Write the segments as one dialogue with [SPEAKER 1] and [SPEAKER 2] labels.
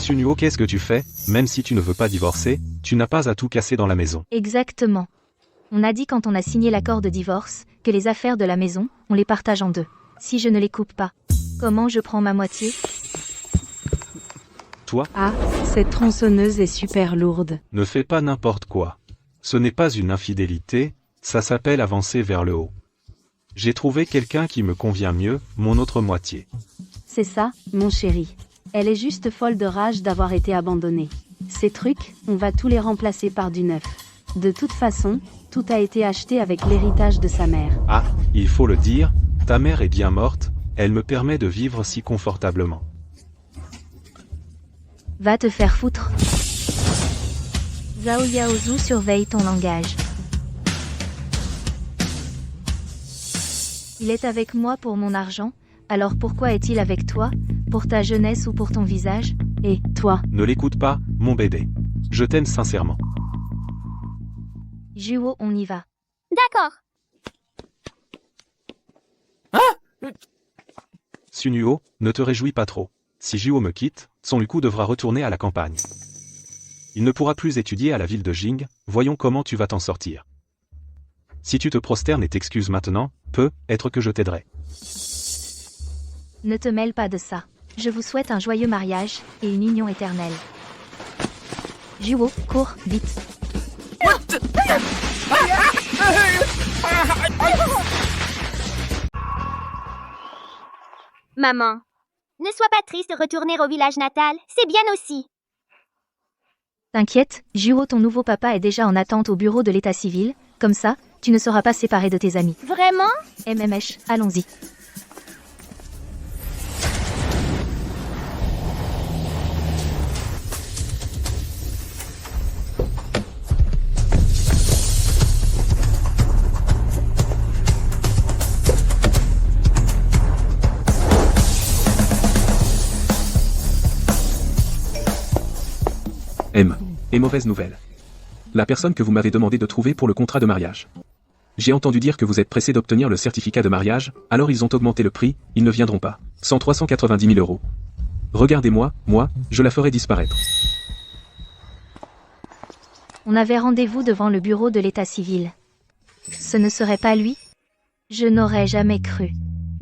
[SPEAKER 1] Sunuo, qu'est-ce que tu fais? Même si tu ne veux pas divorcer, tu n'as pas à tout casser dans la maison.
[SPEAKER 2] Exactement. On a dit quand on a signé l'accord de divorce, que les affaires de la maison, on les partage en deux. Si je ne les coupe pas, comment je prends ma moitié?
[SPEAKER 1] Toi,
[SPEAKER 3] Ah, cette tronçonneuse est super lourde.
[SPEAKER 1] ne fais pas n'importe quoi. Ce n'est pas une infidélité, ça s'appelle avancer vers le haut. J'ai trouvé quelqu'un qui me convient mieux, mon autre moitié.
[SPEAKER 3] C'est ça, mon chéri. Elle est juste folle de rage d'avoir été abandonnée. Ces trucs, on va tous les remplacer par du neuf. De toute façon, tout a été acheté avec l'héritage de sa mère.
[SPEAKER 1] Ah, il faut le dire, ta mère est bien morte, elle me permet de vivre si confortablement.
[SPEAKER 2] Va te faire foutre. Zhao Yaozu surveille ton langage. Il est avec moi pour mon argent, alors pourquoi est-il avec toi? Pour ta jeunesse ou pour ton visage?
[SPEAKER 3] Et toi?
[SPEAKER 1] Ne l'écoute pas, mon bébé. Je t'aime sincèrement.
[SPEAKER 2] Juo, on y va.
[SPEAKER 4] D'accord.
[SPEAKER 1] Sunuo, ne te réjouis pas trop. Si Juo me quitte, Son Luku devra retourner à la campagne. Il ne pourra plus étudier à la ville de Jing, voyons comment tu vas t'en sortir. Si tu te prosternes et t'excuses maintenant, peut-être que je t'aiderai.
[SPEAKER 2] Ne te mêle pas de ça. Je vous souhaite un joyeux mariage, et une union éternelle. Juo, cours, vite.
[SPEAKER 4] Maman, ne sois pas triste de retourner au village natal, c'est bien aussi.
[SPEAKER 2] T'inquiète, Juo, ton nouveau papa est déjà en attente au bureau de l'état civil, comme ça, tu ne seras pas séparé de tes amis.
[SPEAKER 4] Vraiment?
[SPEAKER 2] MMH, allons-y.
[SPEAKER 5] M. Et mauvaise nouvelle. La personne que vous m'avez demandé de trouver pour le contrat de mariage. J'ai entendu dire que vous êtes pressé d'obtenir le certificat de mariage, alors ils ont augmenté le prix, ils ne viendront pas. 390 000 euros. Regardez-moi, moi, je la ferai disparaître.
[SPEAKER 2] On avait rendez-vous devant le bureau de l'état civil. Ce ne serait pas lui? Je n'aurais jamais cru.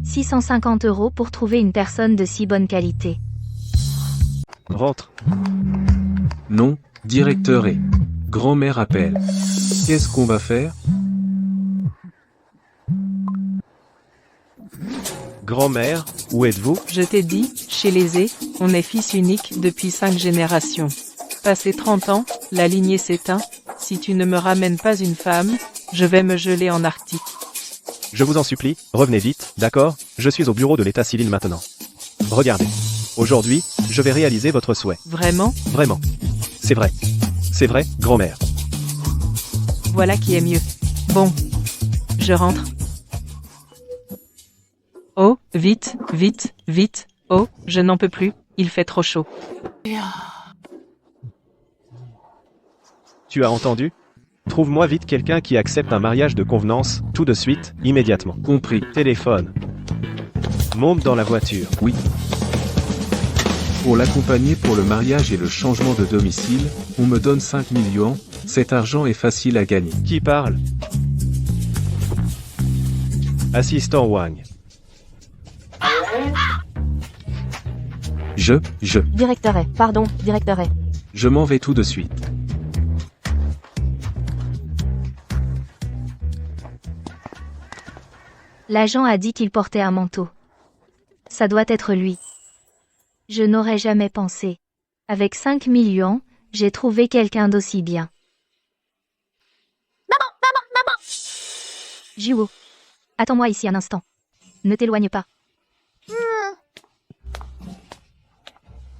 [SPEAKER 2] 650 € pour trouver une personne de si bonne qualité.
[SPEAKER 1] Rentre.
[SPEAKER 5] Non, directeur et grand-mère appelle. Qu'est-ce qu'on va faire?
[SPEAKER 1] Grand-mère, où êtes-vous?
[SPEAKER 6] Je t'ai dit, chez les Et, on est fils unique depuis 5 générations. Passé 30 ans, la lignée s'éteint. Si tu ne me ramènes pas une femme, je vais me geler en Arctique.
[SPEAKER 7] Je vous en supplie, revenez vite, d'accord? Je suis au bureau de l'état civil maintenant. Regardez. Aujourd'hui, je vais réaliser votre souhait.
[SPEAKER 6] Vraiment?
[SPEAKER 7] Vraiment. C'est vrai. C'est vrai, grand-mère.
[SPEAKER 6] Voilà qui est mieux. Bon. Je rentre. Oh, vite, vite, vite. Oh, je n'en peux plus, il fait trop chaud.
[SPEAKER 7] Tu as entendu? Trouve-moi vite quelqu'un qui accepte un mariage de convenance, tout de suite, immédiatement.
[SPEAKER 5] Compris.
[SPEAKER 7] Téléphone. Monte dans la voiture.
[SPEAKER 5] Oui. Pour l'accompagner pour le mariage et le changement de domicile, on me donne 5 millions, cet argent est facile à gagner.
[SPEAKER 7] Qui parle? Assistant Wang.
[SPEAKER 5] Je
[SPEAKER 8] Directeur pardon, directeur
[SPEAKER 5] m'en vais tout de suite.
[SPEAKER 2] L'agent a dit qu'il portait un manteau. Ça doit être lui. Je n'aurais jamais pensé. Avec 5 millions, j'ai trouvé quelqu'un d'aussi bien.
[SPEAKER 4] Maman!
[SPEAKER 2] Juo. Attends-moi ici un instant. Ne t'éloigne pas.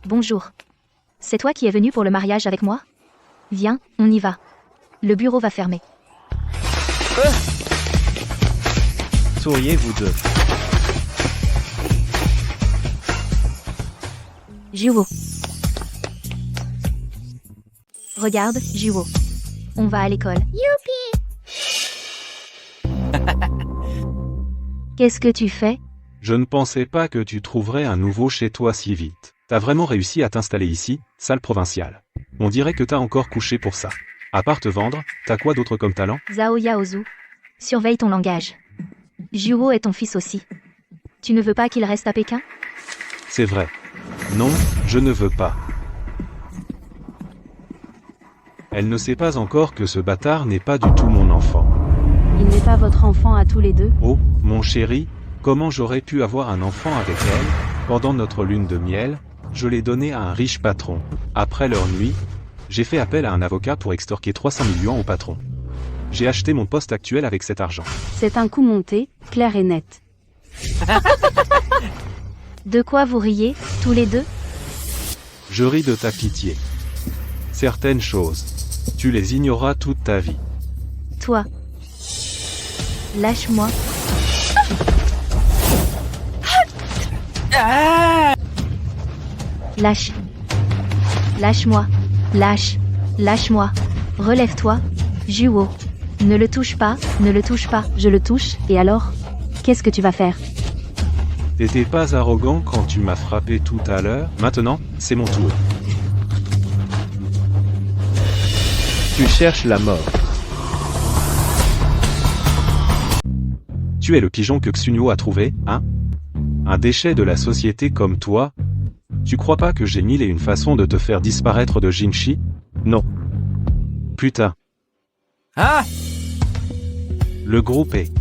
[SPEAKER 2] Bonjour. C'est toi qui es venu pour le mariage avec moi? Viens, on y va. Le bureau va fermer.
[SPEAKER 7] Souriez vous deux.
[SPEAKER 2] Juo. Regarde, Juo. On va à l'école.
[SPEAKER 4] Youpi!
[SPEAKER 2] Qu'est-ce que tu fais?
[SPEAKER 1] Je ne pensais pas que tu trouverais un nouveau chez toi si vite. T'as vraiment réussi à t'installer ici, sale provinciale. On dirait que t'as encore couché pour ça. À part te vendre, t'as quoi d'autre comme talent?
[SPEAKER 2] Zhao Yaozu. Surveille ton langage. Juo est ton fils aussi. Tu ne veux pas qu'il reste à Pékin?
[SPEAKER 1] C'est vrai. Non, je ne veux pas. Elle ne sait pas encore que ce bâtard n'est pas du tout mon enfant.
[SPEAKER 3] Il n'est pas votre enfant à tous les deux?
[SPEAKER 1] Oh, mon chéri, comment j'aurais pu avoir un enfant avec elle? Pendant notre lune de miel, je l'ai donné à un riche patron. Après leur nuit, j'ai fait appel à un avocat pour extorquer 300 000 yuans au patron. J'ai acheté mon poste actuel avec cet argent.
[SPEAKER 3] C'est un coup monté, clair et net.
[SPEAKER 2] De quoi vous riez, tous les deux?
[SPEAKER 1] Je ris de ta pitié. Certaines choses, tu les ignoreras toute ta vie.
[SPEAKER 2] Toi. Lâche-moi. Lâche. Lâche-moi. Lâche. Lâche-moi. Relève-toi. Juo. Ne le touche pas, ne le touche pas.
[SPEAKER 3] Je le touche, et alors? Qu'est-ce que tu vas faire?
[SPEAKER 1] T'étais pas arrogant quand tu m'as frappé tout à l'heure. Maintenant, c'est mon tour.
[SPEAKER 7] Tu cherches la mort.
[SPEAKER 1] Tu es le pigeon que Xunyo a trouvé, hein? Un déchet de la société comme toi? Tu crois pas que j'ai mille et une façons de te faire disparaître de Jinshi?
[SPEAKER 7] Non.
[SPEAKER 1] Putain.
[SPEAKER 9] Ah!
[SPEAKER 1] Le groupe est.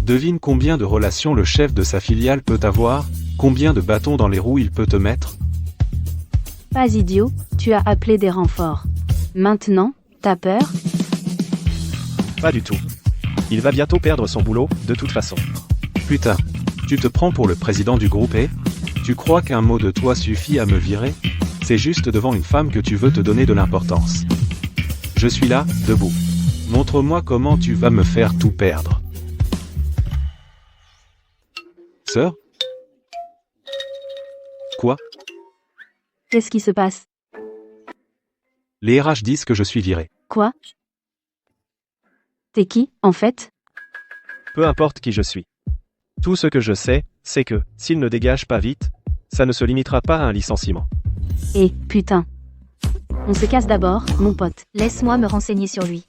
[SPEAKER 1] Devine combien de relations le chef de sa filiale peut avoir, combien de bâtons dans les roues il peut te mettre?
[SPEAKER 3] Pas idiot, tu as appelé des renforts. Maintenant, t'as peur?
[SPEAKER 7] Pas du tout. Il va bientôt perdre son boulot, de toute façon.
[SPEAKER 1] Putain. Tu te prends pour le président du groupe et? Tu crois qu'un mot de toi suffit à me virer? C'est juste devant une femme que tu veux te donner de l'importance. Je suis là, debout. Montre-moi comment tu vas me faire tout perdre. Sœur? Quoi?
[SPEAKER 3] Qu'est-ce qui se passe?
[SPEAKER 1] Les RH disent que je suis viré.
[SPEAKER 3] Quoi? T'es qui, en fait?
[SPEAKER 7] Peu importe qui je suis. Tout ce que je sais, c'est que, s'il ne dégage pas vite, ça ne se limitera pas à un licenciement.
[SPEAKER 3] Eh, putain. On se casse d'abord, mon pote.
[SPEAKER 2] Laisse-moi me renseigner sur lui.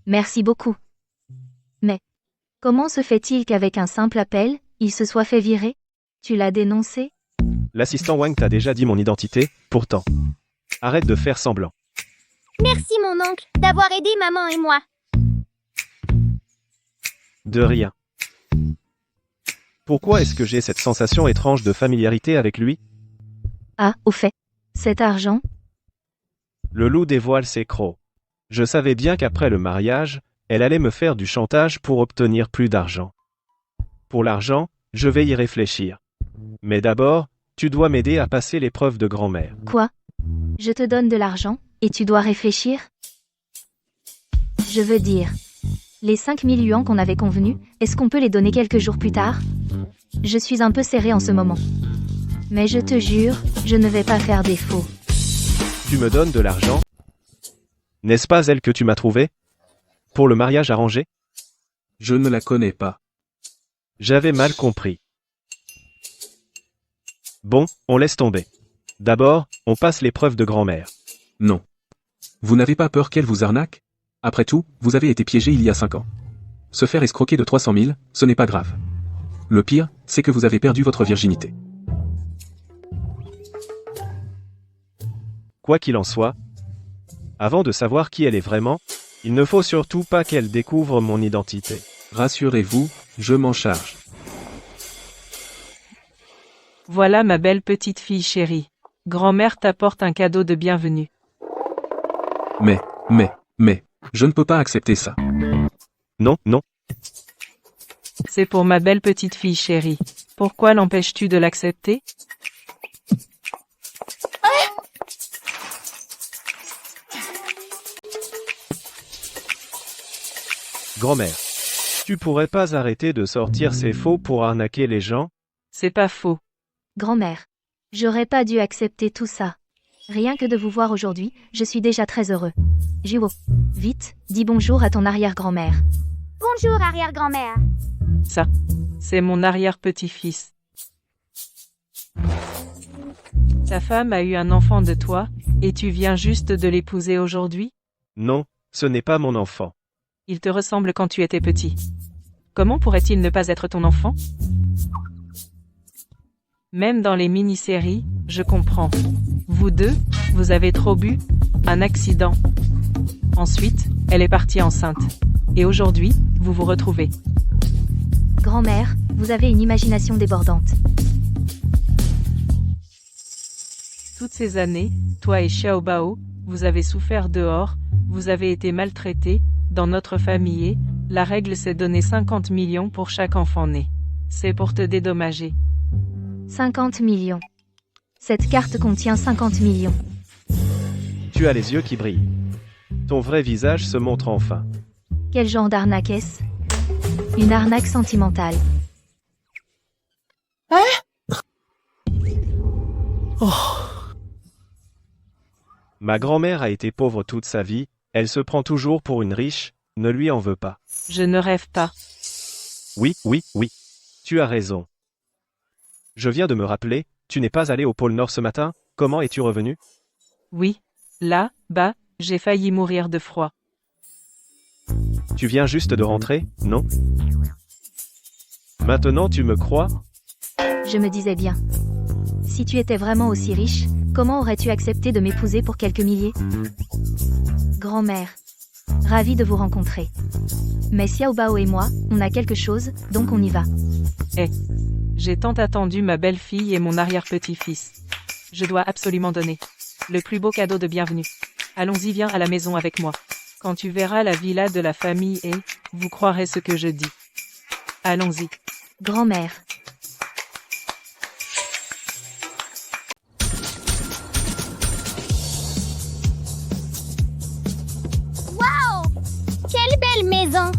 [SPEAKER 2] Merci beaucoup. Mais, comment se fait-il qu'avec un simple appel, il se soit fait virer? Tu l'as dénoncé?
[SPEAKER 7] L'assistant Wang t'a déjà dit mon identité, pourtant. Arrête de faire semblant.
[SPEAKER 4] Merci mon oncle d'avoir aidé maman et moi.
[SPEAKER 7] De rien. Pourquoi est-ce que j'ai cette sensation étrange de familiarité avec lui?
[SPEAKER 2] Ah, au fait. Cet argent?
[SPEAKER 7] Le loup dévoile ses crocs. Je savais bien qu'après le mariage, elle allait me faire du chantage pour obtenir plus d'argent. Pour l'argent, je vais y réfléchir. Mais d'abord, tu dois m'aider à passer l'épreuve de grand-mère.
[SPEAKER 2] Quoi? Je te donne de l'argent, et tu dois réfléchir? Je veux dire, les 5 000 yuans qu'on avait convenus, est-ce qu'on peut les donner quelques jours plus tard? Je suis un peu serré en ce moment. Mais je te jure, je ne vais pas faire défaut.
[SPEAKER 7] Tu me donnes de l'argent? N'est-ce pas elle que tu m'as trouvée? Pour le mariage arrangé?
[SPEAKER 5] Je ne la connais pas.
[SPEAKER 7] J'avais mal compris. Bon, on laisse tomber. D'abord, on passe l'épreuve de grand-mère.
[SPEAKER 5] Non. Vous n'avez pas peur qu'elle vous arnaque? Après tout, vous avez été piégé il y a 5 ans. Se faire escroquer de 300 000, ce n'est pas grave. Le pire, c'est que vous avez perdu votre virginité.
[SPEAKER 7] Quoi qu'il en soit, avant de savoir qui elle est vraiment, il ne faut surtout pas qu'elle découvre mon identité.
[SPEAKER 5] Rassurez-vous, je m'en charge.
[SPEAKER 6] Voilà ma belle petite fille chérie. Grand-mère t'apporte un cadeau de bienvenue.
[SPEAKER 5] Mais, je ne peux pas accepter ça.
[SPEAKER 7] Non, non.
[SPEAKER 6] C'est pour ma belle petite fille chérie. Pourquoi l'empêches-tu de l'accepter?
[SPEAKER 7] Grand-mère, tu pourrais pas arrêter de sortir ces faux pour arnaquer les gens?
[SPEAKER 6] C'est pas faux.
[SPEAKER 2] Grand-mère, j'aurais pas dû accepter tout ça. Rien que de vous voir aujourd'hui, je suis déjà très heureux. Juo, vite, dis bonjour à ton arrière-grand-mère.
[SPEAKER 4] Bonjour arrière-grand-mère.
[SPEAKER 6] Ça, c'est mon arrière-petit-fils. Ta femme a eu un enfant de toi, et tu viens juste de l'épouser aujourd'hui?
[SPEAKER 7] Non, ce n'est pas mon enfant.
[SPEAKER 6] Il te ressemble quand tu étais petit. Comment pourrait-il ne pas être ton enfant? Même dans les mini-séries, je comprends. Vous deux, vous avez trop bu? Un accident. Ensuite, elle est partie enceinte. Et aujourd'hui, vous vous retrouvez.
[SPEAKER 2] Grand-mère, vous avez une imagination débordante.
[SPEAKER 6] Toutes ces années, toi et Xiaobao, vous avez souffert dehors, vous avez été maltraités. Dans notre famille, la règle c'est donner 50 millions pour chaque enfant né. C'est pour te dédommager.
[SPEAKER 2] 50 millions. Cette carte contient 50 millions.
[SPEAKER 7] Tu as les yeux qui brillent. Ton vrai visage se montre enfin.
[SPEAKER 2] Quel genre d'arnaque est-ce? Une arnaque sentimentale.
[SPEAKER 7] Ma grand-mère a été pauvre toute sa vie, elle se prend toujours pour une riche, ne lui en veux pas.
[SPEAKER 6] Je ne rêve pas.
[SPEAKER 7] Oui, oui, oui. Tu as raison. Je viens de me rappeler, tu n'es pas allé au pôle Nord ce matin, comment es-tu revenu?
[SPEAKER 6] Oui. Là, bas, j'ai failli mourir de froid.
[SPEAKER 7] Tu viens juste de rentrer, non? Maintenant tu me crois?
[SPEAKER 2] Je me disais bien. Si tu étais vraiment aussi riche, comment aurais-tu accepté de m'épouser pour quelques milliers? Grand-mère. Ravi de vous rencontrer. Mais Xiaobao et moi, on a quelque chose, donc on y va.
[SPEAKER 6] J'ai tant attendu ma belle-fille et mon arrière-petit-fils. Je dois absolument donner le plus beau cadeau de bienvenue. Allons-y, viens à la maison avec moi. Quand tu verras la villa de la famille et vous croirez ce que je dis. Allons-y.
[SPEAKER 2] Grand-mère.
[SPEAKER 4] Waouh! Quelle belle maison!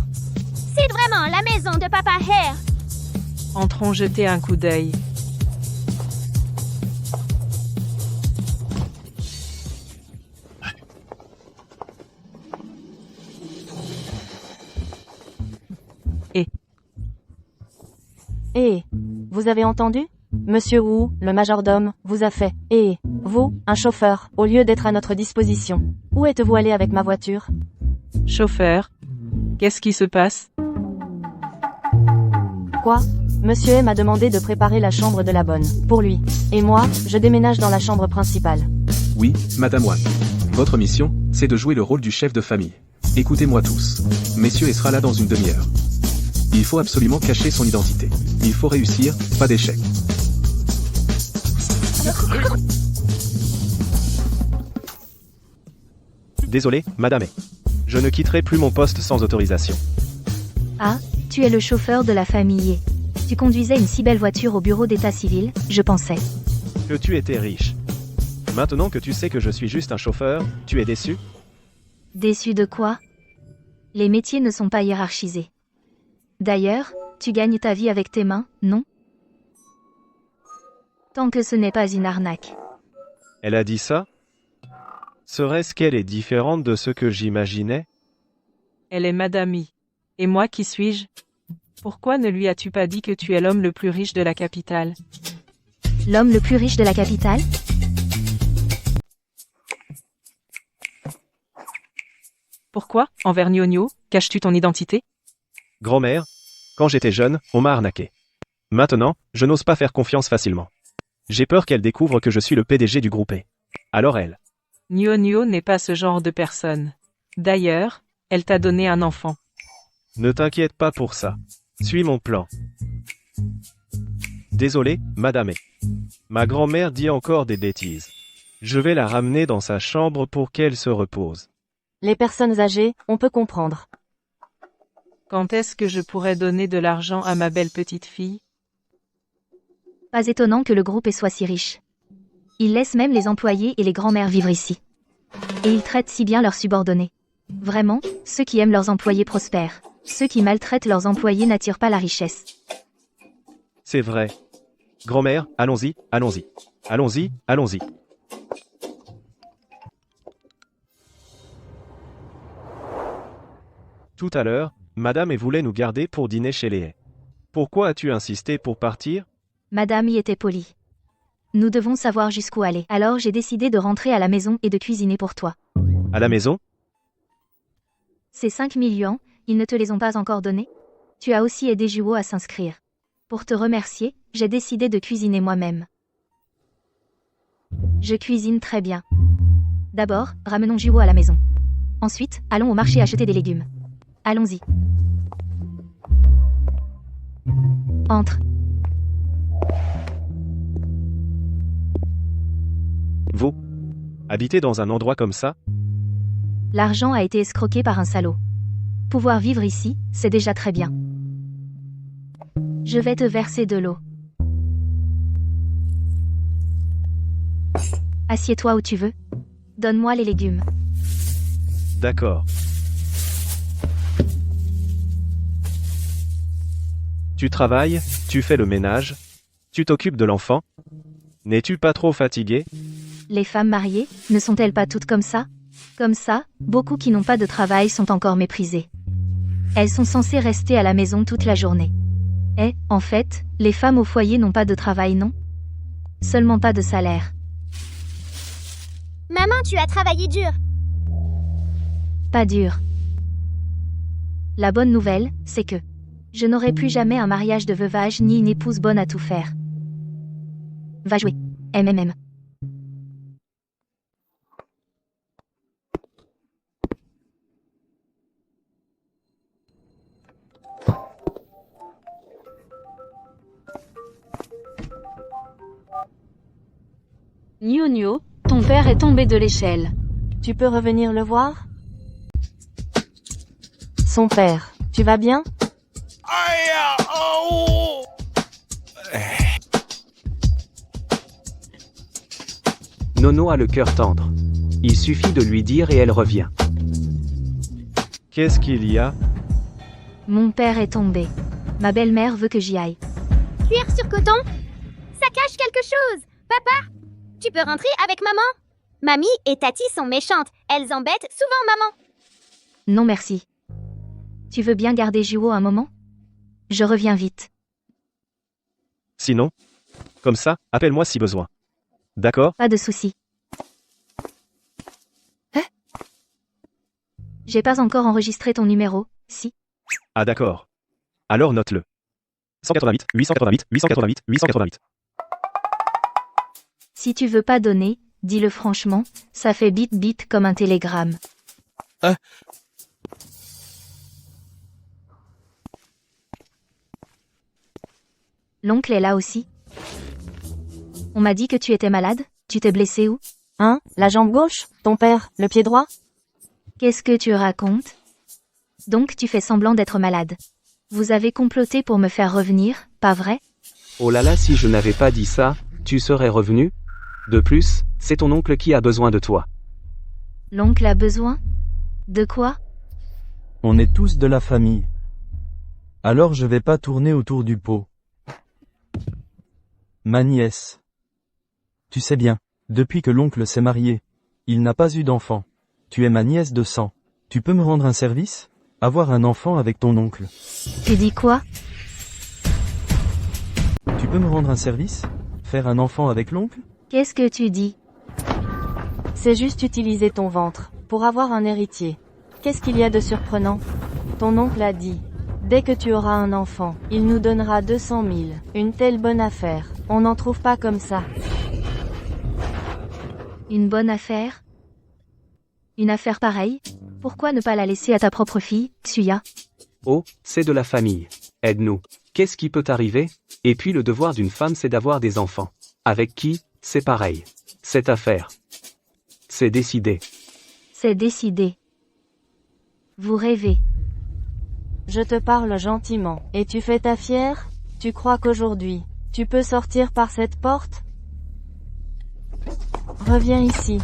[SPEAKER 4] C'est vraiment la maison de Papa Hare.
[SPEAKER 6] Entrons jeter un coup d'œil.
[SPEAKER 8] Eh, vous avez entendu? Monsieur Wu, le majordome, vous a fait, vous, un chauffeur, au lieu d'être à notre disposition. Où êtes-vous allé avec ma voiture?
[SPEAKER 6] Chauffeur. Qu'est-ce qui se passe?
[SPEAKER 8] Quoi? Monsieur m'a demandé de préparer la chambre de la bonne, pour lui. Et moi, je déménage dans la chambre principale.
[SPEAKER 5] Oui, Madame Wang. Votre mission, c'est de jouer le rôle du chef de famille. Écoutez-moi tous. Messieurs sera là dans une demi-heure. Il faut absolument cacher son identité. Il faut réussir, pas d'échec.
[SPEAKER 7] Désolé, madame. Je ne quitterai plus mon poste sans autorisation.
[SPEAKER 2] Ah, tu es le chauffeur de la famille. Tu conduisais une si belle voiture au bureau d'état civil, je pensais.
[SPEAKER 7] Que tu étais riche. Maintenant que tu sais que je suis juste un chauffeur, tu es déçu?
[SPEAKER 2] Déçu de quoi? Les métiers ne sont pas hiérarchisés. D'ailleurs, tu gagnes ta vie avec tes mains, non? Tant que ce n'est pas une arnaque.
[SPEAKER 7] Elle a dit ça? Serait-ce qu'elle est différente de ce que j'imaginais?
[SPEAKER 6] Elle est Madame I. Et moi qui suis-je? Pourquoi ne lui as-tu pas dit que tu es l'homme le plus riche de la capitale?
[SPEAKER 2] L'homme le plus riche de la capitale?
[SPEAKER 6] Pourquoi, envers Gnogno, caches-tu ton identité?
[SPEAKER 7] Grand-mère, quand j'étais jeune, on m'a arnaqué. Maintenant, je n'ose pas faire confiance facilement. J'ai peur qu'elle découvre que je suis le PDG du groupe. Alors elle.
[SPEAKER 6] Gnogno n'est pas ce genre de personne. D'ailleurs, elle t'a donné un enfant.
[SPEAKER 7] Ne t'inquiète pas pour ça. Suis mon plan. Désolé, madame. Ma grand-mère dit encore des bêtises. Je vais la ramener dans sa chambre pour qu'elle se repose.
[SPEAKER 8] Les personnes âgées, on peut comprendre.
[SPEAKER 6] Quand est-ce que je pourrais donner de l'argent à ma belle petite fille?
[SPEAKER 2] Pas étonnant que le groupe soit si riche. Ils laissent même les employés et les grands-mères vivre ici. Et ils traitent si bien leurs subordonnés. Vraiment, ceux qui aiment leurs employés prospèrent. Ceux qui maltraitent leurs employés n'attirent pas la richesse.
[SPEAKER 7] C'est vrai. Grand-mère, allons-y, allons-y. Allons-y, allons-y. Tout à l'heure, madame voulait nous garder pour dîner chez les Haies. Pourquoi as-tu insisté pour partir?
[SPEAKER 2] Madame y était polie. Nous devons savoir jusqu'où aller. Alors j'ai décidé de rentrer à la maison et de cuisiner pour toi.
[SPEAKER 7] À la maison?
[SPEAKER 2] Ces 5 000 yuans, ils ne te les ont pas encore donnés? Tu as aussi aidé Juwo à s'inscrire. Pour te remercier, j'ai décidé de cuisiner moi-même. Je cuisine très bien. D'abord, ramenons Juwo à la maison. Ensuite, allons au marché acheter des légumes. Allons-y. Entre.
[SPEAKER 7] Vous habitez dans un endroit comme ça?
[SPEAKER 2] L'argent a été escroqué par un salaud. Pouvoir vivre ici, c'est déjà très bien. Je vais te verser de l'eau. Assieds-toi où tu veux. Donne-moi les légumes.
[SPEAKER 7] D'accord. Tu travailles, tu fais le ménage, tu t'occupes de l'enfant. N'es-tu pas trop fatigué?
[SPEAKER 2] Les femmes mariées, ne sont-elles pas toutes comme ça? Comme ça, beaucoup qui n'ont pas de travail sont encore méprisées. Elles sont censées rester à la maison toute la journée. Et, en fait, les femmes au foyer n'ont pas de travail, non? Seulement pas de salaire.
[SPEAKER 4] Maman, tu as travaillé dur.
[SPEAKER 2] Pas dur. La bonne nouvelle, c'est que je n'aurai plus jamais un mariage de veuvage ni une épouse bonne à tout faire. Va jouer. MMM.
[SPEAKER 3] Nyo, ton père est tombé de l'échelle.
[SPEAKER 8] Tu peux revenir le voir? Son père, tu vas bien?
[SPEAKER 9] Nono a le cœur tendre. Il suffit de lui dire et elle revient.
[SPEAKER 7] Qu'est-ce qu'il y a?
[SPEAKER 2] Mon père est tombé. Ma belle-mère veut que j'y aille.
[SPEAKER 4] Cuir sur coton? Ça cache quelque chose. Papa, tu peux rentrer avec maman? Mamie et Tati sont méchantes. Elles embêtent souvent maman.
[SPEAKER 2] Non merci. Tu veux bien garder Juwo un moment? Je reviens vite.
[SPEAKER 7] Sinon, comme ça, appelle-moi si besoin. D'accord?
[SPEAKER 2] Pas de souci. J'ai pas encore enregistré ton numéro, si?
[SPEAKER 7] Ah d'accord. Alors note-le. 188, 888, 888, 888.
[SPEAKER 2] Si tu veux pas donner, dis-le franchement, ça fait bip bip comme un télégramme. L'oncle est là aussi. On m'a dit que tu étais malade, tu t'es blessé où?
[SPEAKER 8] Hein? La jambe gauche? Ton père, le pied droit?
[SPEAKER 2] Qu'est-ce que tu racontes? Donc tu fais semblant d'être malade. Vous avez comploté pour me faire revenir, pas vrai?
[SPEAKER 9] Oh là là, si je n'avais pas dit ça, tu serais revenu? De plus, c'est ton oncle qui a besoin de toi.
[SPEAKER 2] L'oncle a besoin? De quoi?
[SPEAKER 10] On est tous de la famille. Alors je vais pas tourner autour du pot. Ma nièce. Tu sais bien, depuis que l'oncle s'est marié, il n'a pas eu d'enfant. Tu es ma nièce de sang. Tu peux me rendre un service? Avoir un enfant avec ton oncle.
[SPEAKER 2] Tu dis quoi?
[SPEAKER 10] Tu peux me rendre un service? Faire un enfant avec l'oncle?
[SPEAKER 2] Qu'est-ce que tu dis?
[SPEAKER 8] C'est juste utiliser ton ventre, pour avoir un héritier. Qu'est-ce qu'il y a de surprenant? Ton oncle a dit. Dès que tu auras un enfant, il nous donnera 200 000. Une telle bonne affaire. On n'en trouve pas comme ça.
[SPEAKER 2] Une bonne affaire? Une affaire pareille? Pourquoi ne pas la laisser à ta propre fille, Tsuya?
[SPEAKER 9] Oh, c'est de la famille. Aide-nous. Qu'est-ce qui peut arriver? Et puis le devoir d'une femme c'est d'avoir des enfants. Avec qui? C'est pareil. Cette affaire. C'est décidé.
[SPEAKER 2] C'est décidé. Vous rêvez.
[SPEAKER 8] Je te parle gentiment. Et tu fais ta fière? Tu crois qu'aujourd'hui, tu peux sortir par cette porte? Reviens ici.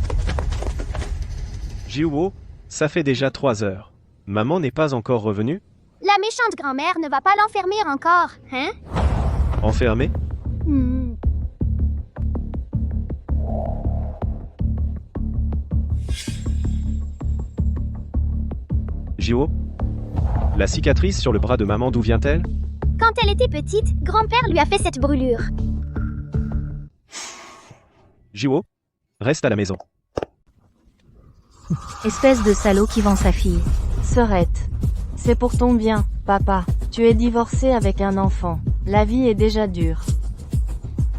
[SPEAKER 7] Jiwo, ça fait déjà 3 heures. Maman n'est pas encore revenue?
[SPEAKER 4] La méchante grand-mère ne va pas l'enfermer encore, hein?
[SPEAKER 7] Enfermée? Jiwo, la cicatrice sur le bras de maman, d'où vient-elle?
[SPEAKER 4] Quand elle était petite, grand-père lui a fait cette brûlure.
[SPEAKER 7] Jiwo, reste à la maison.
[SPEAKER 2] Espèce de salaud qui vend sa fille.
[SPEAKER 8] Serette. C'est pour ton bien, papa. Tu es divorcé avec un enfant. La vie est déjà dure.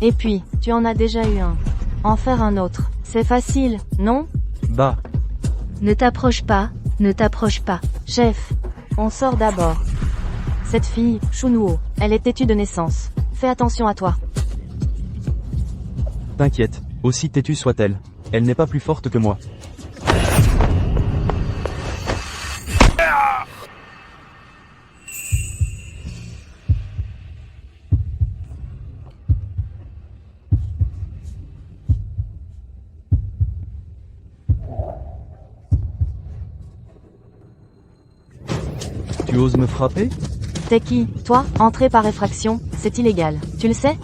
[SPEAKER 8] Et puis, tu en as déjà eu un. En faire un autre, c'est facile, non?
[SPEAKER 10] Bah,
[SPEAKER 2] Ne t'approche pas, ne t'approche pas.
[SPEAKER 8] Chef, on sort d'abord. Cette fille, Shunuo, elle est têtue de naissance. Fais attention à toi.
[SPEAKER 10] t'inquiète, aussi têtue soit-elle. Elle n'est pas plus forte que moi. Tu oses me frapper?
[SPEAKER 8] T'es qui? Toi, entrer par effraction, c'est illégal. Tu le sais?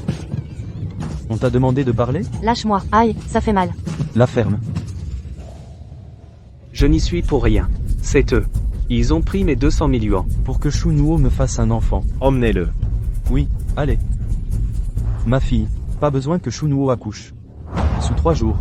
[SPEAKER 10] On t'a demandé de parler?
[SPEAKER 8] Lâche-moi. Aïe, ça fait mal.
[SPEAKER 10] La ferme.
[SPEAKER 9] Je n'y suis pour rien. C'est eux. Ils ont pris mes 200 000 yuans.
[SPEAKER 10] Pour que Shunuo me fasse un enfant.
[SPEAKER 7] Emmenez-le.
[SPEAKER 10] Oui, allez. Ma fille, pas besoin que Shunuo accouche. Sous 3 jours.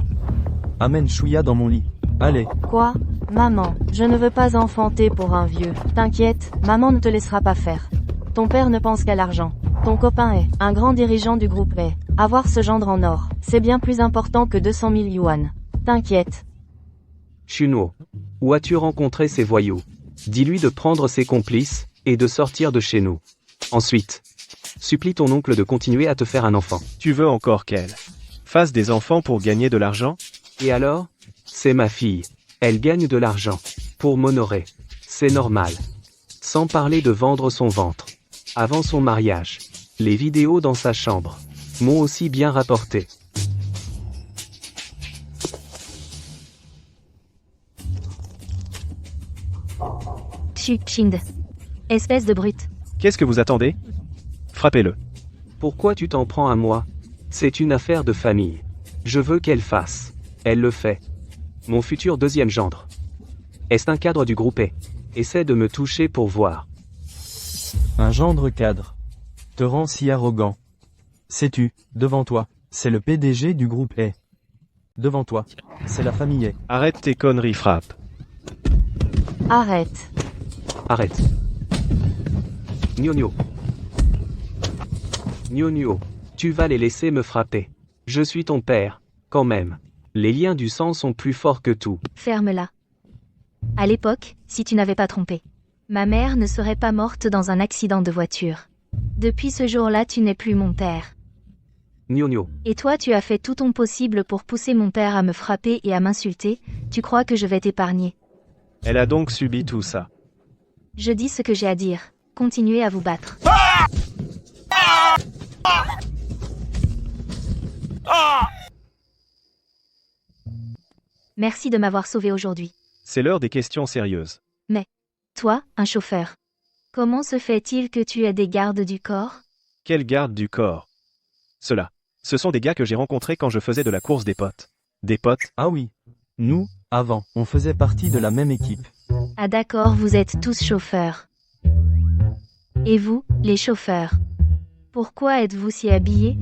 [SPEAKER 10] Amène Shuya dans mon lit. Allez.
[SPEAKER 8] Quoi? Maman, je ne veux pas enfanter pour un vieux. T'inquiète, maman ne te laissera pas faire. Ton père ne pense qu'à l'argent. Ton copain est un grand dirigeant du groupe est. Avoir ce gendre en or, c'est bien plus important que 200 000 yuan. T'inquiète.
[SPEAKER 9] Shunuo. Où as-tu rencontré ces voyous? Dis-lui de prendre ses complices, et de sortir de chez nous. Ensuite, supplie ton oncle de continuer à te faire un enfant.
[SPEAKER 7] Tu veux encore qu'elle fasse des enfants pour gagner de l'argent?
[SPEAKER 9] Et alors? C'est ma fille. Elle gagne de l'argent. Pour m'honorer. C'est normal. Sans parler de vendre son ventre. Avant son mariage. Les vidéos dans sa chambre m'ont aussi bien rapporté.
[SPEAKER 2] Chind. Espèce de brute.
[SPEAKER 7] Qu'est-ce que vous attendez? Frappez-le.
[SPEAKER 9] Pourquoi tu t'en prends à moi? C'est une affaire de famille. Je veux qu'elle fasse. Elle le fait. Mon futur deuxième gendre. Est un cadre du groupe E. Essaie de me toucher pour voir.
[SPEAKER 10] Un gendre cadre. Te rend si arrogant. Sais-tu, devant toi, c'est le PDG du groupe E. Devant toi, c'est la famille E.
[SPEAKER 7] Arrête tes conneries, frappe.
[SPEAKER 8] Arrête.
[SPEAKER 9] Arrête. Gnogno. Gnogno. Tu vas les laisser me frapper. Je suis ton père, quand même. Les liens du sang sont plus forts que tout.
[SPEAKER 2] Ferme-la. À l'époque, si tu n'avais pas trompé, ma mère ne serait pas morte dans un accident de voiture. Depuis ce jour-là, tu n'es plus mon père.
[SPEAKER 9] Gnogno.
[SPEAKER 2] Et toi, tu as fait tout ton possible pour pousser mon père à me frapper et à m'insulter. Tu crois que je vais t'épargner?
[SPEAKER 7] Elle a donc subi tout ça.
[SPEAKER 2] Je dis ce que j'ai à dire. Continuez à vous battre. Merci de m'avoir sauvé aujourd'hui.
[SPEAKER 7] C'est l'heure des questions sérieuses.
[SPEAKER 2] Toi, un chauffeur. Comment se fait-il que tu aies des gardes du corps?
[SPEAKER 7] Quelle garde du corps? Ceux-là. Ce sont des gars que j'ai rencontrés quand je faisais de la course des potes. Des potes?
[SPEAKER 10] Ah oui. Nous, avant, on faisait partie de la même équipe.
[SPEAKER 2] Ah d'accord, vous êtes tous chauffeurs. Et vous, les chauffeurs? Pourquoi êtes-vous si habillés?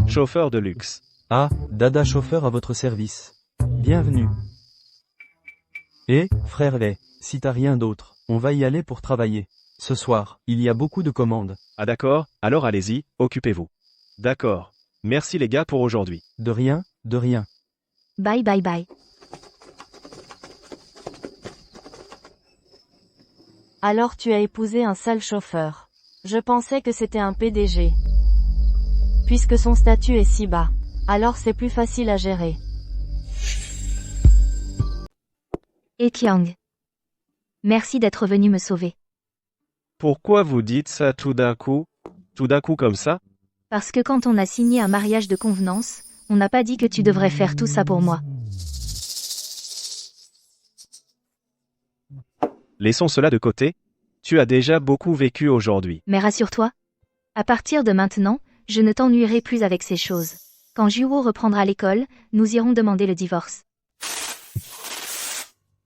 [SPEAKER 7] Chauffeur de luxe.
[SPEAKER 10] Ah, Dada chauffeur à votre service. Bienvenue. Et, frère Lay, si t'as rien d'autre, on va y aller pour travailler. Ce soir, il y a beaucoup de commandes.
[SPEAKER 7] Ah d'accord, alors allez-y, occupez-vous. D'accord. Merci les gars pour aujourd'hui.
[SPEAKER 10] De rien, de rien.
[SPEAKER 2] Bye bye bye.
[SPEAKER 8] Alors tu as épousé un sale chauffeur. Je pensais que c'était un PDG. Puisque son statut est si bas. Alors c'est plus facile à gérer.
[SPEAKER 2] Et Kiang. Merci d'être venu me sauver.
[SPEAKER 7] Pourquoi vous dites ça tout d'un coup? Tout d'un coup comme ça?
[SPEAKER 2] Parce que quand on a signé un mariage de convenance, on n'a pas dit que tu devrais faire tout ça pour moi.
[SPEAKER 7] Laissons cela de côté. Tu as déjà beaucoup vécu aujourd'hui.
[SPEAKER 2] Mais rassure-toi. À partir de maintenant, je ne t'ennuierai plus avec ces choses. Quand Juwo reprendra l'école, nous irons demander le divorce.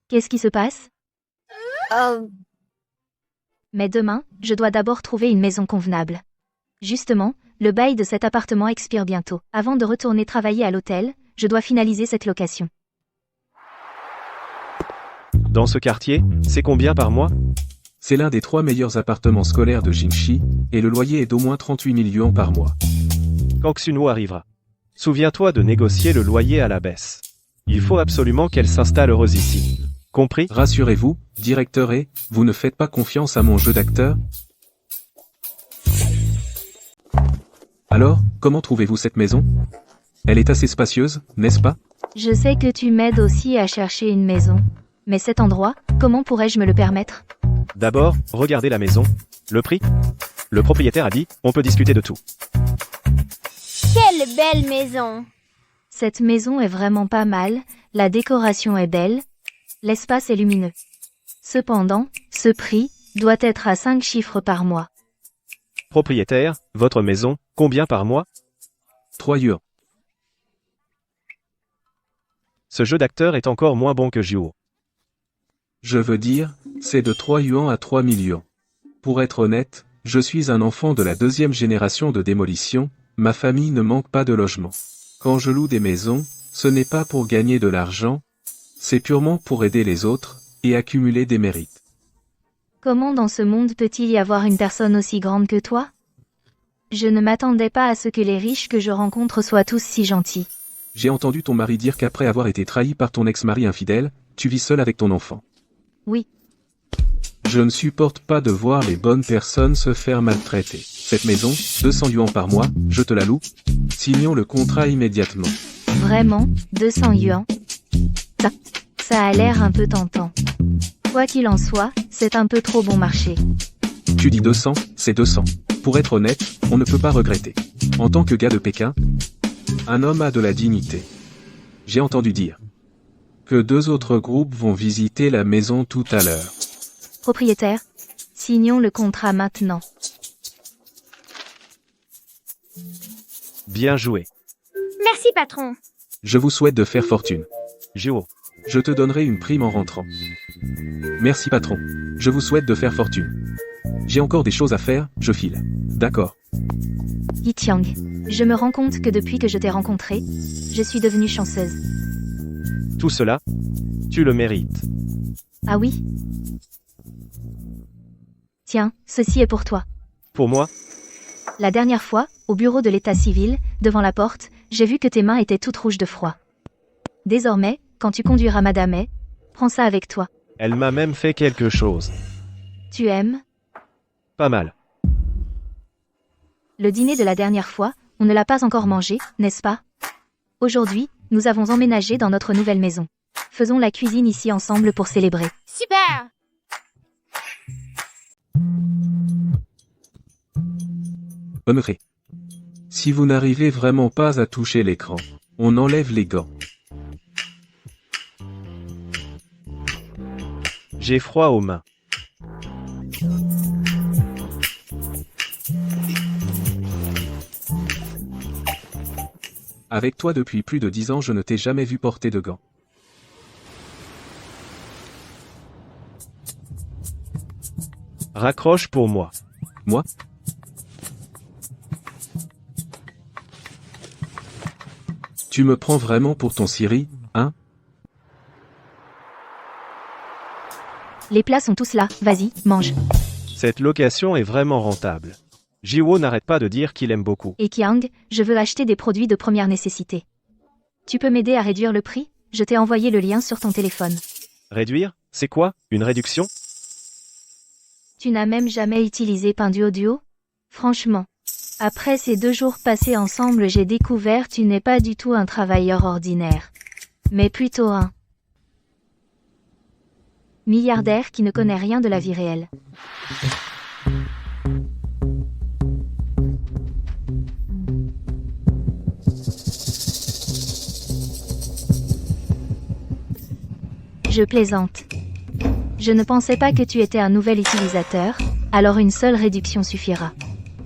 [SPEAKER 2] Qu'est-ce qui se passe? Mais demain, je dois d'abord trouver une maison convenable. Justement, le bail de cet appartement expire bientôt. Avant de retourner travailler à l'hôtel, je dois finaliser cette location.
[SPEAKER 7] Dans ce quartier, c'est combien par mois?
[SPEAKER 5] C'est l'un des 3 meilleurs appartements scolaires de Jingxi, et le loyer est d'au moins 38 000 yuan par mois.
[SPEAKER 7] Quand Xuno arrivera, souviens-toi de négocier le loyer à la baisse. Il faut absolument qu'elle s'installe heureuse ici. Compris?
[SPEAKER 5] Rassurez-vous, directeur, et vous ne faites pas confiance à mon jeu d'acteur? Alors, comment trouvez-vous cette maison? Elle est assez spacieuse, n'est-ce pas?
[SPEAKER 2] Je sais que tu m'aides aussi à chercher une maison. Mais cet endroit, comment pourrais-je me le permettre?
[SPEAKER 7] D'abord, regardez la maison. Le prix? Le propriétaire a dit, on peut discuter de tout.
[SPEAKER 4] Quelle belle maison!
[SPEAKER 2] Cette maison est vraiment pas mal, la décoration est belle, l'espace est lumineux. Cependant, ce prix doit être à 5 chiffres par mois.
[SPEAKER 7] Propriétaire, votre maison, combien par mois?
[SPEAKER 5] 3 yuan.
[SPEAKER 7] Ce jeu d'acteur est encore moins bon que Juo.
[SPEAKER 5] Je veux dire, c'est de 3 yuan à 3 000 yuan. Pour être honnête, je suis un enfant de la 2e génération de démolition, ma famille ne manque pas de logement. Quand je loue des maisons, ce n'est pas pour gagner de l'argent, c'est purement pour aider les autres, et accumuler des mérites.
[SPEAKER 2] Comment dans ce monde peut-il y avoir une personne aussi grande que toi? Je ne m'attendais pas à ce que les riches que je rencontre soient tous si gentils.
[SPEAKER 5] J'ai entendu ton mari dire qu'après avoir été trahi par ton ex-mari infidèle, tu vis seul avec ton enfant.
[SPEAKER 2] Oui.
[SPEAKER 5] Je ne supporte pas de voir les bonnes personnes se faire maltraiter. Cette maison, 200 yuan par mois, je te la loue. Signons le contrat immédiatement.
[SPEAKER 2] Vraiment, 200 yuan? Ça a l'air un peu tentant. Quoi qu'il en soit, c'est un peu trop bon marché.
[SPEAKER 5] Tu dis 200, c'est 200. Pour être honnête, on ne peut pas regretter. En tant que gars de Pékin, un homme a de la dignité. J'ai entendu dire que 2 autres groupes vont visiter la maison tout à l'heure.
[SPEAKER 2] Propriétaire, signons le contrat maintenant.
[SPEAKER 7] Bien joué.
[SPEAKER 4] Merci, patron.
[SPEAKER 5] Je vous souhaite de faire fortune.
[SPEAKER 7] Juo.
[SPEAKER 5] Je te donnerai une prime en rentrant. Merci patron. Je vous souhaite de faire fortune. J'ai encore des choses à faire, je file. D'accord.
[SPEAKER 2] Yi Tiang, je me rends compte que depuis que je t'ai rencontré, je suis devenue chanceuse.
[SPEAKER 7] Tout cela, tu le mérites.
[SPEAKER 2] Ah oui? Tiens, ceci est pour toi.
[SPEAKER 7] Pour moi?
[SPEAKER 2] La dernière fois, au bureau de l'état civil, devant la porte, j'ai vu que tes mains étaient toutes rouges de froid. Désormais, quand tu conduiras Madame A, prends ça avec toi.
[SPEAKER 7] Elle m'a même fait quelque chose.
[SPEAKER 2] Tu aimes?
[SPEAKER 7] Pas mal.
[SPEAKER 2] Le dîner de la dernière fois, on ne l'a pas encore mangé, n'est-ce pas? Aujourd'hui, nous avons emménagé dans notre nouvelle maison. Faisons la cuisine ici ensemble pour célébrer.
[SPEAKER 4] Super!
[SPEAKER 5] Honoré. Si vous n'arrivez vraiment pas à toucher l'écran, on enlève les gants.
[SPEAKER 7] J'ai froid aux mains.
[SPEAKER 5] Avec toi depuis plus de 10 ans, je ne t'ai jamais vu porter de gants.
[SPEAKER 7] Raccroche pour moi.
[SPEAKER 5] Moi? Tu me prends vraiment pour ton Siri, hein?
[SPEAKER 2] Les plats sont tous là, vas-y, mange.
[SPEAKER 7] Cette location est vraiment rentable. Jiwo n'arrête pas de dire qu'il aime beaucoup.
[SPEAKER 2] Et Kiang, je veux acheter des produits de première nécessité. Tu peux m'aider à réduire le prix? Je t'ai envoyé le lien sur ton téléphone.
[SPEAKER 7] Réduire? C'est quoi? Une réduction?
[SPEAKER 2] Tu n'as même jamais utilisé Pinduoduo? Franchement. Après ces 2 jours passés ensemble, j'ai découvert tu n'es pas du tout un travailleur ordinaire. Mais plutôt un milliardaire qui ne connaît rien de la vie réelle. Je plaisante. Je ne pensais pas que tu étais un nouvel utilisateur, alors une seule réduction suffira.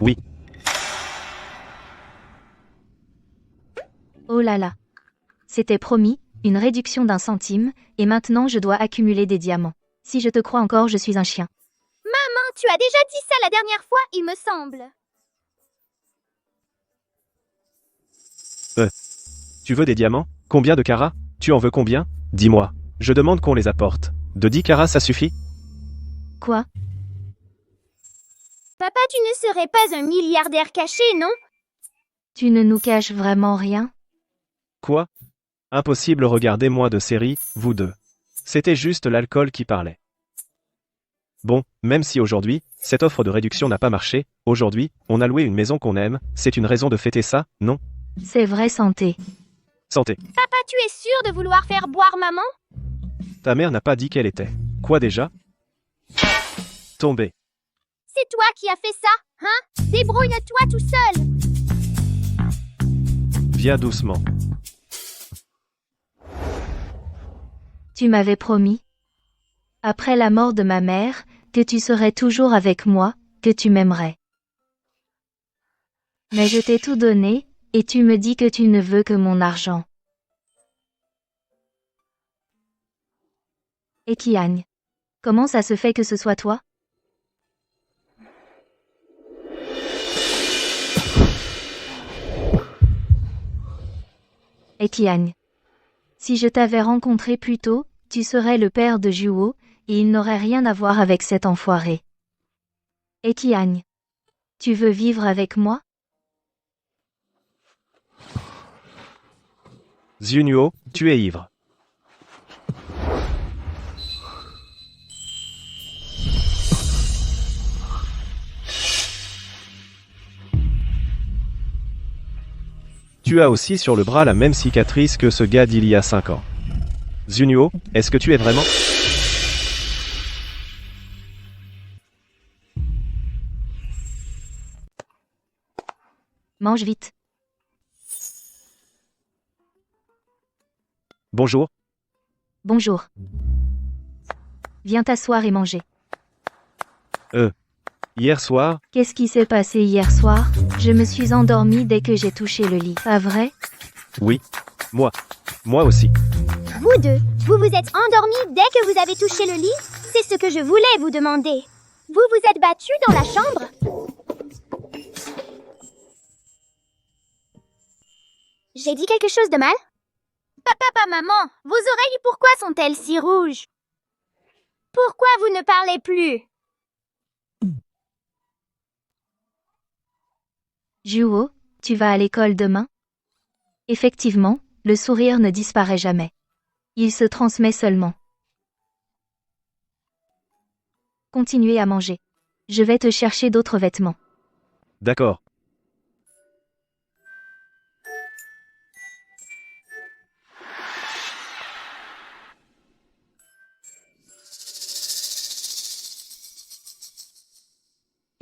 [SPEAKER 7] Oui.
[SPEAKER 2] Oh là là. C'était promis, une réduction d'1 centime, et maintenant je dois accumuler des diamants. Si je te crois encore, je suis un chien.
[SPEAKER 4] Maman, tu as déjà dit ça la dernière fois, il me semble.
[SPEAKER 7] Tu veux des diamants? Combien de carats? Tu en veux combien? Dis-moi. Je demande qu'on les apporte. De 10 carats ça suffit?
[SPEAKER 2] Quoi?
[SPEAKER 4] Papa, tu ne serais pas un milliardaire caché, non?
[SPEAKER 2] Tu ne nous caches vraiment rien?
[SPEAKER 7] Quoi? Impossible, regardez moins de séries, vous deux. C'était juste l'alcool qui parlait. Bon, même si aujourd'hui, cette offre de réduction n'a pas marché, aujourd'hui, on a loué une maison qu'on aime, c'est une raison de fêter ça, non?
[SPEAKER 2] C'est vrai, santé.
[SPEAKER 7] Santé.
[SPEAKER 4] Papa, tu es sûr de vouloir faire boire maman?
[SPEAKER 7] Ta mère n'a pas dit qu'elle était. Quoi déjà? Tombé.
[SPEAKER 4] C'est toi qui as fait ça, hein? Débrouille-toi tout seul.
[SPEAKER 7] Viens doucement.
[SPEAKER 2] Tu m'avais promis, après la mort de ma mère, que tu serais toujours avec moi, que tu m'aimerais. Mais je t'ai tout donné, et tu me dis que tu ne veux que mon argent. Et Kiagne, comment ça se fait que ce soit toi? Et Kiagne, si je t'avais rencontré plus tôt, tu serais le père de Juo, et il n'aurait rien à voir avec cet enfoiré. Et Kiagne, tu veux vivre avec moi?
[SPEAKER 7] Zhunuo, tu es ivre. Tu as aussi sur le bras la même cicatrice que ce gars d'il y a 5 ans. Zhunuo, est-ce que tu es vraiment...
[SPEAKER 2] Mange vite.
[SPEAKER 7] Bonjour.
[SPEAKER 2] Bonjour. Viens t'asseoir et manger.
[SPEAKER 7] Hier soir,
[SPEAKER 2] Qu'est-ce qui s'est passé hier soir? Je me suis endormie dès que j'ai touché le lit. Pas vrai?
[SPEAKER 7] oui. Moi aussi.
[SPEAKER 4] Vous deux, vous vous êtes endormis dès que vous avez touché le lit? C'est ce que je voulais vous demander. Vous vous êtes battus dans la chambre? J'ai dit quelque chose de mal? Papa, maman, vos oreilles, pourquoi sont-elles si rouges? Pourquoi vous ne parlez plus?
[SPEAKER 2] Juo, tu vas à l'école demain? Effectivement, le sourire ne disparaît jamais. Il se transmet seulement. Continuez à manger. Je vais te chercher d'autres vêtements.
[SPEAKER 7] D'accord.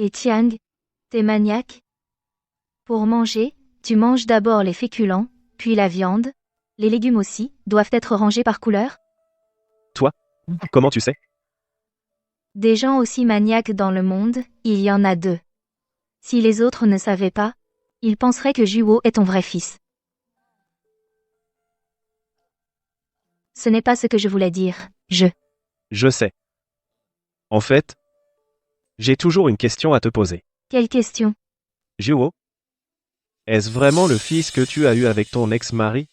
[SPEAKER 2] Et Tiang, t'es maniaque? Pour manger, tu manges d'abord les féculents, puis la viande. Les légumes aussi, doivent être rangés par couleur?
[SPEAKER 7] Comment tu sais?
[SPEAKER 2] Des gens aussi maniaques dans le monde, il y en a 2. Si les autres ne savaient pas, ils penseraient que Juo est ton vrai fils. Ce n'est pas ce que je voulais dire,
[SPEAKER 7] Je sais. En fait, j'ai toujours une question à te poser.
[SPEAKER 2] Quelle question?
[SPEAKER 7] Juo, est-ce vraiment le fils que tu as eu avec ton ex-mari?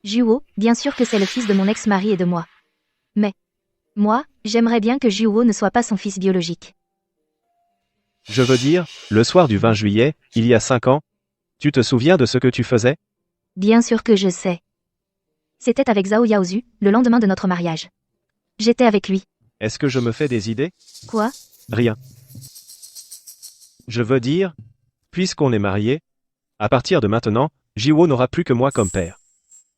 [SPEAKER 2] Juo, bien sûr que c'est le fils de mon ex-mari et de moi. Mais, moi, j'aimerais bien que Juo ne soit pas son fils biologique.
[SPEAKER 7] Je veux dire, le soir du 20 juillet, il y a 5 ans, tu te souviens de ce que tu faisais?
[SPEAKER 2] Bien sûr que je sais. C'était avec Zhao Yaozu, le lendemain de notre mariage. J'étais avec lui.
[SPEAKER 7] Est-ce que je me fais des idées?
[SPEAKER 2] Quoi?
[SPEAKER 7] Rien. Je veux dire, puisqu'on est mariés, à partir de maintenant, Jiwo n'aura plus que moi comme père.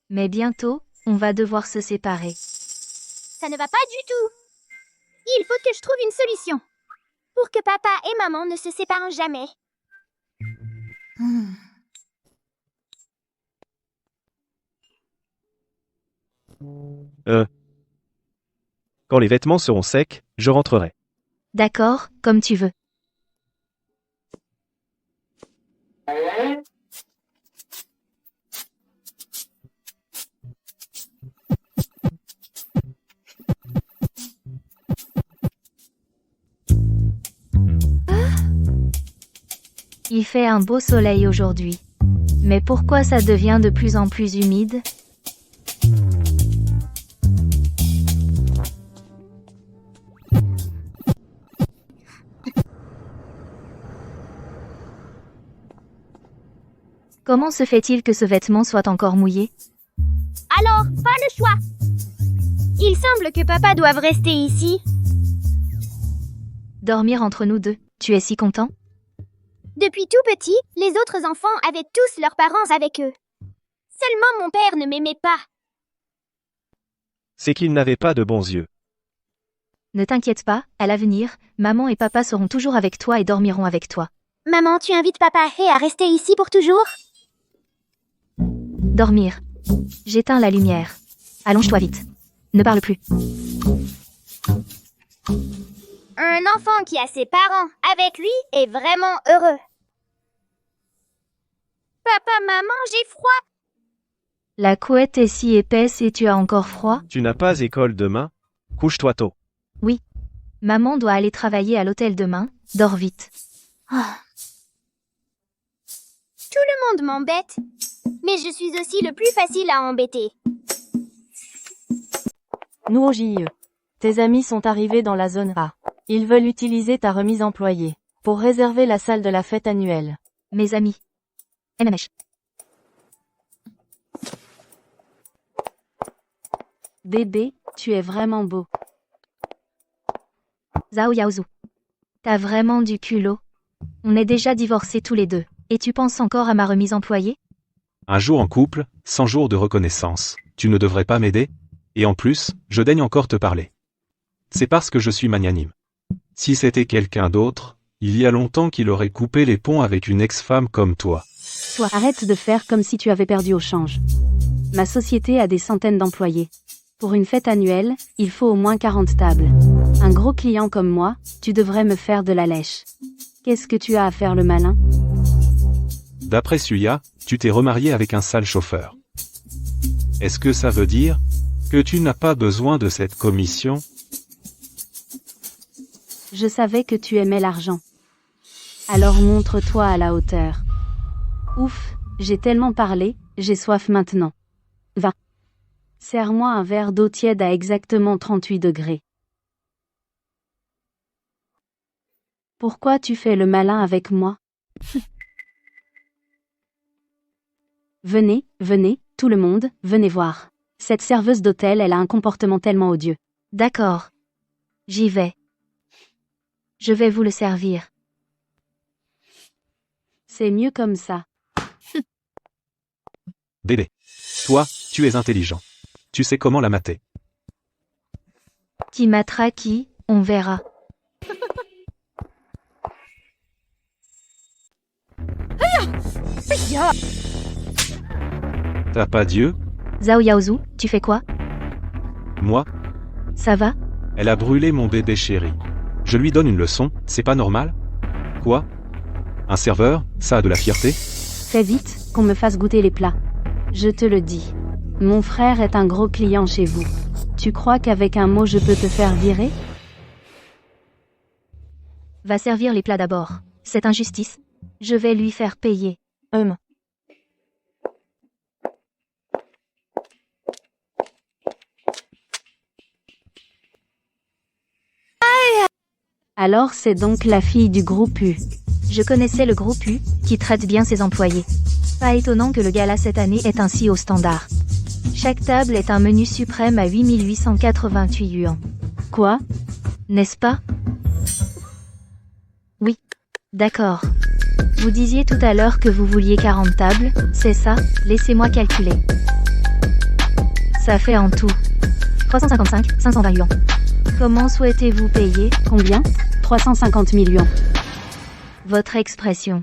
[SPEAKER 2] Mais bientôt, on va devoir se séparer.
[SPEAKER 4] Ça ne va pas du tout. Il faut que je trouve une solution. Pour que papa et maman ne se séparent jamais.
[SPEAKER 7] Quand les vêtements seront secs, je rentrerai.
[SPEAKER 2] D'accord, comme tu veux. Il fait un beau soleil aujourd'hui. Mais pourquoi ça devient de plus en plus humide? Comment se fait-il que ce vêtement soit encore mouillé?
[SPEAKER 4] Alors, pas le choix. Il semble que papa doive rester ici.
[SPEAKER 2] Dormir entre nous deux, tu es si content?
[SPEAKER 4] Depuis tout petit, les autres enfants avaient tous leurs parents avec eux. Seulement mon père ne m'aimait pas.
[SPEAKER 7] C'est qu'il n'avait pas de bons yeux.
[SPEAKER 2] Ne t'inquiète pas, à l'avenir, maman et papa seront toujours avec toi et dormiront avec toi.
[SPEAKER 4] Maman, tu invites papa et à rester ici pour toujours?
[SPEAKER 2] Dormir. J'éteins la lumière. Allonge-toi vite. Ne parle plus.
[SPEAKER 4] Un enfant qui a ses parents avec lui est vraiment heureux. Papa, maman, j'ai froid.
[SPEAKER 2] La couette est si épaisse et tu as encore froid?
[SPEAKER 7] Tu n'as pas école demain? Couche-toi tôt.
[SPEAKER 2] Oui. Maman doit aller travailler à l'hôtel demain. Dors vite.
[SPEAKER 4] Tout le monde m'embête. Mais je suis aussi le plus facile à embêter.
[SPEAKER 8] Nous au JE. Tes amis sont arrivés dans la zone A. Ils veulent utiliser ta remise employée pour réserver la salle de la fête annuelle.
[SPEAKER 2] Mes amis. MMH.
[SPEAKER 3] Bébé, tu es vraiment beau.
[SPEAKER 2] Zhao Yaozu. T'as vraiment du culot. On est déjà divorcés tous les deux. Et tu penses encore à ma remise employée?
[SPEAKER 1] Un jour en couple, 100 jours de reconnaissance. Tu ne devrais pas m'aider? Et en plus, je daigne encore te parler. C'est parce que je suis magnanime. Si c'était quelqu'un d'autre, il y a longtemps qu'il aurait coupé les ponts avec une ex-femme comme toi.
[SPEAKER 3] Toi, arrête de faire comme si tu avais perdu au change. Ma société a des centaines d'employés. Pour une fête annuelle, il faut au moins 40 tables. Un gros client comme moi, tu devrais me faire de la lèche. Qu'est-ce que tu as à faire le malin?
[SPEAKER 1] D'après Suya, tu t'es remarié avec un sale chauffeur. Est-ce que ça veut dire que tu n'as pas besoin de cette commission?
[SPEAKER 3] Je savais que tu aimais l'argent. Alors montre-toi à la hauteur. Ouf, j'ai tellement parlé, j'ai soif maintenant. Va. Sers-moi un verre d'eau tiède à exactement 38 degrés. Pourquoi tu fais le malin avec moi? Venez, venez, tout le monde, venez voir. Cette serveuse d'hôtel, elle a un comportement tellement odieux.
[SPEAKER 2] D'accord. J'y vais. Je vais vous le servir.
[SPEAKER 3] C'est mieux comme ça.
[SPEAKER 1] Bébé. Toi, tu es intelligent. Tu sais comment la mater.
[SPEAKER 2] Qui matera qui, on verra.
[SPEAKER 1] T'as pas Dieu?
[SPEAKER 2] Zhao Yaozu, tu fais quoi?
[SPEAKER 1] Moi?
[SPEAKER 2] Ça va?
[SPEAKER 1] Elle a brûlé mon bébé chéri. Je lui donne une leçon, c'est pas normal? Quoi? Un serveur, ça a de la fierté?
[SPEAKER 3] Fais vite, qu'on me fasse goûter les plats. Je te le dis. Mon frère est un gros client chez vous. Tu crois qu'avec un mot je peux te faire virer?
[SPEAKER 2] Va servir les plats d'abord. C'est injustice. Je vais lui faire payer.
[SPEAKER 3] Alors c'est donc la fille du groupe U.
[SPEAKER 2] Je connaissais le groupe U, qui traite bien ses employés. Pas étonnant que le gala cette année est ainsi au standard. Chaque table est un menu suprême à 8888 yuan.
[SPEAKER 3] Quoi?
[SPEAKER 2] N'est-ce pas? Oui. D'accord. Vous disiez tout à l'heure que vous vouliez 40 tables, c'est ça? Laissez-moi calculer. Ça fait en tout 355 520 yuan. Comment souhaitez-vous payer?
[SPEAKER 3] Combien? 350 millions.
[SPEAKER 2] Votre expression.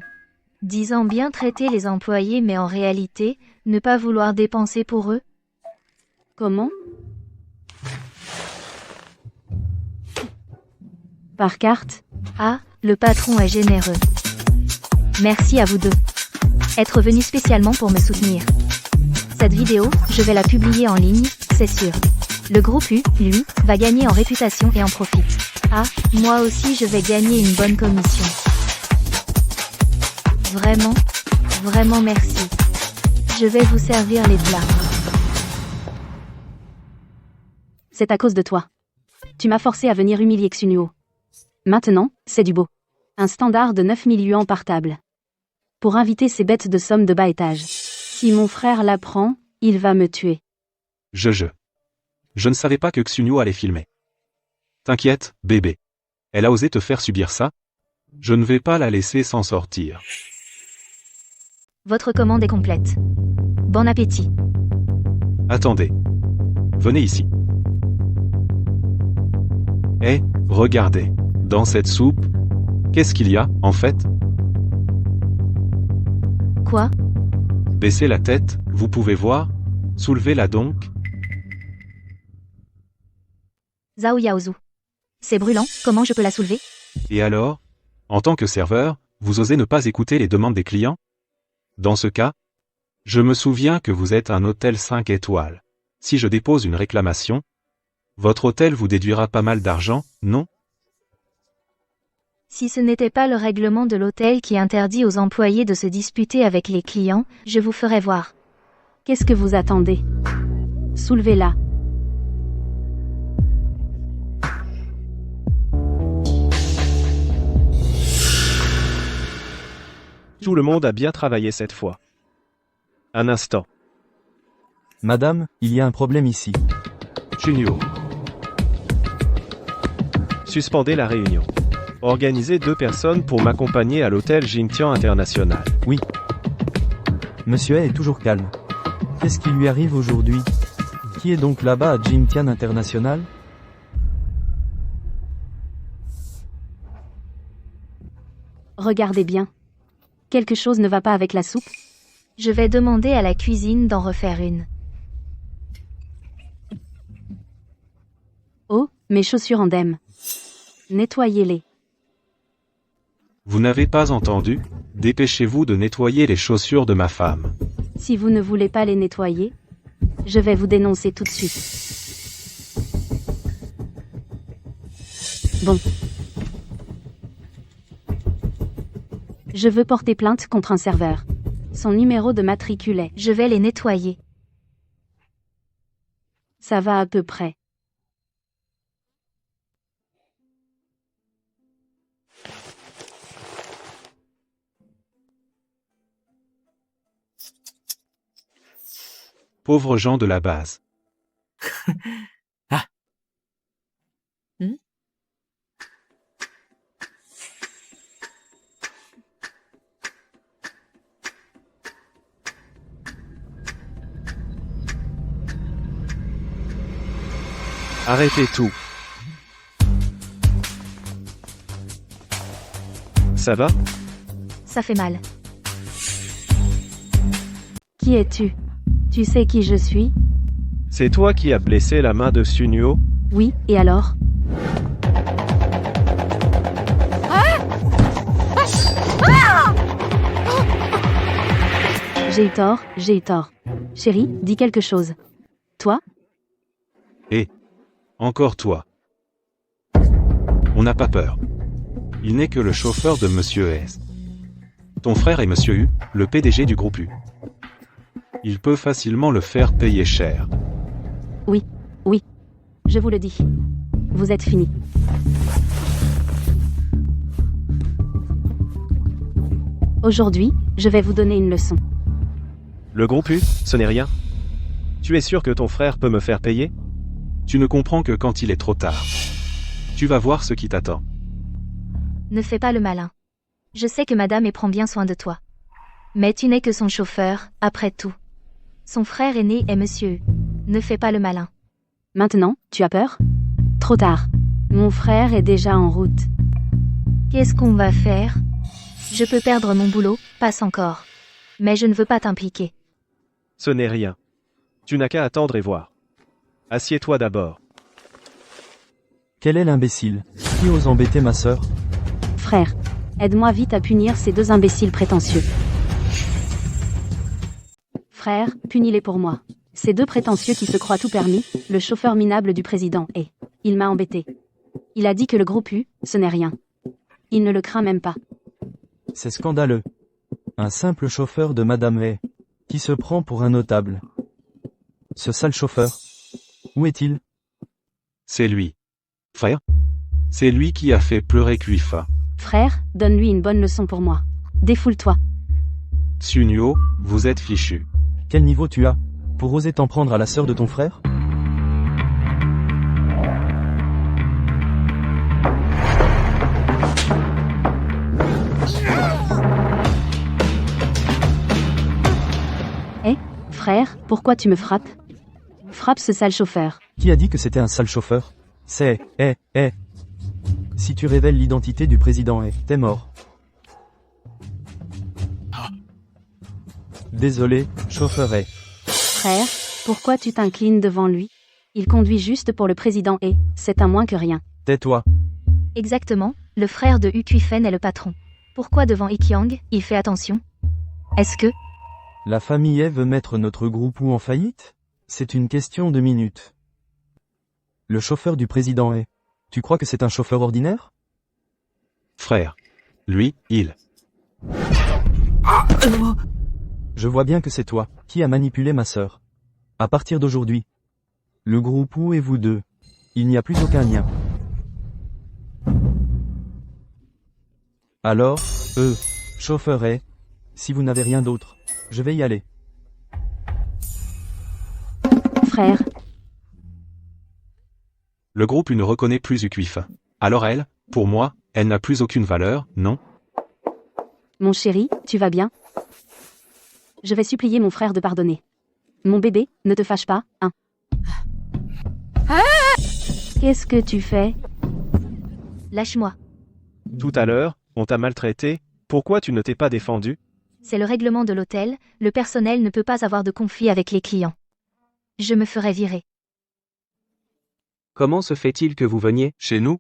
[SPEAKER 2] Disant bien traiter les employés mais en réalité, ne pas vouloir dépenser pour eux?
[SPEAKER 3] Comment? Par carte?
[SPEAKER 2] Ah, le patron est généreux. Merci à vous deux. Être venu spécialement pour me soutenir. Cette vidéo, je vais la publier en ligne, c'est sûr. Le groupe U, lui, va gagner en réputation et en profit. Ah, moi aussi je vais gagner une bonne commission. Vraiment, vraiment merci. Je vais vous servir les plats.
[SPEAKER 3] C'est à cause de toi. Tu m'as forcé à venir humilier Xunyo. Maintenant, c'est du beau. Un standard de 9000 yuans par table. Pour inviter ces bêtes de somme de bas étage. Si mon frère l'apprend, il va me tuer.
[SPEAKER 1] Je ne savais pas que Xunyo allait filmer. T'inquiète, bébé. Elle a osé te faire subir ça. Je ne vais pas la laisser s'en sortir.
[SPEAKER 2] Votre commande est complète. Bon appétit.
[SPEAKER 1] Attendez. Venez ici. Eh, regardez. Dans cette soupe, qu'est-ce qu'il y a, en fait?
[SPEAKER 2] Quoi?
[SPEAKER 1] Baissez la tête, vous pouvez voir? Soulevez-la donc.
[SPEAKER 2] Zhao Yaozu. C'est brûlant, comment je peux la soulever?
[SPEAKER 1] Et alors? En tant que serveur, vous osez ne pas écouter les demandes des clients? Dans ce cas, je me souviens que vous êtes un hôtel 5 étoiles. Si je dépose une réclamation, votre hôtel vous déduira pas mal d'argent, non?
[SPEAKER 2] Si ce n'était pas le règlement de l'hôtel qui interdit aux employés de se disputer avec les clients, je vous ferais voir.
[SPEAKER 3] Qu'est-ce que vous attendez? Soulevez-la.
[SPEAKER 7] Tout le monde a bien travaillé cette fois. Un instant.
[SPEAKER 10] Madame, il y a un problème ici.
[SPEAKER 1] Xunyo.
[SPEAKER 7] Suspendez la réunion. Organisez 2 personnes pour m'accompagner à l'hôtel Jintian International.
[SPEAKER 10] Oui. Monsieur est toujours calme. Qu'est-ce qui lui arrive aujourd'hui? Qui est donc là-bas à Jintian International?
[SPEAKER 3] Regardez bien. Quelque chose ne va pas avec la soupe?
[SPEAKER 2] Je vais demander à la cuisine d'en refaire une.
[SPEAKER 3] Oh, mes chaussures endèmes. Nettoyez-les.
[SPEAKER 1] Vous n'avez pas entendu? Dépêchez-vous de nettoyer les chaussures de ma femme.
[SPEAKER 3] Si vous ne voulez pas les nettoyer, je vais vous dénoncer tout de suite. Bon. Je veux porter plainte contre un serveur. Son numéro de matricule est.
[SPEAKER 2] Je vais les nettoyer.
[SPEAKER 3] Ça va à peu près.
[SPEAKER 1] Pauvres gens de la base.
[SPEAKER 7] Arrêtez tout. Ça va?
[SPEAKER 2] Ça fait mal.
[SPEAKER 3] Qui es-tu? Tu sais qui je suis?
[SPEAKER 7] C'est toi qui as blessé la main de Xunyo?
[SPEAKER 3] Oui, et alors? J'ai eu tort, j'ai eu tort. Chérie, dis quelque chose. Toi?
[SPEAKER 1] Et encore toi. On n'a pas peur. Il n'est que le chauffeur de Monsieur S. Ton frère est Monsieur U, le PDG du groupe U. Il peut facilement le faire payer cher.
[SPEAKER 3] Oui, je vous le dis. Vous êtes fini. Aujourd'hui, je vais vous donner une leçon.
[SPEAKER 7] Le groupe U, ce n'est rien. Tu es sûr que ton frère peut me faire payer?
[SPEAKER 1] Tu ne comprends que quand il est trop tard. Tu vas voir ce qui t'attend.
[SPEAKER 2] Ne fais pas le malin. Je sais que madame prend bien soin de toi. Mais tu n'es que son chauffeur, après tout. Son frère aîné est Monsieur U. Ne fais pas le malin.
[SPEAKER 3] Maintenant, tu as peur? Trop tard. Mon frère est déjà en route.
[SPEAKER 2] Qu'est-ce qu'on va faire? Je peux perdre mon boulot, passe encore. Mais je ne veux pas t'impliquer.
[SPEAKER 7] Ce n'est rien. Tu n'as qu'à attendre et voir. Assieds-toi d'abord.
[SPEAKER 10] Quel est l'imbécile? Qui ose embêter ma sœur?
[SPEAKER 3] Frère, aide-moi vite à punir ces 2 imbéciles prétentieux. Frère, punis-les pour moi. Ces 2 prétentieux qui se croient tout permis, le chauffeur minable du président et il m'a embêté. Il a dit que le groupe U, ce n'est rien. Il ne le craint même pas.
[SPEAKER 10] C'est scandaleux. Un simple chauffeur de Madame Hay, qui se prend pour un notable. Ce sale chauffeur. Où est-il?
[SPEAKER 1] C'est lui. Frère? C'est lui qui a fait pleurer Kuifa.
[SPEAKER 3] Frère, donne-lui une bonne leçon pour moi. Défoule-toi.
[SPEAKER 1] Tsunuo, vous êtes fichu.
[SPEAKER 10] Quel niveau tu as, pour oser t'en prendre à la sœur de ton frère?
[SPEAKER 3] Frère, pourquoi tu me frappes? Frappe ce sale chauffeur.
[SPEAKER 10] Qui a dit que c'était un sale chauffeur? C'est, Si tu révèles l'identité du président Hay, t'es mort. Désolé, chauffeur Hay.
[SPEAKER 3] Frère, pourquoi tu t'inclines devant lui? Il conduit juste pour le président et c'est un moins que rien.
[SPEAKER 10] Tais-toi.
[SPEAKER 2] Exactement, le frère de Ukuifen est le patron. Pourquoi devant Ikyang, il fait attention? Est-ce que...
[SPEAKER 10] La famille Hay veut mettre notre groupe en faillite? C'est une question de minutes. Le chauffeur du président Hay. Tu crois que c'est un chauffeur ordinaire?
[SPEAKER 1] Frère. Lui, il.
[SPEAKER 10] Je vois bien que c'est toi qui a manipulé ma sœur. À partir d'aujourd'hui, le groupe Wu et vous deux, il n'y a plus aucun lien. Alors, chauffeur Hay, si vous n'avez rien d'autre, je vais y aller.
[SPEAKER 3] Frère,
[SPEAKER 1] Le groupe ne reconnaît plus Ukuifa. Alors elle, pour moi, elle n'a plus aucune valeur, non?
[SPEAKER 3] mon chéri, tu vas bien? Je vais supplier mon frère de pardonner. Mon bébé, ne te fâche pas, hein? Qu'est-ce que tu fais?
[SPEAKER 2] Lâche-moi.
[SPEAKER 7] Tout à l'heure, on t'a maltraité, pourquoi tu ne t'es pas défendu?
[SPEAKER 2] C'est le règlement de l'hôtel, le personnel ne peut pas avoir de conflit avec les clients. Je me ferai virer.
[SPEAKER 9] Comment se fait-il que vous veniez
[SPEAKER 5] Chez nous?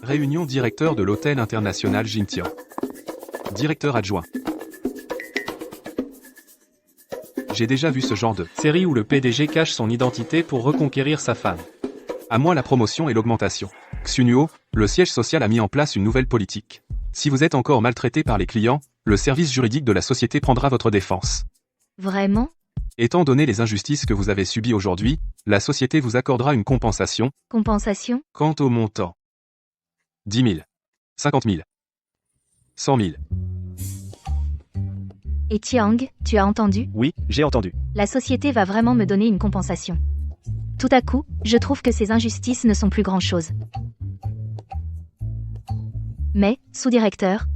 [SPEAKER 5] Réunion directeur de l'hôtel international Jintian. Directeur adjoint. J'ai déjà vu ce genre de série où le PDG cache son identité pour reconquérir sa femme. À moi la promotion et l'augmentation. Tsunuo, le siège social a mis en place une nouvelle politique. Si vous êtes encore maltraité par les clients, le service juridique de la société prendra votre défense.
[SPEAKER 2] Vraiment?
[SPEAKER 5] Étant donné les injustices que vous avez subies aujourd'hui, la société vous accordera une compensation.
[SPEAKER 2] Compensation?
[SPEAKER 5] Quant au montant. 10 000. 50 000. 100 000.
[SPEAKER 2] Et Tiang, tu as entendu?
[SPEAKER 7] Oui, j'ai entendu.
[SPEAKER 2] La société va vraiment me donner une compensation. Tout à coup, je trouve que ces injustices ne sont plus grand-chose. Mais, sous-directeur,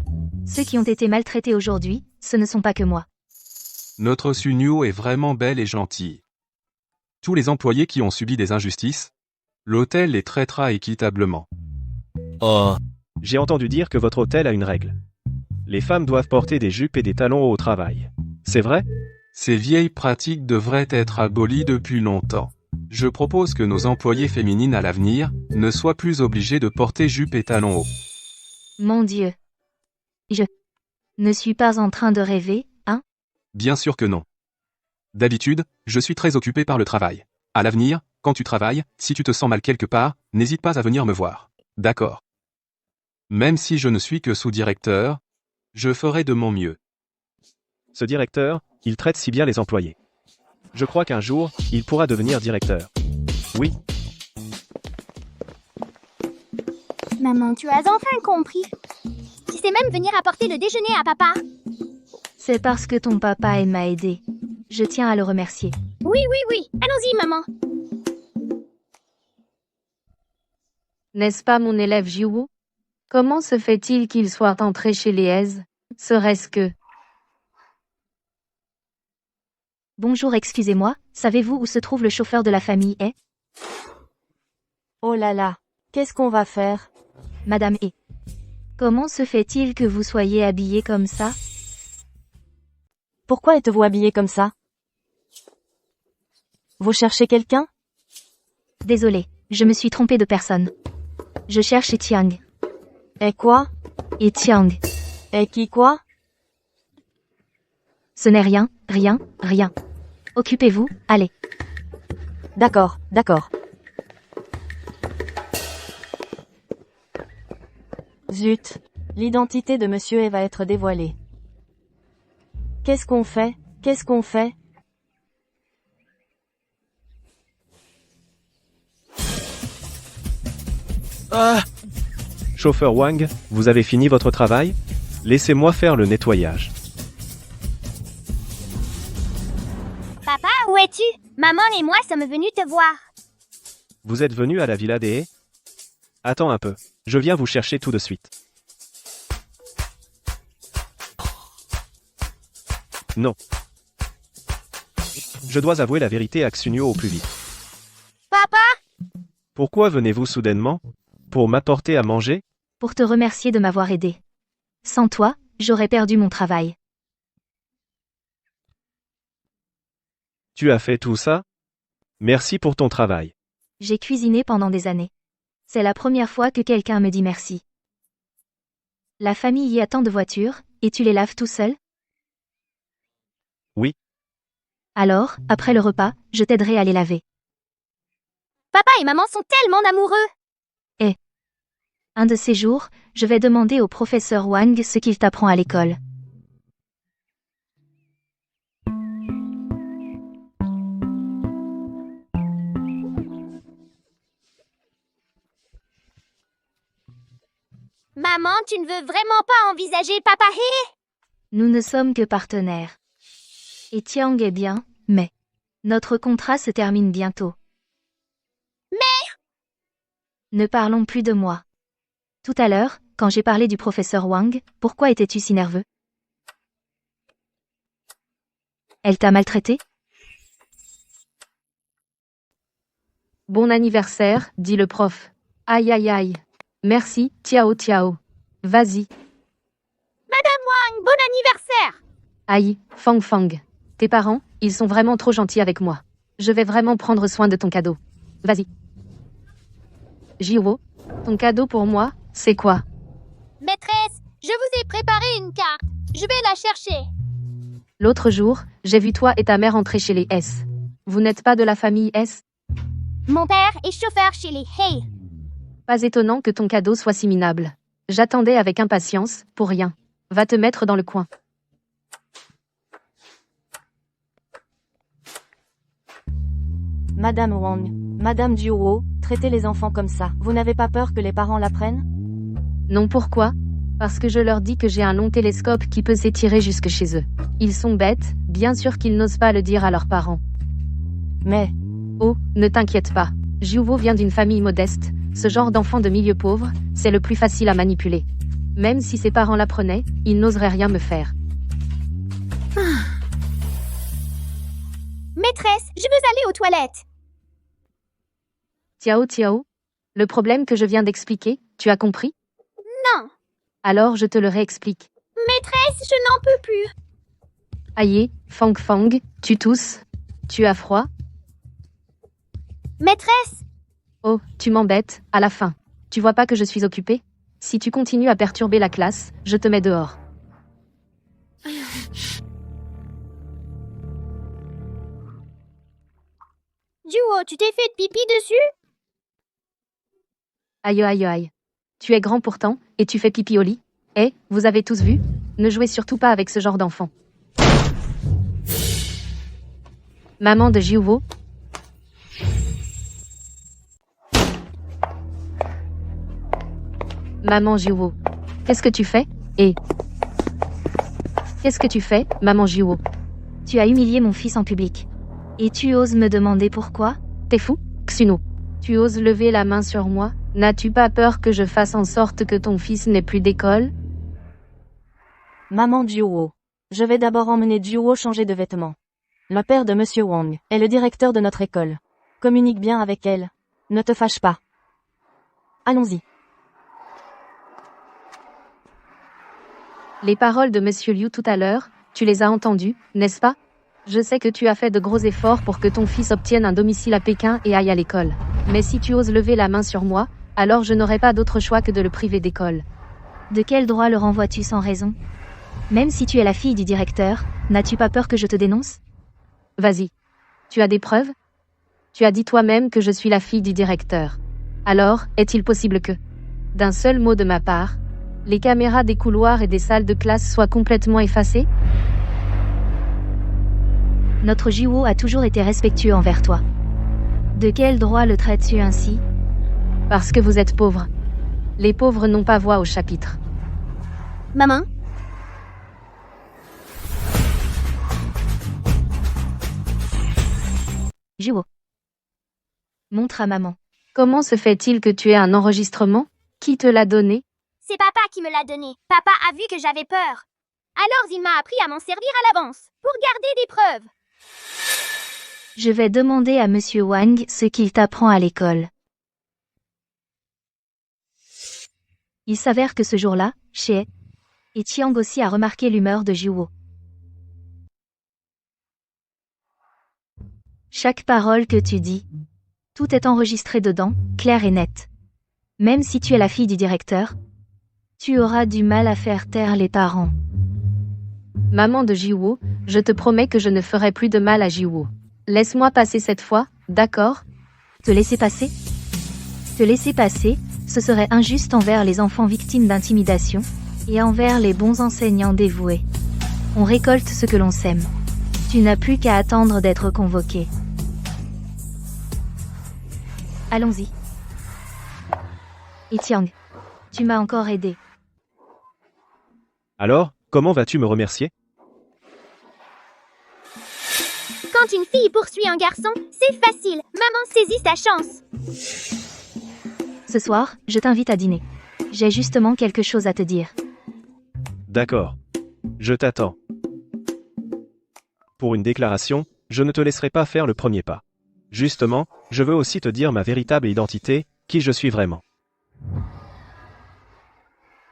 [SPEAKER 2] ceux qui ont été maltraités aujourd'hui, ce ne sont pas que moi.
[SPEAKER 5] Notre Tsunuo est vraiment belle et gentille. Tous les employés qui ont subi des injustices, l'hôtel les traitera équitablement.
[SPEAKER 7] Oh. J'ai entendu dire que votre hôtel a une règle. Les femmes doivent porter des jupes et des talons au travail. C'est vrai?
[SPEAKER 5] Ces vieilles pratiques devraient être abolies depuis longtemps. Je propose que nos employées féminines à l'avenir ne soient plus obligées de porter jupes et talons hauts.
[SPEAKER 2] Mon Dieu. Je ne suis pas en train de rêver, hein?
[SPEAKER 5] Bien sûr que non. D'habitude, je suis très occupé par le travail. À l'avenir, quand tu travailles, si tu te sens mal quelque part, n'hésite pas à venir me voir. D'accord. Même si je ne suis que sous-directeur, je ferai de mon mieux.
[SPEAKER 7] Ce directeur, il traite si bien les employés. Je crois qu'un jour, il pourra devenir directeur. Oui.
[SPEAKER 4] Maman, tu as enfin compris. Tu sais même venir apporter le déjeuner à papa.
[SPEAKER 2] C'est parce que ton papa m'a aidé. Je tiens à le remercier.
[SPEAKER 4] Oui. Allons-y, maman.
[SPEAKER 11] N'est-ce pas mon élève Jiwoo? Comment se fait-il qu'il soit entré chez les Hez? Serait-ce que...
[SPEAKER 2] Bonjour, excusez-moi, savez-vous où se trouve le chauffeur de la famille Hay?
[SPEAKER 8] Oh là là, qu'est-ce qu'on va faire?
[SPEAKER 2] Madame Hay. Comment se fait-il que vous soyez habillée comme ça?
[SPEAKER 8] Pourquoi êtes-vous habillé comme ça? Vous cherchez quelqu'un?
[SPEAKER 2] Désolée, je me suis trompée de personne. Je cherche Tiang.
[SPEAKER 8] Et quoi?
[SPEAKER 2] Et Tiang.
[SPEAKER 8] Et qui quoi?
[SPEAKER 2] Ce n'est rien. Occupez-vous, allez.
[SPEAKER 8] D'accord. Zut. L'identité de Monsieur E va être dévoilée. Qu'est-ce qu'on fait? Qu'est-ce qu'on fait?
[SPEAKER 7] Chauffeur Wang, vous avez fini votre travail? Laissez-moi faire le nettoyage.
[SPEAKER 4] Papa, où es-tu? Maman et moi sommes venus te voir.
[SPEAKER 7] Vous êtes venu à la villa des haies? Attends un peu. Je viens vous chercher tout de suite. Non. Je dois avouer la vérité à Xunyo au plus vite.
[SPEAKER 4] Papa?
[SPEAKER 7] Pourquoi venez-vous soudainement? Pour m'apporter à manger?
[SPEAKER 2] Pour te remercier de m'avoir aidé. Sans toi, j'aurais perdu mon travail.
[SPEAKER 7] Tu as fait tout ça? Merci pour ton travail.
[SPEAKER 2] J'ai cuisiné pendant des années. C'est la première fois que quelqu'un me dit merci. La famille y attend de voitures, et tu les laves tout seul?
[SPEAKER 7] Oui.
[SPEAKER 2] Alors, après le repas, je t'aiderai à les laver.
[SPEAKER 4] Papa et maman sont tellement amoureux.
[SPEAKER 2] Un de ces jours, je vais demander au professeur Wang ce qu'il t'apprend à l'école.
[SPEAKER 4] Maman, tu ne veux vraiment pas envisager Papa He?
[SPEAKER 2] Nous ne sommes que partenaires. Et Tiang est bien, mais notre contrat se termine bientôt. Ne parlons plus de moi. Tout à l'heure, quand j'ai parlé du professeur Wang, pourquoi étais-tu si nerveux? Elle t'a maltraité?
[SPEAKER 11] Bon anniversaire, dit le prof. Aïe aïe aïe. Merci, Tiao Tiao. Vas-y.
[SPEAKER 4] Madame Wang, bon anniversaire.
[SPEAKER 11] Aïe, Fang Fang. Tes parents, ils sont vraiment trop gentils avec moi. Je vais vraiment prendre soin de ton cadeau. Vas-y. Jiwo, ton cadeau pour moi, c'est quoi?
[SPEAKER 4] Maîtresse, je vous ai préparé une carte. Je vais la chercher.
[SPEAKER 11] L'autre jour, j'ai vu toi et ta mère entrer chez les S. Vous n'êtes pas de la famille S?
[SPEAKER 4] Mon père est chauffeur chez les Hey.
[SPEAKER 11] Pas étonnant que ton cadeau soit si minable. J'attendais avec impatience, pour rien. Va te mettre dans le coin.
[SPEAKER 8] Madame Wang, Madame Duo, traitez les enfants comme ça. Vous n'avez pas peur que les parents l'apprennent?
[SPEAKER 11] Non, pourquoi? Parce que je leur dis que j'ai un long télescope qui peut s'étirer jusque chez eux. Ils sont bêtes, bien sûr qu'ils n'osent pas le dire à leurs parents.
[SPEAKER 8] Mais,
[SPEAKER 11] oh, ne t'inquiète pas. Jiuwo vient d'une famille modeste. Ce genre d'enfant de milieu pauvre, c'est le plus facile à manipuler. Même si ses parents l'apprenaient, ils n'oseraient rien me faire.
[SPEAKER 4] Maîtresse, je veux aller aux toilettes.
[SPEAKER 11] Tiao Tiao, le problème que je viens d'expliquer, tu as compris?
[SPEAKER 4] Non.
[SPEAKER 11] Alors je te le réexplique.
[SPEAKER 4] Maîtresse, je n'en peux plus.
[SPEAKER 11] Aïe, Fang Fang, tu tousses? Tu as froid?
[SPEAKER 4] Maîtresse.
[SPEAKER 11] Oh, tu m'embêtes, à la fin. Tu vois pas que je suis occupée? Si tu continues à perturber la classe, je te mets dehors.
[SPEAKER 4] Duo, tu t'es fait de pipi dessus?
[SPEAKER 11] Aïe aïe aïe. Tu es grand pourtant, et tu fais pipi au lit? Eh, vous avez tous vu? Ne jouez surtout pas avec ce genre d'enfant. Maman de Jiuwo. Maman Jiuwo. Qu'est-ce que tu fais? Et qu'est-ce que tu fais, maman Jiuwo?
[SPEAKER 2] Tu as humilié mon fils en public. Et tu oses me demander pourquoi?
[SPEAKER 11] T'es fou, Xuno? Tu oses lever la main sur moi? N'as-tu pas peur que je fasse en sorte que ton fils n'ait plus d'école?
[SPEAKER 8] Maman Duo. Je vais d'abord emmener Duo changer de vêtements. Le père de Monsieur Wang est le directeur de notre école. Communique bien avec elle. Ne te fâche pas. Allons-y.
[SPEAKER 11] Les paroles de Monsieur Liu tout à l'heure, tu les as entendues, n'est-ce pas? Je sais que tu as fait de gros efforts pour que ton fils obtienne un domicile à Pékin et aille à l'école. Mais si tu oses lever la main sur moi, alors je n'aurai pas d'autre choix que de le priver d'école.
[SPEAKER 2] De quel droit le renvoies-tu sans raison? Même si tu es la fille du directeur, n'as-tu pas peur que je te dénonce?
[SPEAKER 11] Vas-y. Tu as des preuves? Tu as dit toi-même que je suis la fille du directeur. Alors, est-il possible que, d'un seul mot de ma part, Les caméras des couloirs et des salles de classe soient complètement effacées?
[SPEAKER 2] Notre Jiwoo a toujours été respectueux envers toi. De quel droit le traites-tu ainsi?
[SPEAKER 11] Parce que vous êtes pauvre. Les pauvres n'ont pas voix au chapitre.
[SPEAKER 4] Maman?
[SPEAKER 2] Jiwoo. Montre à maman.
[SPEAKER 11] Comment se fait-il que tu aies un enregistrement? Qui te l'a donné?
[SPEAKER 4] C'est papa qui me l'a donné. Papa a vu que j'avais peur. Alors il m'a appris à m'en servir à l'avance, pour garder des preuves.
[SPEAKER 2] Je vais demander à Monsieur Wang ce qu'il t'apprend à l'école. Il s'avère que ce jour-là, Shie et Chiang aussi a remarqué l'humeur de Jiwoo. Chaque parole que tu dis, tout est enregistré dedans, clair et net. Même si tu es la fille du directeur, tu auras du mal à faire taire les parents.
[SPEAKER 11] Maman de Jiwoo, je te promets que je ne ferai plus de mal à Jiwoo. Laisse-moi passer cette fois, d'accord?
[SPEAKER 2] Te laisser passer? Te laisser passer, ce serait injuste envers les enfants victimes d'intimidation, et envers les bons enseignants dévoués. On récolte ce que l'on sème. Tu n'as plus qu'à attendre d'être convoqué. Allons-y. Et Tiang, tu m'as encore aidé.
[SPEAKER 7] Alors, comment vas-tu me remercier?
[SPEAKER 4] Quand une fille poursuit un garçon, c'est facile. Maman saisit sa chance.
[SPEAKER 2] Ce soir, je t'invite à dîner. J'ai justement quelque chose à te dire.
[SPEAKER 7] D'accord. Je t'attends. Pour une déclaration, je ne te laisserai pas faire le premier pas. Justement, je veux aussi te dire ma véritable identité, qui je suis vraiment.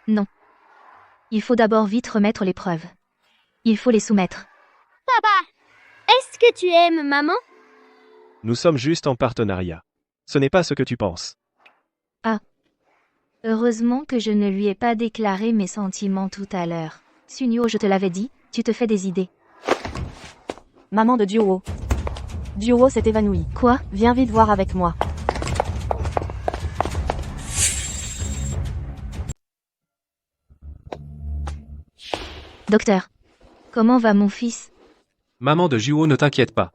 [SPEAKER 2] Non. Il faut d'abord vite remettre les preuves. Il faut les soumettre.
[SPEAKER 4] Papa, est-ce que tu aimes maman?
[SPEAKER 7] Nous sommes juste en partenariat. Ce n'est pas ce que tu penses.
[SPEAKER 2] Heureusement que je ne lui ai pas déclaré mes sentiments tout à l'heure. Sunyo, je te l'avais dit, tu te fais des idées.
[SPEAKER 8] Maman de Jiwoo. Jiwoo s'est évanouie.
[SPEAKER 2] Quoi?
[SPEAKER 8] Viens vite voir avec moi.
[SPEAKER 2] Docteur, comment va mon fils?
[SPEAKER 5] Maman de Jiwoo, ne t'inquiète pas.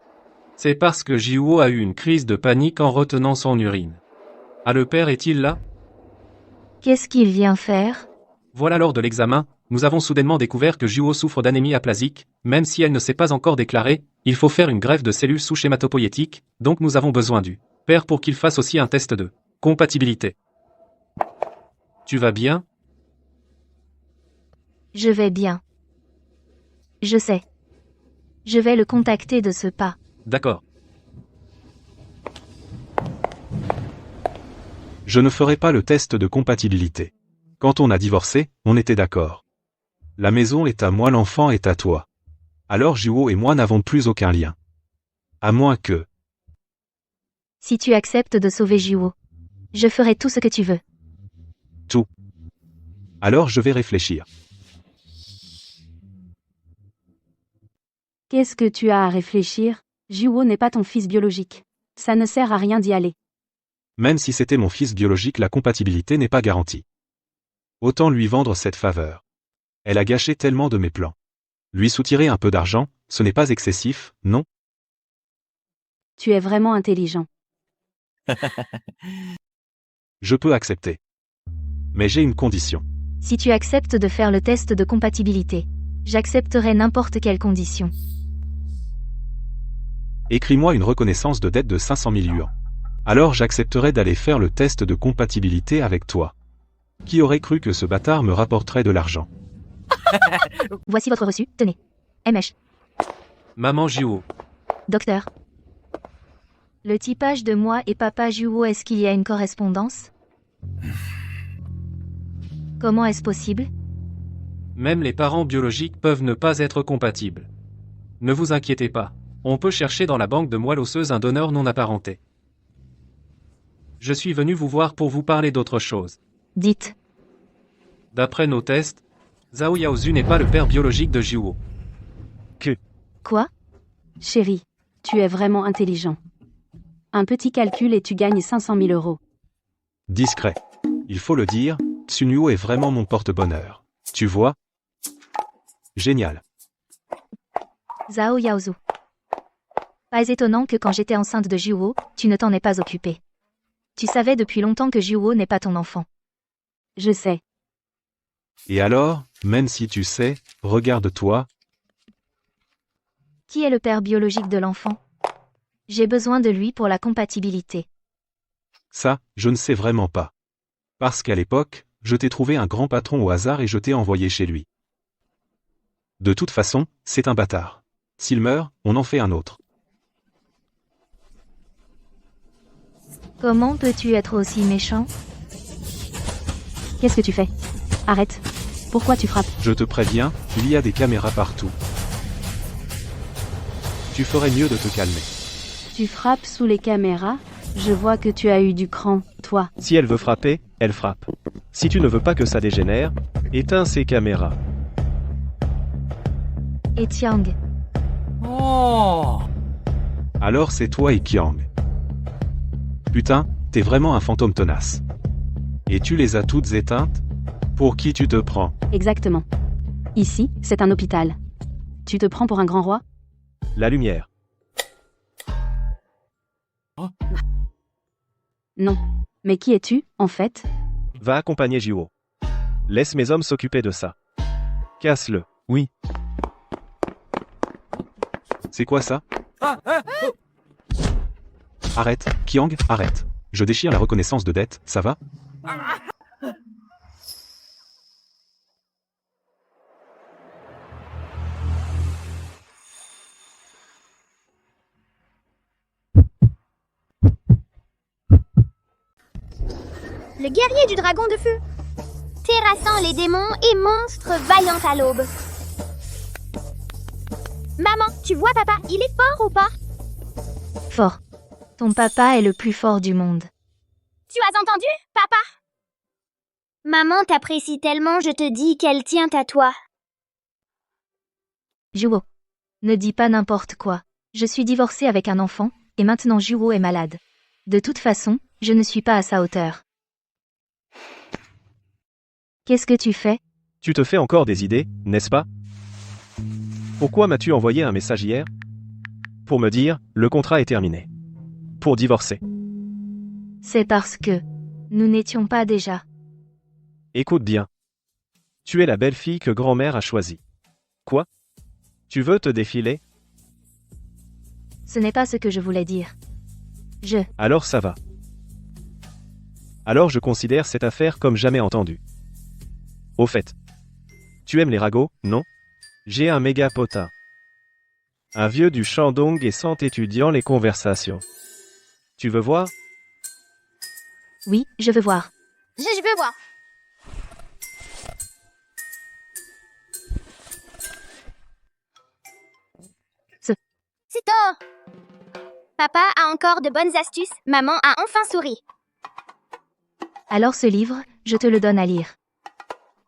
[SPEAKER 5] C'est parce que Jiwoo a eu une crise de panique en retenant son urine. Ah, le père est-il là?
[SPEAKER 2] Qu'est-ce qu'il vient faire?
[SPEAKER 5] Voilà, lors de l'examen, nous avons soudainement découvert que Jiwoo souffre d'anémie aplasique, même si elle ne s'est pas encore déclarée, il faut faire une greffe de cellules souches hématopoïétiques, donc nous avons besoin du père pour qu'il fasse aussi un test de compatibilité. Tu vas bien?
[SPEAKER 2] Je vais bien. Je sais. Je vais le contacter de ce pas.
[SPEAKER 5] D'accord.
[SPEAKER 1] Je ne ferai pas le test de compatibilité. Quand on a divorcé, on était d'accord. La maison est à moi, l'enfant est à toi. Alors Jiwoo et moi n'avons plus aucun lien. À moins que...
[SPEAKER 2] Si tu acceptes de sauver Jiwoo, je ferai tout ce que tu veux.
[SPEAKER 1] Tout. Alors je vais réfléchir.
[SPEAKER 3] Qu'est-ce que tu as à réfléchir? Jiwoo n'est pas ton fils biologique. Ça ne sert à rien d'y aller.
[SPEAKER 1] Même si c'était mon fils biologique, la compatibilité n'est pas garantie. Autant lui vendre cette faveur. Elle a gâché tellement de mes plans. Lui soutirer un peu d'argent, ce n'est pas excessif, non?
[SPEAKER 3] Tu es vraiment intelligent.
[SPEAKER 1] Je peux accepter. Mais j'ai une condition.
[SPEAKER 2] Si tu acceptes de faire le test de compatibilité, j'accepterai n'importe quelle condition.
[SPEAKER 1] Écris-moi une reconnaissance de dette de 500 000 yuans. Alors j'accepterai d'aller faire le test de compatibilité avec toi. Qui aurait cru que ce bâtard me rapporterait de l'argent?
[SPEAKER 2] Voici votre reçu, tenez. MH.
[SPEAKER 5] Maman Jiwoo.
[SPEAKER 2] Docteur. Le typage de moi et papa Jiwoo, est-ce qu'il y a une correspondance? Comment est-ce possible?
[SPEAKER 5] Même les parents biologiques peuvent ne pas être compatibles. Ne vous inquiétez pas. On peut chercher dans la banque de moelle osseuse un donneur non apparenté. Je suis venu vous voir pour vous parler d'autre chose.
[SPEAKER 2] Dites.
[SPEAKER 5] D'après nos tests, Zhao Yaozu n'est pas le père biologique de Jiwoo.
[SPEAKER 2] Quoi?
[SPEAKER 3] Chérie, tu es vraiment intelligent. Un petit calcul et tu gagnes 500 000 euros.
[SPEAKER 1] Discret. Il faut le dire, Tsunuo est vraiment mon porte-bonheur. Tu vois? Génial.
[SPEAKER 2] Zhao Yaozu. Pas étonnant que quand j'étais enceinte de Juo, tu ne t'en es pas occupé. Tu savais depuis longtemps que Juo n'est pas ton enfant.
[SPEAKER 3] Je sais.
[SPEAKER 1] Et alors, même si tu sais, regarde-toi,
[SPEAKER 2] Qui est le père biologique de l'enfant? J'ai besoin de lui pour la compatibilité.
[SPEAKER 1] ça, je ne sais vraiment pas. Parce qu'à l'époque, je t'ai trouvé un grand patron au hasard et je t'ai envoyé chez lui. De toute façon, c'est un bâtard. S'il meurt, on en fait un autre.
[SPEAKER 2] Comment peux-tu être aussi méchant?
[SPEAKER 3] Qu'est-ce que tu fais? Arrête. Pourquoi tu frappes?
[SPEAKER 1] Je te préviens, il y a des caméras partout. Tu ferais mieux de te calmer.
[SPEAKER 3] Tu frappes sous les caméras? Je vois que tu as eu du cran, toi.
[SPEAKER 7] Si elle veut frapper, elle frappe. Si tu ne veux pas que ça dégénère, éteins ces caméras.
[SPEAKER 2] Et Tiang.
[SPEAKER 1] Alors c'est toi et Kiang. Putain, t'es vraiment un fantôme tenace. Et tu les as toutes éteintes? Pour qui tu te prends?
[SPEAKER 3] Exactement. Ici, c'est un hôpital. Tu te prends pour un grand roi?
[SPEAKER 7] La lumière.
[SPEAKER 3] Non. Mais qui es-tu, en fait?
[SPEAKER 7] Va accompagner Juo. Laisse mes hommes s'occuper de ça. Casse-le.
[SPEAKER 10] Oui,
[SPEAKER 1] C'est quoi ça? Arrête, Kiang, arrête. Je déchire la reconnaissance de dette, ça va?
[SPEAKER 4] Le guerrier du dragon de feu. Terrassant les démons et monstres vaillant à l'aube. Maman, tu vois papa, il est fort ou pas?
[SPEAKER 2] Fort. Ton papa est le plus fort du monde.
[SPEAKER 4] Tu as entendu, papa? Maman t'apprécie tellement, je te dis qu'elle tient à toi.
[SPEAKER 2] Juo. Ne dis pas n'importe quoi. Je suis divorcée avec un enfant, et maintenant Juo est malade. De toute façon, je ne suis pas à sa hauteur. Qu'est-ce que tu fais?
[SPEAKER 7] Tu te fais encore des idées, n'est-ce pas? Pourquoi m'as-tu envoyé un message hier? Pour me dire, le contrat est terminé. Pour divorcer.
[SPEAKER 2] C'est parce que nous n'étions pas déjà.
[SPEAKER 7] Écoute bien. Tu es la belle fille que grand-mère a choisie. Quoi? Tu veux te défiler?
[SPEAKER 2] Ce n'est pas ce que je voulais dire.
[SPEAKER 7] Alors ça va. Alors je considère cette affaire comme jamais entendue. Au fait. Tu aimes les ragots, non? J'ai un méga potin. Un vieux du Shandong et 100 étudiants les conversations. Tu veux voir?
[SPEAKER 2] Oui, je veux voir.
[SPEAKER 4] Je veux voir. C'est tort. Papa a encore de bonnes astuces, maman a enfin souri.
[SPEAKER 2] Alors ce livre, je te le donne à lire.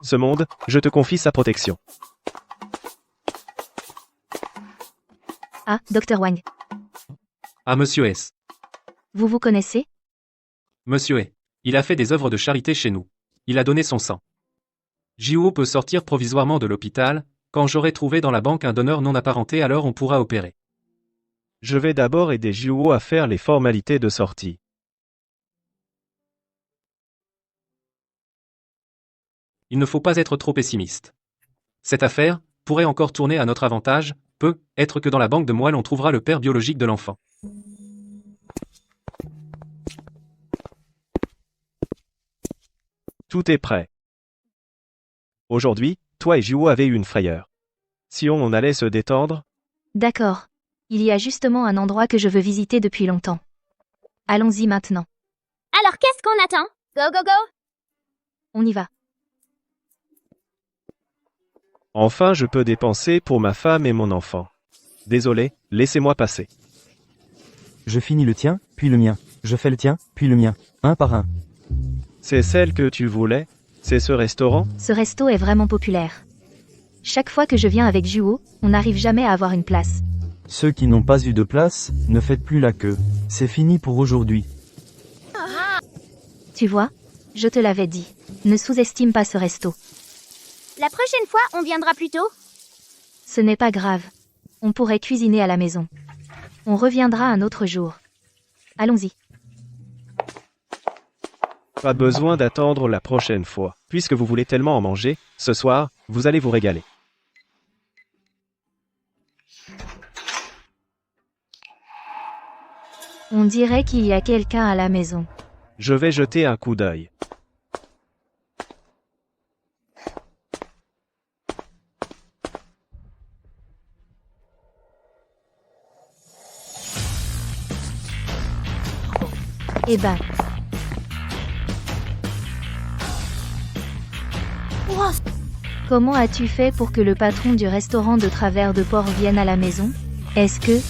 [SPEAKER 7] Ce monde, je te confie sa protection.
[SPEAKER 2] Ah, Dr. Wang.
[SPEAKER 5] Ah, monsieur S.
[SPEAKER 2] Vous vous connaissez?
[SPEAKER 5] Monsieur E. Il a fait des œuvres de charité chez nous. Il a donné son sang. Juo peut sortir provisoirement de l'hôpital. Quand j'aurai trouvé dans la banque un donneur non apparenté, alors on pourra opérer.
[SPEAKER 7] Je vais d'abord aider Juo à faire les formalités de sortie.
[SPEAKER 5] Il ne faut pas être trop pessimiste. Cette affaire pourrait encore tourner à notre avantage, peut être que dans la banque de moelle on trouvera le père biologique de l'enfant.
[SPEAKER 7] Tout est prêt. Aujourd'hui, toi et Juo avez eu une frayeur. Si on allait se détendre?
[SPEAKER 2] D'accord. Il y a justement un endroit que je veux visiter depuis longtemps. Allons-y maintenant.
[SPEAKER 4] Alors qu'est-ce qu'on attend? Go, go, go!
[SPEAKER 2] On y va.
[SPEAKER 7] Enfin je peux dépenser pour ma femme et mon enfant. Désolé, laissez-moi passer.
[SPEAKER 10] je finis le tien, puis le mien. Je fais le tien, puis le mien. Un par un.
[SPEAKER 7] C'est celle que tu voulais? C'est ce restaurant?
[SPEAKER 2] Ce resto est vraiment populaire. Chaque fois que je viens avec Juo, on n'arrive jamais à avoir une place.
[SPEAKER 10] Ceux qui n'ont pas eu de place, ne faites plus la queue. C'est fini pour aujourd'hui.
[SPEAKER 2] Tu vois? Je te l'avais dit. Ne sous-estime pas ce resto.
[SPEAKER 4] La prochaine fois, on viendra plus tôt.
[SPEAKER 2] Ce n'est pas grave. On pourrait cuisiner à la maison. On reviendra un autre jour. Allons-y.
[SPEAKER 7] Pas besoin d'attendre la prochaine fois. Puisque vous voulez tellement en manger, ce soir, vous allez vous régaler.
[SPEAKER 2] On dirait qu'il y a quelqu'un à la maison.
[SPEAKER 7] Je vais jeter un coup d'œil.
[SPEAKER 2] Eh ben, comment as-tu fait pour que le patron du restaurant de Travers de Port vienne à la maison? Est-ce que...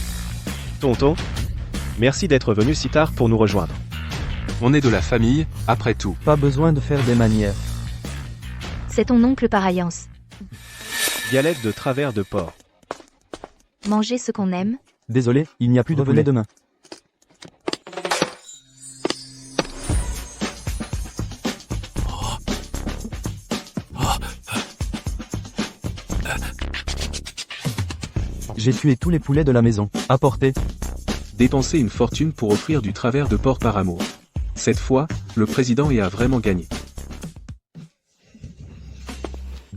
[SPEAKER 7] Tonton, merci d'être venu si tard pour nous rejoindre.
[SPEAKER 5] On est de la famille, après tout.
[SPEAKER 10] Pas besoin de faire des manières.
[SPEAKER 2] C'est ton oncle par alliance.
[SPEAKER 7] Galette de Travers de Port.
[SPEAKER 2] Manger ce qu'on aime.
[SPEAKER 10] Désolé, il n'y a plus de poulet demain. J'ai tué tous les poulets de la maison. Apportez.
[SPEAKER 5] Dépenser une fortune pour offrir du Travers de Port par amour. Cette fois, le président a vraiment gagné.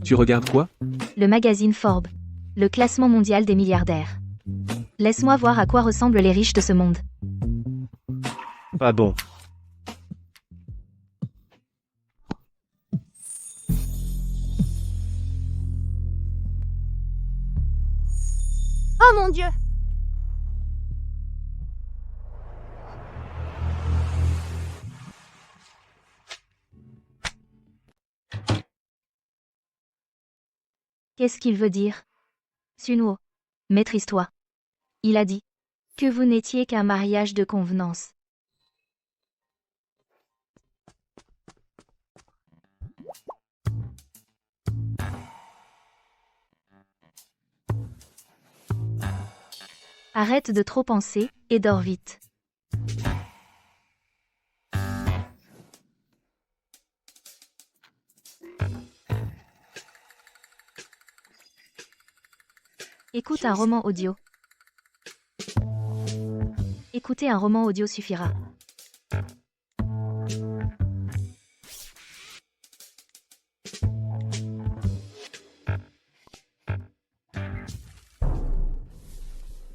[SPEAKER 5] Tu regardes quoi?
[SPEAKER 2] Le magazine Forbes. Le classement mondial des milliardaires. Laisse-moi voir à quoi ressemblent les riches de ce monde.
[SPEAKER 7] Pas bon.
[SPEAKER 4] Oh mon Dieu!
[SPEAKER 2] Qu'est-ce qu'il veut dire? Sunwo, maîtrise-toi. Il a dit que vous n'étiez qu'un mariage de convenance. Arrête de trop penser, et dors vite. Écoute un roman audio. Écouter un roman audio suffira.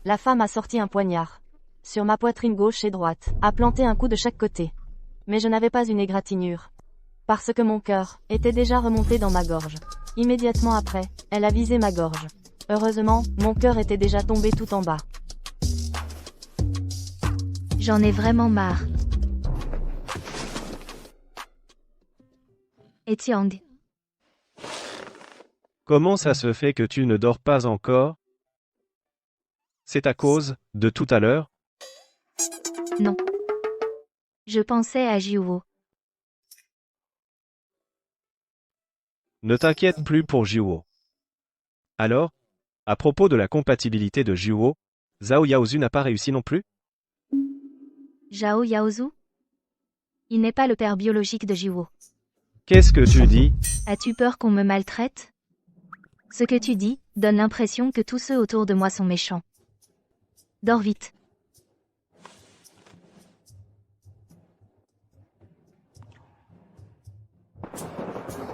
[SPEAKER 8] La femme a sorti un poignard. Sur ma poitrine gauche et droite, a planté un coup de chaque côté. Mais je n'avais pas une égratignure. Parce que mon cœur était déjà remonté dans ma gorge. Immédiatement après, elle a visé ma gorge. Heureusement, mon cœur était déjà tombé tout en bas.
[SPEAKER 2] J'en ai vraiment marre. Etiang,
[SPEAKER 7] Comment ça se fait que tu ne dors pas encore? C'est à cause de tout à l'heure?
[SPEAKER 2] non. Je pensais à Jiwo.
[SPEAKER 7] Ne t'inquiète plus pour Jiwo. Alors, à propos de la compatibilité de Jiwo, Zhao Yaozu n'a pas réussi non plus?
[SPEAKER 2] Zhao Yaozu? Il n'est pas le père biologique de Jiwo.
[SPEAKER 7] Qu'est-ce que tu dis?
[SPEAKER 2] As-tu peur qu'on me maltraite? Ce que tu dis donne l'impression que tous ceux autour de moi sont méchants. Dors vite.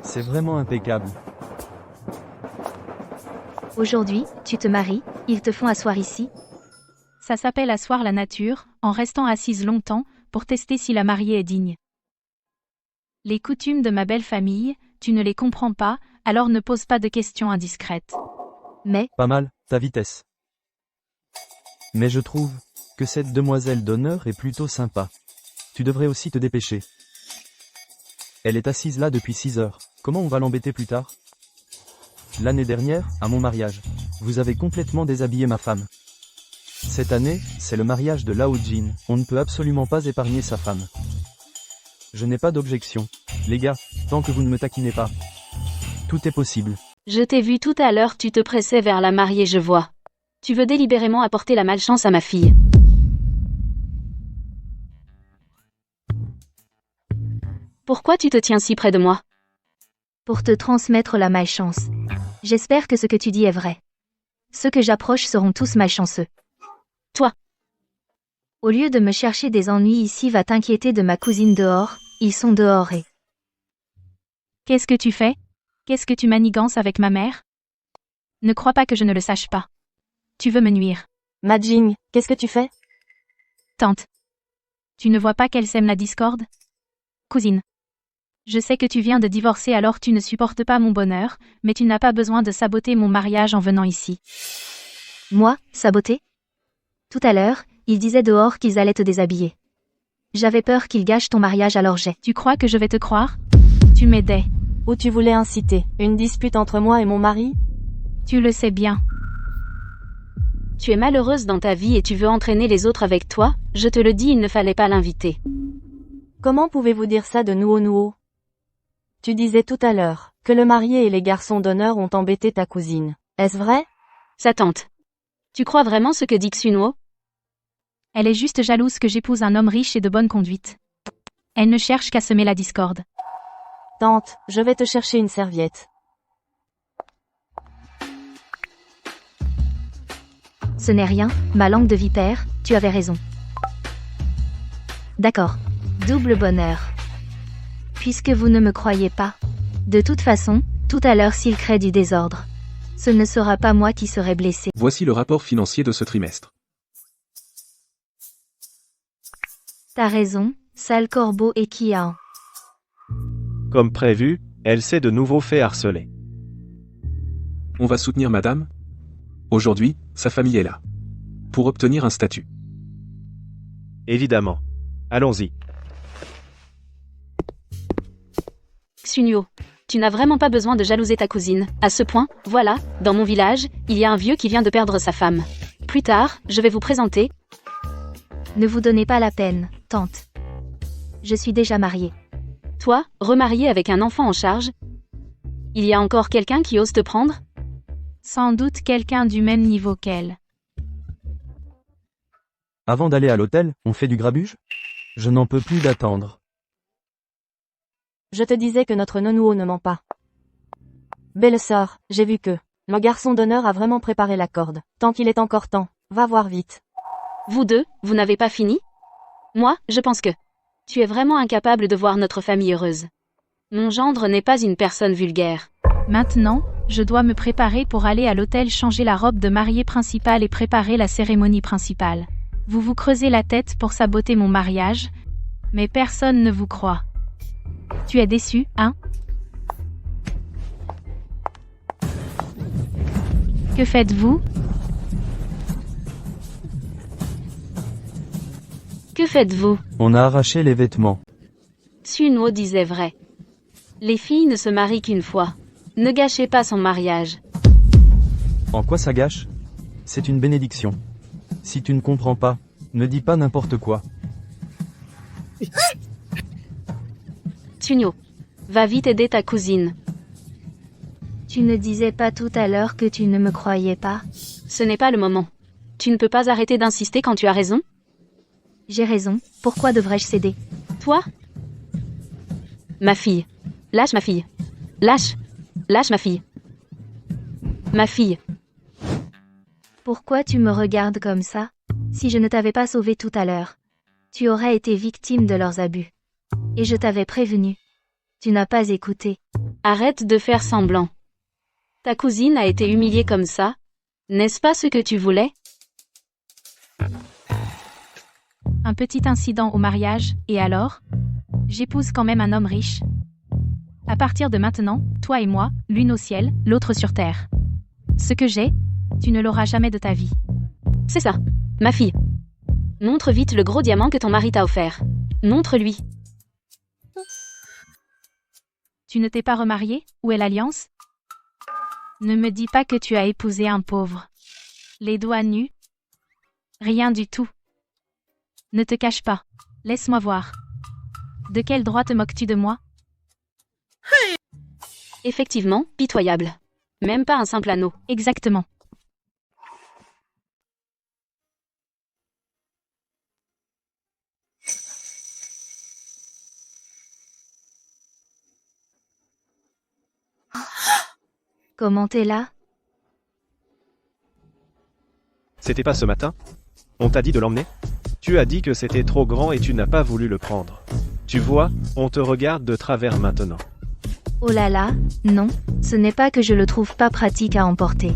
[SPEAKER 10] C'est vraiment impeccable.
[SPEAKER 2] Aujourd'hui, tu te maries, ils te font asseoir ici.
[SPEAKER 12] Ça s'appelle asseoir la nature, en restant assise longtemps, pour tester si la mariée est digne. Les coutumes de ma belle famille, tu ne les comprends pas, alors ne pose pas de questions indiscrètes.
[SPEAKER 2] Mais,
[SPEAKER 10] Pas mal, ta vitesse. Mais je trouve que cette demoiselle d'honneur est plutôt sympa. Tu devrais aussi te dépêcher. Elle est assise là depuis 6 heures. Comment on va l'embêter plus tard? L'année dernière, à mon mariage, vous avez complètement déshabillé ma femme. Cette année, c'est le mariage de Lao Jin. On ne peut absolument pas épargner sa femme. Je n'ai pas d'objection. Les gars, tant que vous ne me taquinez pas. Tout est possible.
[SPEAKER 11] Je t'ai vu tout à l'heure, tu te pressais vers la mariée, je vois. Tu veux délibérément apporter la malchance à ma fille. Pourquoi tu te tiens si près de moi?
[SPEAKER 2] pour te transmettre la malchance. J'espère que ce que tu dis est vrai. Ceux que j'approche seront tous malchanceux. Toi, au lieu de me chercher des ennuis ici, va t'inquiéter de ma cousine dehors, ils sont dehors et...
[SPEAKER 12] Qu'est-ce que tu fais? Qu'est-ce que tu manigances avec ma mère? Ne crois pas que je ne le sache pas. Tu veux me nuire.
[SPEAKER 8] Majing, qu'est-ce que tu fais?
[SPEAKER 12] Tante. Tu ne vois pas qu'elle sème la discorde? Cousine. Je sais que tu viens de divorcer alors tu ne supportes pas mon bonheur, mais tu n'as pas besoin de saboter mon mariage en venant ici.
[SPEAKER 2] Moi, saboter? Tout à l'heure, ils disaient dehors qu'ils allaient te déshabiller. J'avais peur qu'ils gâchent ton mariage alors j'ai...
[SPEAKER 12] Tu crois que je vais te croire? Tu m'aidais.
[SPEAKER 8] Où tu voulais inciter? Une dispute entre moi et mon mari?
[SPEAKER 12] Tu le sais bien.
[SPEAKER 3] Tu es malheureuse dans ta vie et tu veux entraîner les autres avec toi, je te le dis, il ne fallait pas l'inviter.
[SPEAKER 8] Comment pouvez-vous dire ça de Nuo? Tu disais tout à l'heure que le marié et les garçons d'honneur ont embêté ta cousine. Est-ce vrai?
[SPEAKER 3] Sa tante. Tu crois vraiment ce que dit Xunuo?
[SPEAKER 12] Elle est juste jalouse que j'épouse un homme riche et de bonne conduite. Elle ne cherche qu'à semer la discorde.
[SPEAKER 8] Tante, je vais te chercher une serviette.
[SPEAKER 2] Ce n'est rien, ma langue de vipère, tu avais raison. D'accord. Double bonheur. Puisque vous ne me croyez pas. De toute façon, tout à l'heure s'il crée du désordre. Ce ne sera pas moi qui serai blessé.
[SPEAKER 5] Voici le rapport financier de ce trimestre.
[SPEAKER 2] T'as raison, sale corbeau et Kian.
[SPEAKER 7] Comme prévu, elle s'est de nouveau fait harceler.
[SPEAKER 5] On va soutenir madame? Aujourd'hui, sa famille est là. Pour obtenir un statut.
[SPEAKER 7] Évidemment. Allons-y.
[SPEAKER 3] Xunuo, tu n'as vraiment pas besoin de jalouser ta cousine. À ce point, voilà, dans mon village, il y a un vieux qui vient de perdre sa femme. Plus tard, je vais vous présenter.
[SPEAKER 2] Ne vous donnez pas la peine, tante. Je suis déjà mariée.
[SPEAKER 3] Toi, remarié avec un enfant en charge? Il y a encore quelqu'un qui ose te prendre?
[SPEAKER 12] Sans doute quelqu'un du même niveau qu'elle.
[SPEAKER 10] Avant d'aller à l'hôtel, on fait du grabuge? Je n'en peux plus d'attendre.
[SPEAKER 8] Je te disais que notre Nonuo ne ment pas. Belle sœur, j'ai vu que le garçon d'honneur a vraiment préparé la corde. Tant qu'il est encore temps, va voir vite.
[SPEAKER 3] Vous deux, vous n'avez pas fini? Moi, je pense que tu es vraiment incapable de voir notre famille heureuse. Mon gendre n'est pas une personne vulgaire.
[SPEAKER 12] Maintenant, je dois me préparer pour aller à l'hôtel changer la robe de mariée principale et préparer la cérémonie principale. Vous vous creusez la tête pour saboter mon mariage, mais personne ne vous croit. Tu es déçu, hein? Que faites-vous?
[SPEAKER 3] Que faites-vous?
[SPEAKER 10] On a arraché les vêtements.
[SPEAKER 3] Xunuo disait vrai. Les filles ne se marient qu'une fois. Ne gâchez pas son mariage.
[SPEAKER 10] En quoi ça gâche? C'est une bénédiction. Si tu ne comprends pas, ne dis pas n'importe quoi.
[SPEAKER 3] Xunuo, va vite aider ta cousine.
[SPEAKER 2] Tu ne disais pas tout à l'heure que tu ne me croyais pas?
[SPEAKER 3] Ce n'est pas le moment. Tu ne peux pas arrêter d'insister quand tu as raison?
[SPEAKER 2] J'ai raison, pourquoi devrais-je céder?
[SPEAKER 3] Toi? Ma fille. Lâche ma fille. Lâche. Lâche ma fille. Ma fille.
[SPEAKER 2] Pourquoi tu me regardes comme ça? Si je ne t'avais pas sauvé tout à l'heure, tu aurais été victime de leurs abus. Et je t'avais prévenu. Tu n'as pas écouté.
[SPEAKER 3] Arrête de faire semblant. Ta cousine a été humiliée comme ça. N'est-ce pas ce que tu voulais?
[SPEAKER 12] Un petit incident au mariage, et alors? J'épouse quand même un homme riche. À partir de maintenant, toi et moi, l'une au ciel, l'autre sur terre. Ce que j'ai, tu ne l'auras jamais de ta vie.
[SPEAKER 3] C'est ça. Ma fille. Montre vite le gros diamant que ton mari t'a offert. Montre-lui.
[SPEAKER 12] Tu ne t'es pas remarié? Où est l'alliance? Ne me dis pas que tu as épousé un pauvre. Les doigts nus? Rien du tout. Ne te cache pas. Laisse-moi voir. De quel droit te moques-tu de moi?
[SPEAKER 3] Effectivement, pitoyable. Même pas un simple anneau.
[SPEAKER 12] Exactement.
[SPEAKER 2] Comment t'es là?
[SPEAKER 7] C'était pas ce matin? On t'a dit de l'emmener? Tu as dit que c'était trop grand et tu n'as pas voulu le prendre. Tu vois, on te regarde de travers maintenant.
[SPEAKER 2] Oh là là, non, ce n'est pas que je le trouve pas pratique à emporter.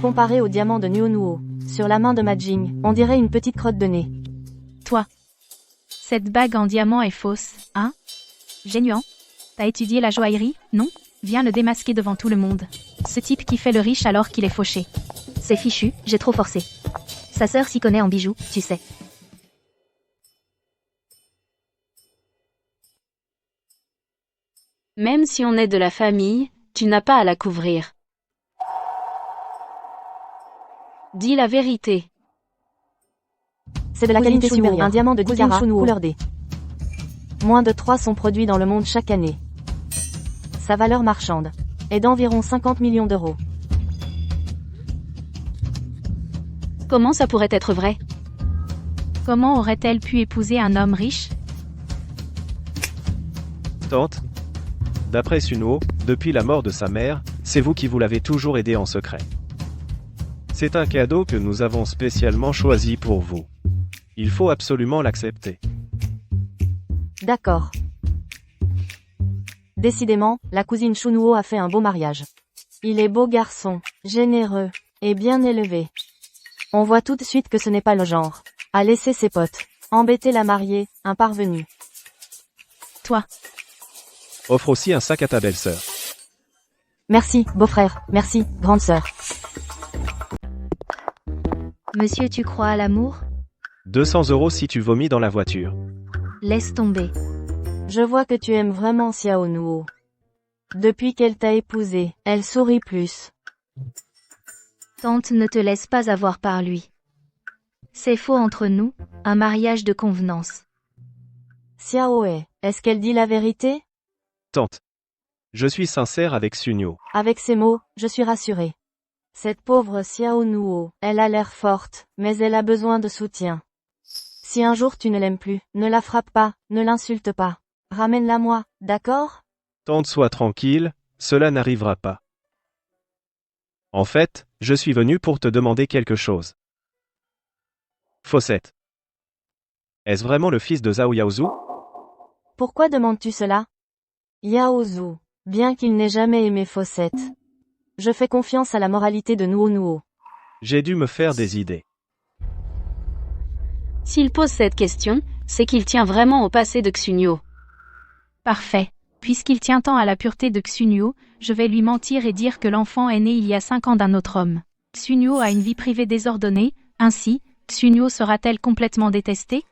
[SPEAKER 8] Comparé au diamant de Nuo, sur la main de Majing, on dirait une petite crotte de nez.
[SPEAKER 12] Toi. Cette bague en diamant est fausse, hein? Génuant. T'as étudié la joaillerie, non? Viens le démasquer devant tout le monde. Ce type qui fait le riche alors qu'il est fauché.
[SPEAKER 2] C'est fichu, j'ai trop forcé. Sa sœur s'y connaît en bijoux, tu sais.
[SPEAKER 11] Même si on est de la famille, tu n'as pas à la couvrir. Dis la vérité.
[SPEAKER 8] C'est de la qualité supérieure. Un diamant de 10 carats, couleur D. Moins de 3 sont produits dans le monde chaque année. Sa valeur marchande est d'environ 50 millions d'euros.
[SPEAKER 11] Comment ça pourrait être vrai?
[SPEAKER 12] Comment aurait-elle pu épouser un homme riche?
[SPEAKER 7] Tante, d'après Sunuo, depuis la mort de sa mère, c'est vous qui vous l'avez toujours aidé en secret. C'est un cadeau que nous avons spécialement choisi pour vous. Il faut absolument l'accepter.
[SPEAKER 8] D'accord. Décidément, la cousine Shunuo a fait un beau mariage. Il est beau garçon, généreux, et bien élevé. On voit tout de suite que ce n'est pas le genre à laisser ses potes embêter la mariée, un parvenu.
[SPEAKER 12] Toi.
[SPEAKER 7] Offre aussi un sac à ta belle-sœur.
[SPEAKER 8] Merci, beau-frère, merci, grande sœur.
[SPEAKER 2] Monsieur, tu crois à l'amour?
[SPEAKER 7] 200 € si tu vomis dans la voiture.
[SPEAKER 2] Laisse tomber.
[SPEAKER 8] Je vois que tu aimes vraiment Xiao Nuo. Depuis qu'elle t'a épousé, elle sourit plus.
[SPEAKER 2] Tante, ne te laisse pas avoir par lui. C'est faux entre nous, un mariage de convenance.
[SPEAKER 8] Xiaoe, est-ce qu'elle dit la vérité?
[SPEAKER 7] Tante. Je suis sincère avec Sunuo.
[SPEAKER 8] Avec ces mots, je suis rassurée. Cette pauvre Xiao Nuo, elle a l'air forte, mais elle a besoin de soutien. Si un jour tu ne l'aimes plus, ne la frappe pas, ne l'insulte pas. Ramène-la moi, d'accord?
[SPEAKER 7] Tante, sois tranquille, cela n'arrivera pas. En fait, je suis venu pour te demander quelque chose. Fawcett. Est-ce vraiment le fils de Zhao Yaozu?
[SPEAKER 8] Pourquoi demandes-tu cela? Yaozu, bien qu'il n'ait jamais aimé Fawcett. Je fais confiance à la moralité de Nuo.
[SPEAKER 7] J'ai dû me faire des idées.
[SPEAKER 11] S'il pose cette question, c'est qu'il tient vraiment au passé de Xunyo.
[SPEAKER 12] Parfait. Puisqu'il tient tant à la pureté de Xunyo, je vais lui mentir et dire que l'enfant est né il y a 5 ans d'un autre homme. Xunyo a une vie privée désordonnée, ainsi, Xunyo sera-t-elle complètement détestée?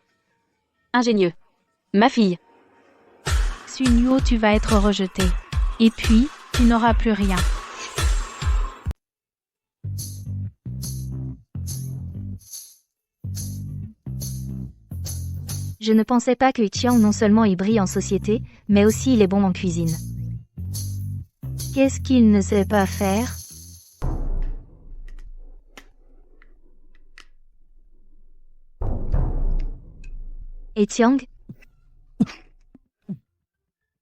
[SPEAKER 11] Ingénieux. Ma fille.
[SPEAKER 12] Xunyo, tu vas être rejeté. Et puis, tu n'auras plus rien.
[SPEAKER 2] Je ne pensais pas que Xiang non seulement il brille en société, mais aussi il est bon en cuisine. Qu'est-ce qu'il ne sait pas faire? Et Xiang?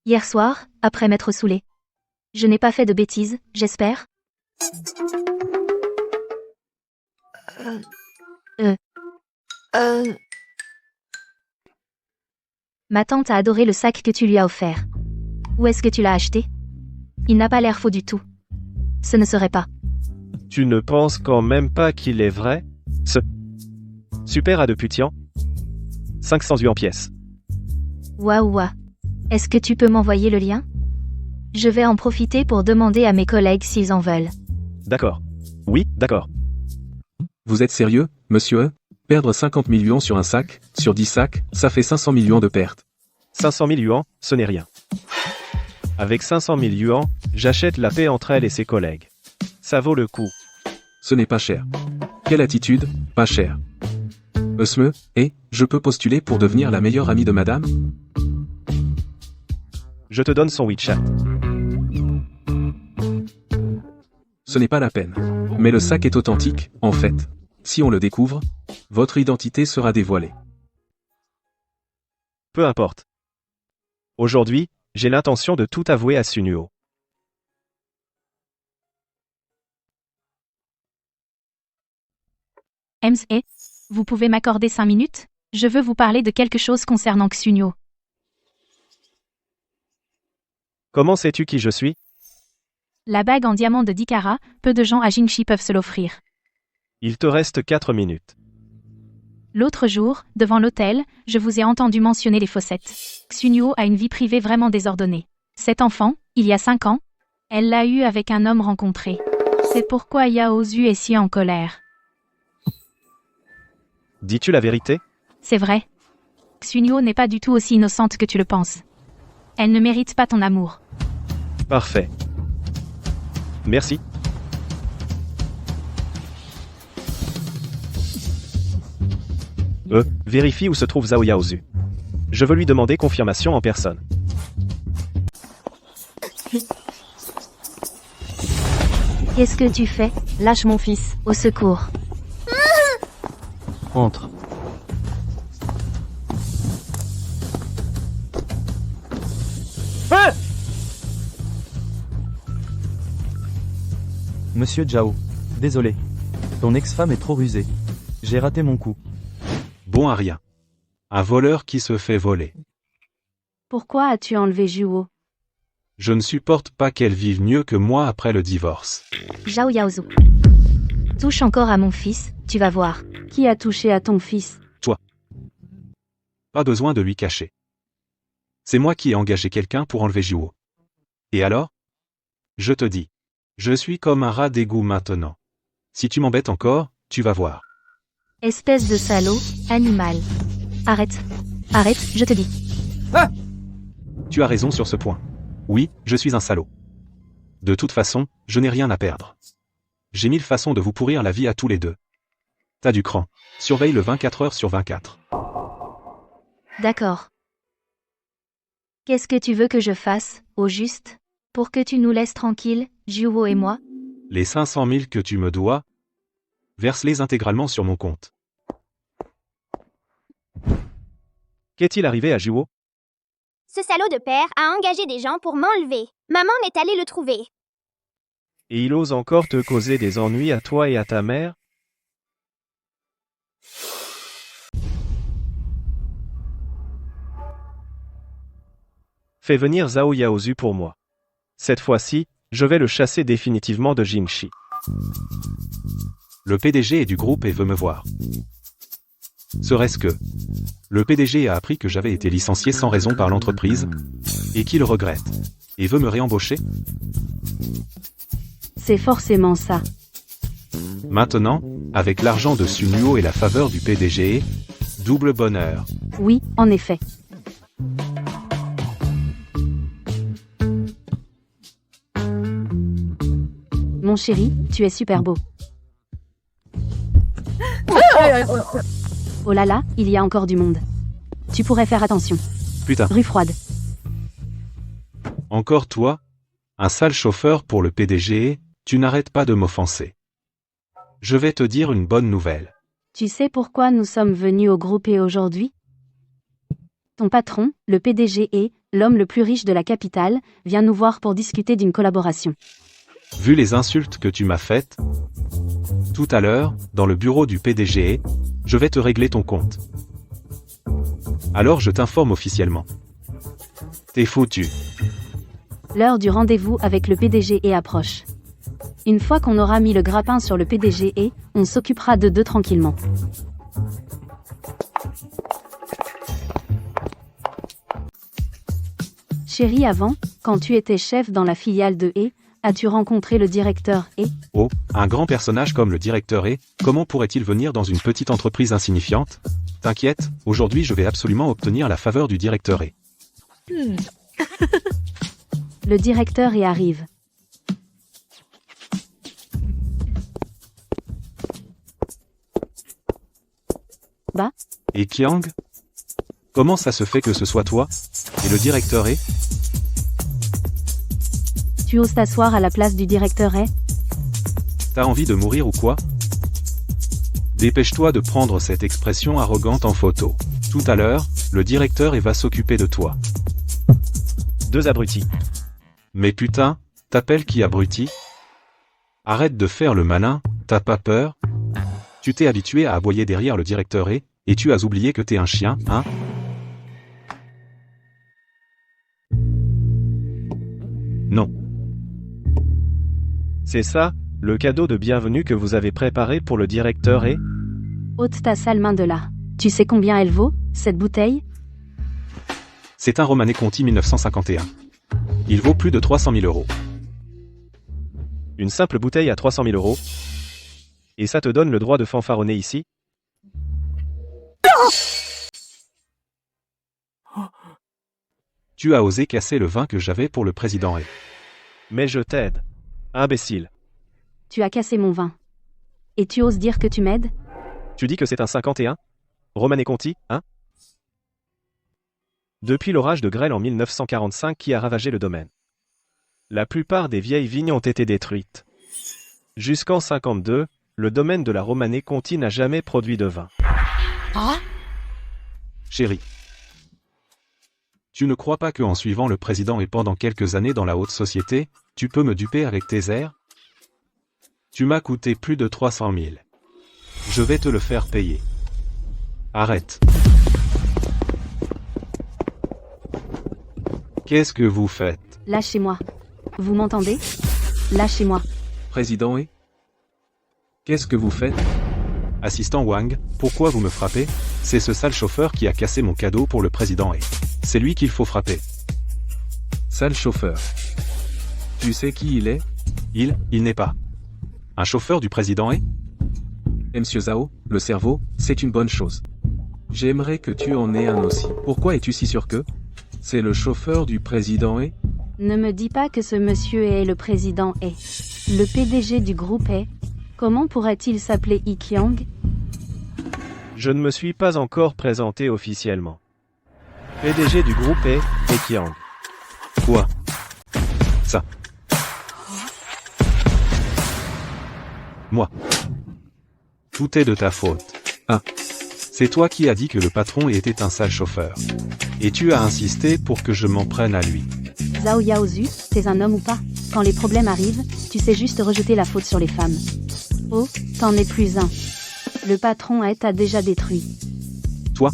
[SPEAKER 2] Hier soir, après m'être saoulé. Je n'ai pas fait de bêtises, j'espère? Ma tante a adoré le sac que tu lui as offert. Où est-ce que tu l'as acheté? Il n'a pas l'air faux du tout. Ce ne serait pas.
[SPEAKER 7] Tu ne penses quand même pas qu'il est vrai? Ce super A de Putian? 500 yuan pièce.
[SPEAKER 2] Waouh. Est-ce que tu peux m'envoyer le lien? Je vais en profiter pour demander à mes collègues s'ils en veulent.
[SPEAKER 7] D'accord. Oui, d'accord.
[SPEAKER 5] Vous êtes sérieux, monsieur? Perdre 50 000 yuan sur un sac, sur 10 sacs, ça fait 500 000 yuan de perte.
[SPEAKER 7] 500 000 yuan, ce n'est rien. Avec 500 000 yuan, j'achète la paix entre elle et ses collègues. Ça vaut le coup.
[SPEAKER 5] Ce n'est pas cher. Quelle attitude, pas cher. Eusme, et, je peux postuler pour devenir la meilleure amie de madame?
[SPEAKER 7] Je te donne son WeChat.
[SPEAKER 5] Ce n'est pas la peine. Mais le sac est authentique, en fait. Si on le découvre, votre identité sera dévoilée.
[SPEAKER 7] Peu importe. Aujourd'hui, j'ai l'intention de tout avouer à Sunuo.
[SPEAKER 12] Ems et vous pouvez m'accorder 5 minutes? Je veux vous parler de quelque chose concernant Xunyo.
[SPEAKER 7] Comment sais-tu qui je suis?
[SPEAKER 12] La bague en diamant de 10 carats, peu de gens à Jingxi peuvent se l'offrir.
[SPEAKER 7] Il te reste 4 minutes.
[SPEAKER 12] L'autre jour, devant l'hôtel, je vous ai entendu mentionner les fossettes. Xunyo a une vie privée vraiment désordonnée. Cet enfant, il y a 5 ans, elle l'a eu avec un homme rencontré. C'est pourquoi Yao Zu est si en colère.
[SPEAKER 7] Dis-tu la vérité?
[SPEAKER 12] C'est vrai. Xunyo n'est pas du tout aussi innocente que tu le penses. Elle ne mérite pas ton amour.
[SPEAKER 7] Parfait. Merci. Vérifie où se trouve Zhao Yaozu. Je veux lui demander confirmation en personne.
[SPEAKER 2] Qu'est-ce que tu fais?
[SPEAKER 8] Lâche mon fils.
[SPEAKER 2] Au secours.
[SPEAKER 10] Entre. Monsieur Zhao. Désolé. Ton ex-femme est trop rusée. J'ai raté mon coup.
[SPEAKER 1] Bon à rien. Un voleur qui se fait voler.
[SPEAKER 3] Pourquoi as-tu enlevé Juo?
[SPEAKER 1] Je ne supporte pas qu'elle vive mieux que moi après le divorce.
[SPEAKER 2] Zhao Yaozu. Touche encore à mon fils, tu vas voir.
[SPEAKER 3] Qui a touché à ton fils?
[SPEAKER 1] Toi. Pas besoin de lui cacher. C'est moi qui ai engagé quelqu'un pour enlever Juo. Et alors? Je te dis. Je suis comme un rat d'égout maintenant. Si tu m'embêtes encore, tu vas voir.
[SPEAKER 2] Espèce de salaud, animal. Arrête. Arrête, je te dis.
[SPEAKER 1] Tu as raison sur ce point. Oui, je suis un salaud. De toute façon, je n'ai rien à perdre. J'ai 1000 façons de vous pourrir la vie à tous les deux. T'as du cran. Surveille le 24 heures sur 24.
[SPEAKER 2] D'accord. Qu'est-ce que tu veux que je fasse, au juste? Pour que tu nous laisses tranquilles, Juo et moi?
[SPEAKER 1] Les 500 000 que tu me dois, verse-les intégralement sur mon compte.
[SPEAKER 7] Qu'est-il arrivé à Juo?
[SPEAKER 4] Ce salaud de père a engagé des gens pour m'enlever. Maman est allée le trouver.
[SPEAKER 7] Et il ose encore te causer des ennuis à toi et à ta mère? Fais venir Zhao Yaozu pour moi. Cette fois-ci, je vais le chasser définitivement de Jingxi.
[SPEAKER 1] Le PDG est du groupe et veut me voir. Serait-ce que le PDG a appris que j'avais été licencié sans raison par l'entreprise, et qu'il regrette, et veut me réembaucher?
[SPEAKER 3] C'est forcément ça.
[SPEAKER 1] Maintenant, avec l'argent de Sunuo et la faveur du PDG, double bonheur.
[SPEAKER 3] Oui, en effet. Mon chéri, tu es super beau. Oh là là, il y a encore du monde. Tu pourrais faire attention.
[SPEAKER 1] Putain.
[SPEAKER 3] Rue froide.
[SPEAKER 1] Encore toi? Un sale chauffeur pour le PDG, tu n'arrêtes pas de m'offenser. Je vais te dire une bonne nouvelle.
[SPEAKER 3] Tu sais pourquoi nous sommes venus au groupe et aujourd'hui? Ton patron, le PDG et l'homme le plus riche de la capitale, vient nous voir pour discuter d'une collaboration.
[SPEAKER 1] Vu les insultes que tu m'as faites, tout à l'heure, dans le bureau du PDG, je vais te régler ton compte. Alors je t'informe officiellement. T'es foutu.
[SPEAKER 3] L'heure du rendez-vous avec le PDG est approche. Une fois qu'on aura mis le grappin sur le PDG et, on s'occupera de deux tranquillement. Chérie, avant, quand tu étais chef dans la filiale de E, as-tu rencontré le directeur E?
[SPEAKER 1] Oh, un grand personnage comme le directeur E, comment pourrait-il venir dans une petite entreprise insignifiante? T'inquiète, aujourd'hui je vais absolument obtenir la faveur du directeur E.
[SPEAKER 3] Le directeur E arrive. Bah?
[SPEAKER 1] Et Kiang? Comment ça se fait que ce soit toi? Et le directeur E?
[SPEAKER 3] Tu oses t'asseoir à la place du directeur E?
[SPEAKER 1] T'as envie de mourir ou quoi? Dépêche-toi de prendre cette expression arrogante en photo. Tout à l'heure, le directeur E va s'occuper de toi.
[SPEAKER 7] 2 abrutis.
[SPEAKER 1] Mais putain, t'appelles qui abruti? Arrête de faire le malin, t'as pas peur? Tu t'es habitué à aboyer derrière le directeur et tu as oublié que t'es un chien, hein? Non.
[SPEAKER 7] C'est ça, le cadeau de bienvenue que vous avez préparé pour le directeur et...
[SPEAKER 3] Ôte ta sale main de là. Tu sais combien elle vaut, cette bouteille?
[SPEAKER 1] C'est un Romanée Conti 1951. Il vaut plus de 300 000 euros.
[SPEAKER 7] Une simple bouteille à 300 000 euros. Et ça te donne le droit de fanfaronner ici?
[SPEAKER 1] Tu as osé casser le vin que j'avais pour le président et...
[SPEAKER 7] Mais je t'aide. Imbécile.
[SPEAKER 3] Tu as cassé mon vin. Et tu oses dire que tu m'aides?
[SPEAKER 7] Tu dis que c'est un 51? Romanée Conti, hein? Depuis l'orage de grêle en 1945 qui a ravagé le domaine. La plupart des vieilles vignes ont été détruites. Jusqu'en 52, le domaine de la Romanée Conti n'a jamais produit de vin.
[SPEAKER 1] Chérie. Tu ne crois pas qu'en suivant le président et pendant quelques années dans la haute société, tu peux me duper avec tes airs? Tu m'as coûté plus de 300 000. Je vais te le faire payer. Arrête. Qu'est-ce que vous faites?
[SPEAKER 3] Lâchez-moi. Vous m'entendez? Lâchez-moi.
[SPEAKER 5] Président et... Qu'est-ce que vous faites?
[SPEAKER 1] Assistant Wang, pourquoi vous me frappez? C'est ce sale chauffeur qui a cassé mon cadeau pour le président et... C'est lui qu'il faut frapper.
[SPEAKER 5] Sale chauffeur. Tu sais qui il est?
[SPEAKER 1] Il n'est pas. Un chauffeur du président est?
[SPEAKER 5] Monsieur Zhao, le cerveau, c'est une bonne chose. J'aimerais que tu en aies un aussi. Pourquoi es-tu si sûr que? C'est le chauffeur du président et?
[SPEAKER 3] Ne me dis pas que ce monsieur est le président est. Le PDG du groupe est. Comment pourrait-il s'appeler Ikyang?
[SPEAKER 7] Je ne me suis pas encore présenté officiellement. PDG du groupe est Ekiang.
[SPEAKER 1] Quoi? Ça. Moi. Tout est de ta faute.
[SPEAKER 5] Ah.
[SPEAKER 1] C'est toi qui as dit que le patron était un sale chauffeur. Et tu as insisté pour que je m'en prenne à lui.
[SPEAKER 3] Zhao Yaozu, t'es un homme ou pas? Quand les problèmes arrivent, tu sais juste rejeter la faute sur les femmes. Oh, t'en es plus un. Le patron t'a déjà détruit.
[SPEAKER 1] Toi.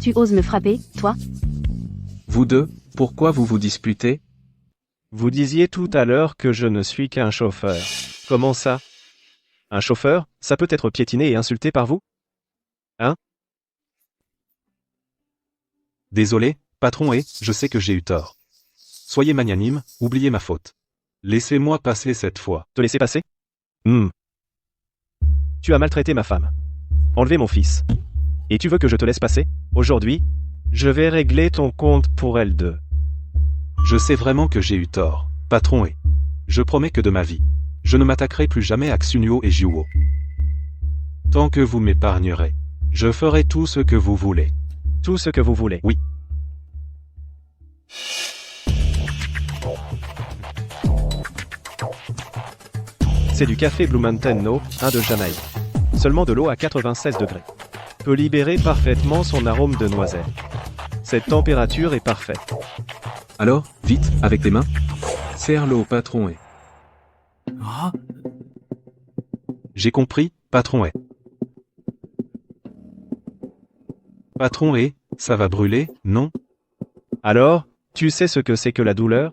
[SPEAKER 3] Tu oses me frapper, toi?
[SPEAKER 5] Vous deux, pourquoi vous vous disputez?
[SPEAKER 7] Vous disiez tout à l'heure que je ne suis qu'un chauffeur. Comment ça? Un chauffeur, ça peut être piétiné et insulté par vous? Hein?
[SPEAKER 1] Désolé, patron et je sais que j'ai eu tort. Soyez magnanime, oubliez ma faute. Laissez-moi passer cette fois.
[SPEAKER 7] Te laisser passer? Tu as maltraité ma femme. Enlevé mon fils. Et tu veux que je te laisse passer? Aujourd'hui, je vais régler ton compte pour L2.
[SPEAKER 1] Je sais vraiment que j'ai eu tort, patron et... Je promets que de ma vie, je ne m'attaquerai plus jamais à Xunyo et Jiuo. Tant que vous m'épargnerez, je ferai tout ce que vous voulez.
[SPEAKER 7] Tout ce que vous voulez?
[SPEAKER 1] Oui.
[SPEAKER 7] C'est du café Blue Mountain No, un de Jamaïque. Seulement de l'eau à 96 degrés. Peut libérer parfaitement son arôme de noisette. Cette température est parfaite.
[SPEAKER 5] Alors, vite, avec tes mains. Serre-le au patron et...
[SPEAKER 1] J'ai compris, patron et... Patron et, ça va brûler, non?
[SPEAKER 7] Alors, tu sais ce que c'est que la douleur?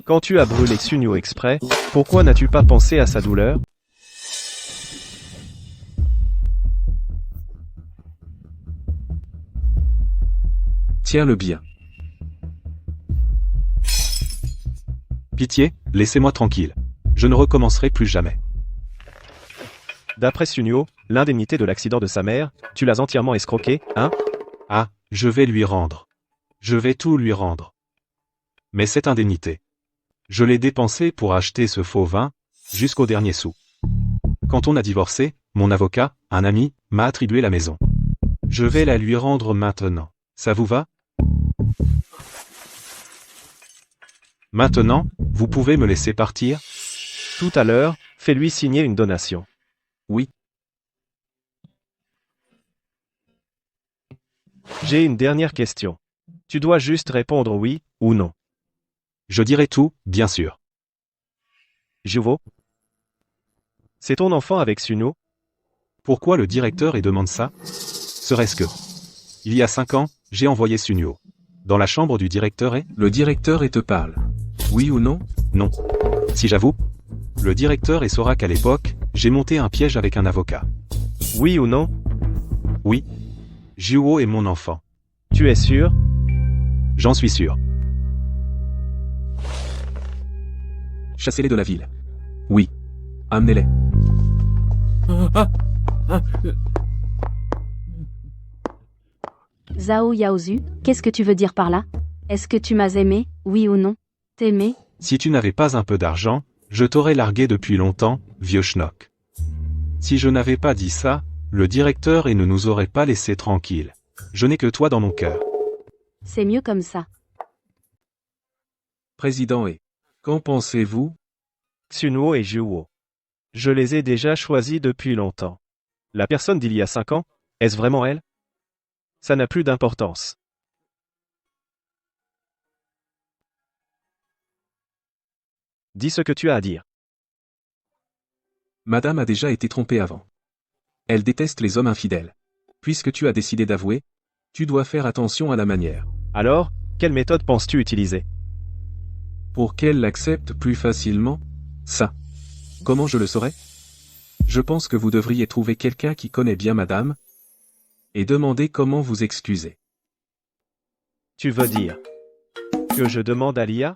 [SPEAKER 7] Quand tu as brûlé Xunyo exprès, pourquoi n'as-tu pas pensé à sa douleur?
[SPEAKER 5] Tiens-le bien.
[SPEAKER 1] Pitié, laissez-moi tranquille. Je ne recommencerai plus jamais.
[SPEAKER 7] D'après Xunyo, l'indemnité de l'accident de sa mère, tu l'as entièrement escroqué, hein?
[SPEAKER 1] Ah, je vais lui rendre. Je vais tout lui rendre. Mais cette indemnité, je l'ai dépensée pour acheter ce faux vin, jusqu'au dernier sou. Quand on a divorcé, mon avocat, un ami, m'a attribué la maison. Je vais la lui rendre maintenant. Ça vous va? Maintenant, vous pouvez me laisser partir?
[SPEAKER 7] Tout à l'heure, fais-lui signer une donation.
[SPEAKER 5] Oui.
[SPEAKER 7] J'ai une dernière question. Tu dois juste répondre oui ou non.
[SPEAKER 1] Je dirai tout, bien sûr.
[SPEAKER 7] Juwo? C'est ton enfant avec Suno?
[SPEAKER 1] Pourquoi le directeur et demande ça? Serait-ce que... Il y a 5 ans, j'ai envoyé Sunyo dans la chambre du directeur et...
[SPEAKER 5] Le directeur et te parle. Oui ou non?
[SPEAKER 1] Non. Si j'avoue, le directeur et saura qu'à l'époque, j'ai monté un piège avec un avocat.
[SPEAKER 7] Oui ou non?
[SPEAKER 1] Oui. Juho est mon enfant.
[SPEAKER 7] Tu es sûr?
[SPEAKER 1] J'en suis sûr.
[SPEAKER 5] Chassez-les de la ville. Oui. Amenez-les.
[SPEAKER 3] Zhao Yaozu, qu'est-ce que tu veux dire par là? Est-ce que tu m'as aimé, oui ou non? T'aimer?
[SPEAKER 1] Si tu n'avais pas un peu d'argent, je t'aurais largué depuis longtemps, vieux schnock. Si je n'avais pas dit ça, le directeur et ne nous aurait pas laissés tranquilles. Je n'ai que toi dans mon cœur.
[SPEAKER 3] C'est mieux comme ça.
[SPEAKER 5] Président et... Qu'en pensez-vous?
[SPEAKER 7] Sunwo et Juwo. Je les ai déjà choisis depuis longtemps. La personne d'il y a 5 ans, est-ce vraiment elle? Ça n'a plus d'importance. Dis ce que tu as à dire.
[SPEAKER 5] Madame a déjà été trompée avant. Elle déteste les hommes infidèles. Puisque tu as décidé d'avouer, tu dois faire attention à la manière.
[SPEAKER 7] Alors, quelle méthode penses-tu utiliser?
[SPEAKER 5] Pour qu'elle l'accepte plus facilement? Ça. Comment je le saurais? Je pense que vous devriez trouver quelqu'un qui connaît bien madame, et demander comment vous excuser.
[SPEAKER 7] Tu veux dire que je demande à Lia?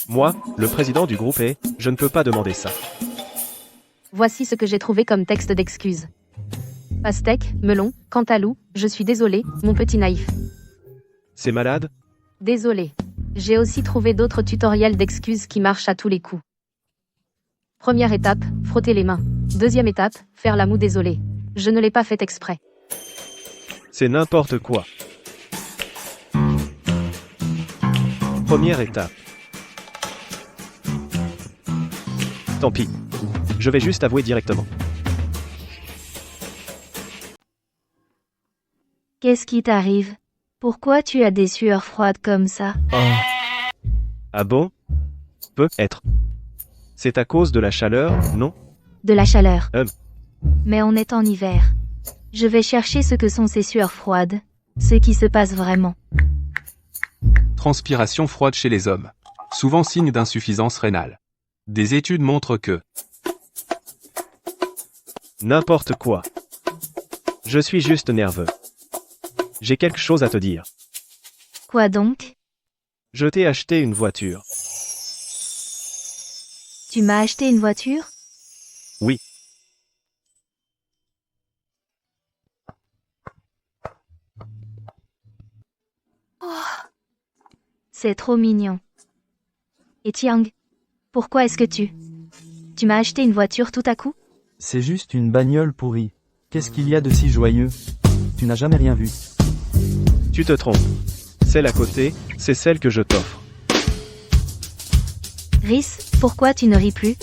[SPEAKER 7] Moi, le président du groupe est, je ne peux pas demander ça.
[SPEAKER 11] Voici ce que j'ai trouvé comme texte d'excuse. Pastèque, melon, cantalou, je suis désolé, mon petit naïf.
[SPEAKER 7] C'est malade?
[SPEAKER 11] Désolé. J'ai aussi trouvé d'autres tutoriels d'excuses qui marchent à tous les coups. Première étape, frotter les mains. Deuxième étape, faire la moue désolé. Je ne l'ai pas fait exprès.
[SPEAKER 7] C'est n'importe quoi. Première étape. Tant pis. Je vais juste avouer directement.
[SPEAKER 2] Qu'est-ce qui t'arrive? Pourquoi tu as des sueurs froides comme ça?
[SPEAKER 7] Ah bon? Peut-être. C'est à cause de la chaleur, non?
[SPEAKER 2] De la chaleur.
[SPEAKER 7] Hum.
[SPEAKER 2] Mais on est en hiver. Je vais chercher ce que sont ces sueurs froides. Ce qui se passe vraiment.
[SPEAKER 1] Transpiration froide chez les hommes. Souvent signe d'insuffisance rénale. Des études montrent que...
[SPEAKER 7] N'importe quoi. Je suis juste nerveux. J'ai quelque chose à te dire.
[SPEAKER 2] Quoi donc?
[SPEAKER 7] Je t'ai acheté une voiture.
[SPEAKER 2] Tu m'as acheté une voiture?
[SPEAKER 7] Oui.
[SPEAKER 2] C'est trop mignon. Et Tiang, pourquoi est-ce que tu m'as acheté une voiture tout à coup?
[SPEAKER 10] C'est juste une bagnole pourrie. Qu'est-ce qu'il y a de si joyeux? Tu n'as jamais rien vu.
[SPEAKER 7] Tu te trompes. Celle à côté, c'est celle que je t'offre.
[SPEAKER 2] Rhys, pourquoi tu ne ris plus?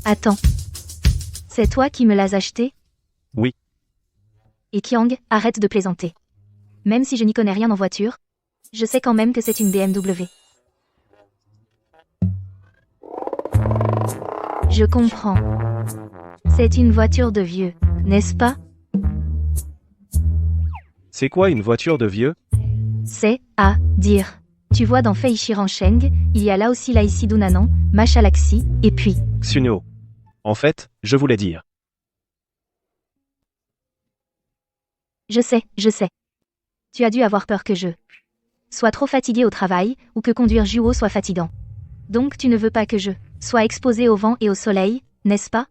[SPEAKER 2] Attends. C'est toi qui me l'as acheté?
[SPEAKER 7] Oui.
[SPEAKER 2] Et Kiang, arrête de plaisanter. Même si je n'y connais rien en voiture, je sais quand même que c'est une BMW. Je comprends. C'est une voiture de vieux, n'est-ce pas?
[SPEAKER 7] C'est quoi une voiture de vieux?
[SPEAKER 2] C'est à dire. Tu vois dans Fei Shiransheng, il y a là aussi Laïsi Dunanan, Machalaxi, et puis...
[SPEAKER 7] Xuno. En fait, je voulais dire.
[SPEAKER 2] Je sais. Tu as dû avoir peur que je sois trop fatigué au travail, ou que conduire Juho soit fatigant. Donc tu ne veux pas que je sois exposé au vent et au soleil, n'est-ce pas?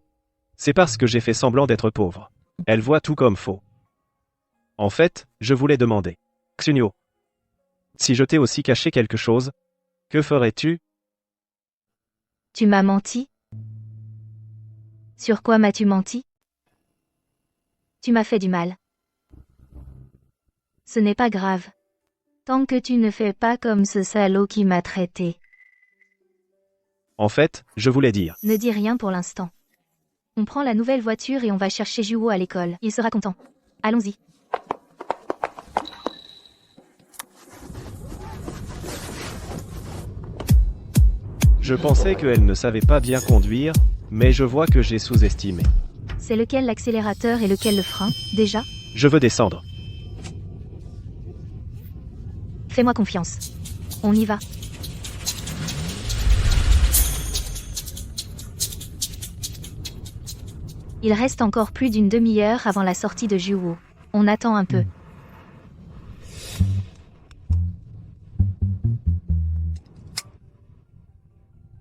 [SPEAKER 7] C'est parce que j'ai fait semblant d'être pauvre. Elle voit tout comme faux. En fait, je voulais demander. Xunio. Si je t'ai aussi caché quelque chose, que ferais-tu?
[SPEAKER 2] Tu m'as menti? Sur quoi m'as-tu menti? Tu m'as fait du mal. Ce n'est pas grave. Tant que tu ne fais pas comme ce salaud qui m'a traité.
[SPEAKER 7] En fait, je voulais dire.
[SPEAKER 2] Ne dis rien pour l'instant. On prend la nouvelle voiture et on va chercher Juwo à l'école. Il sera content. Allons-y.
[SPEAKER 7] Je pensais qu'elle ne savait pas bien conduire, mais je vois que j'ai sous-estimé.
[SPEAKER 2] C'est lequel l'accélérateur et lequel le frein, déjà?
[SPEAKER 7] Je veux descendre.
[SPEAKER 2] Fais-moi confiance. On y va. Il reste encore plus d'une demi-heure avant la sortie de Juwo. On attend un peu.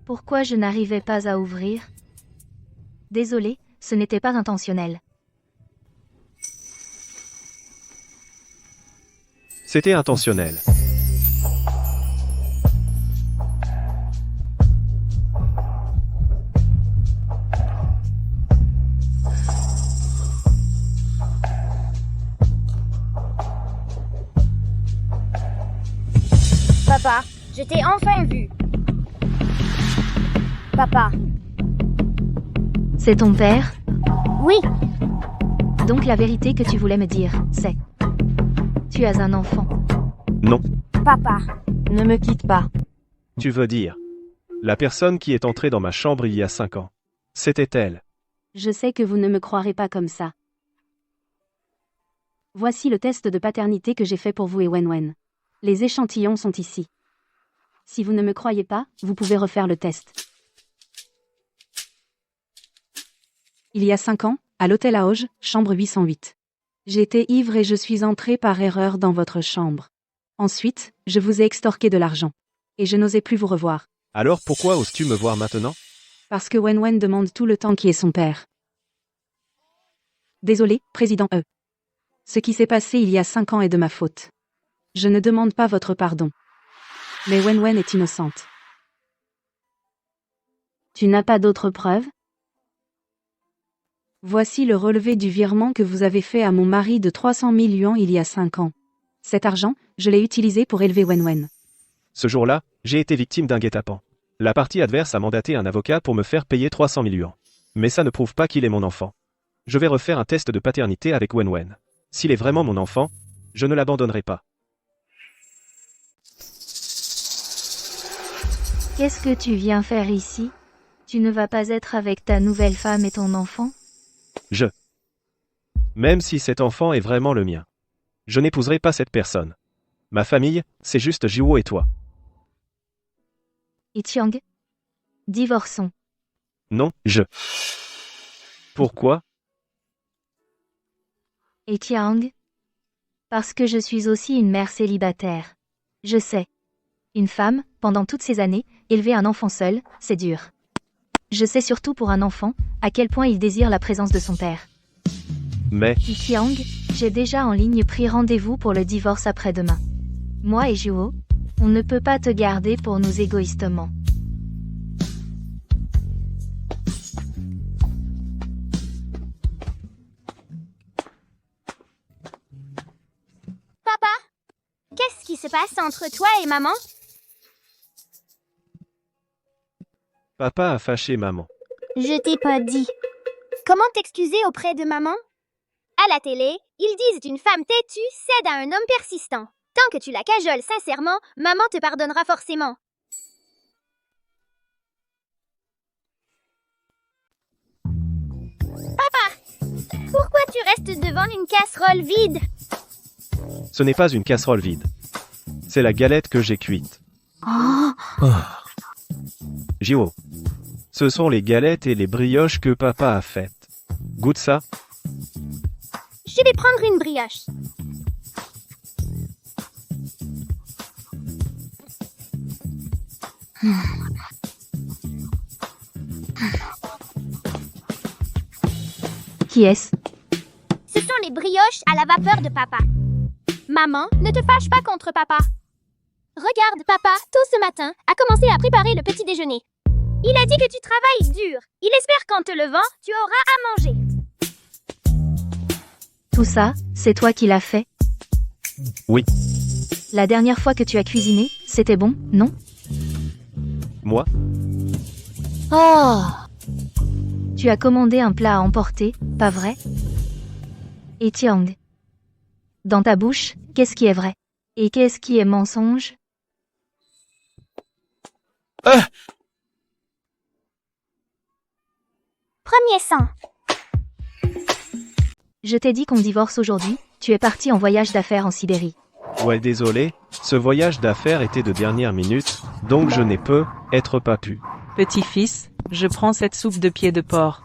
[SPEAKER 2] Pourquoi je n'arrivais pas à ouvrir? Désolé, ce n'était pas intentionnel.
[SPEAKER 7] C'était intentionnel.
[SPEAKER 4] Papa, je t'ai enfin vu. Papa.
[SPEAKER 2] C'est ton père?
[SPEAKER 4] Oui.
[SPEAKER 2] Donc la vérité que tu voulais me dire, c'est... Tu as un enfant.
[SPEAKER 7] Non.
[SPEAKER 4] Papa.
[SPEAKER 8] Ne me quitte pas.
[SPEAKER 7] Tu veux dire. La personne qui est entrée dans ma chambre il y a 5 ans. C'était elle.
[SPEAKER 3] Je sais que vous ne me croirez pas comme ça. Voici le test de paternité que j'ai fait pour vous et Wenwen. Les échantillons sont ici. Si vous ne me croyez pas, vous pouvez refaire le test. Il y a 5 ans, à l'hôtel à Auge, chambre 808. J'étais ivre et je suis entrée par erreur dans votre chambre. Ensuite, je vous ai extorqué de l'argent. Et je n'osais plus vous revoir.
[SPEAKER 7] Alors pourquoi oses-tu me voir maintenant?
[SPEAKER 3] Parce que Wenwen demande tout le temps qui est son père. Désolé, président E. Ce qui s'est passé il y a 5 ans est de ma faute. Je ne demande pas votre pardon. Mais Wenwen est innocente. Tu n'as pas d'autres preuves? Voici le relevé du virement que vous avez fait à mon mari de 300 millions il y a 5 ans. Cet argent, je l'ai utilisé pour élever Wenwen.
[SPEAKER 7] Ce jour-là, j'ai été victime d'un guet-apens. La partie adverse a mandaté un avocat pour me faire payer 300 millions. Mais ça ne prouve pas qu'il est mon enfant. Je vais refaire un test de paternité avec Wenwen. S'il est vraiment mon enfant, je ne l'abandonnerai pas.
[SPEAKER 2] Qu'est-ce que tu viens faire ici? Tu ne vas pas être avec ta nouvelle femme et ton enfant?
[SPEAKER 7] Même si cet enfant est vraiment le mien. Je n'épouserai pas cette personne. Ma famille, c'est juste Juwo et toi.
[SPEAKER 2] Ichiang? Divorçons.
[SPEAKER 7] Non, Pourquoi?
[SPEAKER 2] Ichiang? Parce que je suis aussi une mère célibataire. Je sais. Une femme, pendant toutes ces années, élever un enfant seul, c'est dur. Je sais surtout pour un enfant, à quel point il désire la présence de son père.
[SPEAKER 7] Mais...
[SPEAKER 2] Ichiang, j'ai déjà en ligne pris rendez-vous pour le divorce après-demain. Moi et Juwo, on ne peut pas te garder pour nous égoïstement.
[SPEAKER 4] Papa, qu'est-ce qui se passe entre toi et maman?
[SPEAKER 7] Papa a fâché maman.
[SPEAKER 4] Je t'ai pas dit. Comment t'excuser auprès de maman? À la télé, ils disent une femme têtue cède à un homme persistant. Tant que tu la cajoles sincèrement, maman te pardonnera forcément. Papa, pourquoi tu restes devant une casserole vide?
[SPEAKER 7] Ce n'est pas une casserole vide. C'est la galette que j'ai cuite. Juwo. Ce sont les galettes et les brioches que papa a faites. Goûte ça.
[SPEAKER 4] Je vais prendre une brioche.
[SPEAKER 2] Qui est-ce?
[SPEAKER 4] Ce sont les brioches à la vapeur de papa. Maman, ne te fâche pas contre papa. Regarde, papa, tôt ce matin, a commencé à préparer le petit déjeuner. Il a dit que tu travailles dur. Il espère qu'en te levant, tu auras à manger.
[SPEAKER 2] Tout ça, c'est toi qui l'as fait?
[SPEAKER 7] Oui.
[SPEAKER 2] La dernière fois que tu as cuisiné, c'était bon, non?
[SPEAKER 7] Moi?
[SPEAKER 2] Oh! Tu as commandé un plat à emporter, pas vrai? Et Tiang. Dans ta bouche, qu'est-ce qui est vrai? Et qu'est-ce qui est mensonge?
[SPEAKER 4] Premier sang.
[SPEAKER 2] Je t'ai dit qu'on divorce aujourd'hui, tu es parti en voyage d'affaires en Sibérie.
[SPEAKER 7] Ouais, désolé, ce voyage d'affaires était de dernière minute, donc je n'ai être pas pu.
[SPEAKER 6] Petit-fils, je prends cette soupe de pied de porc.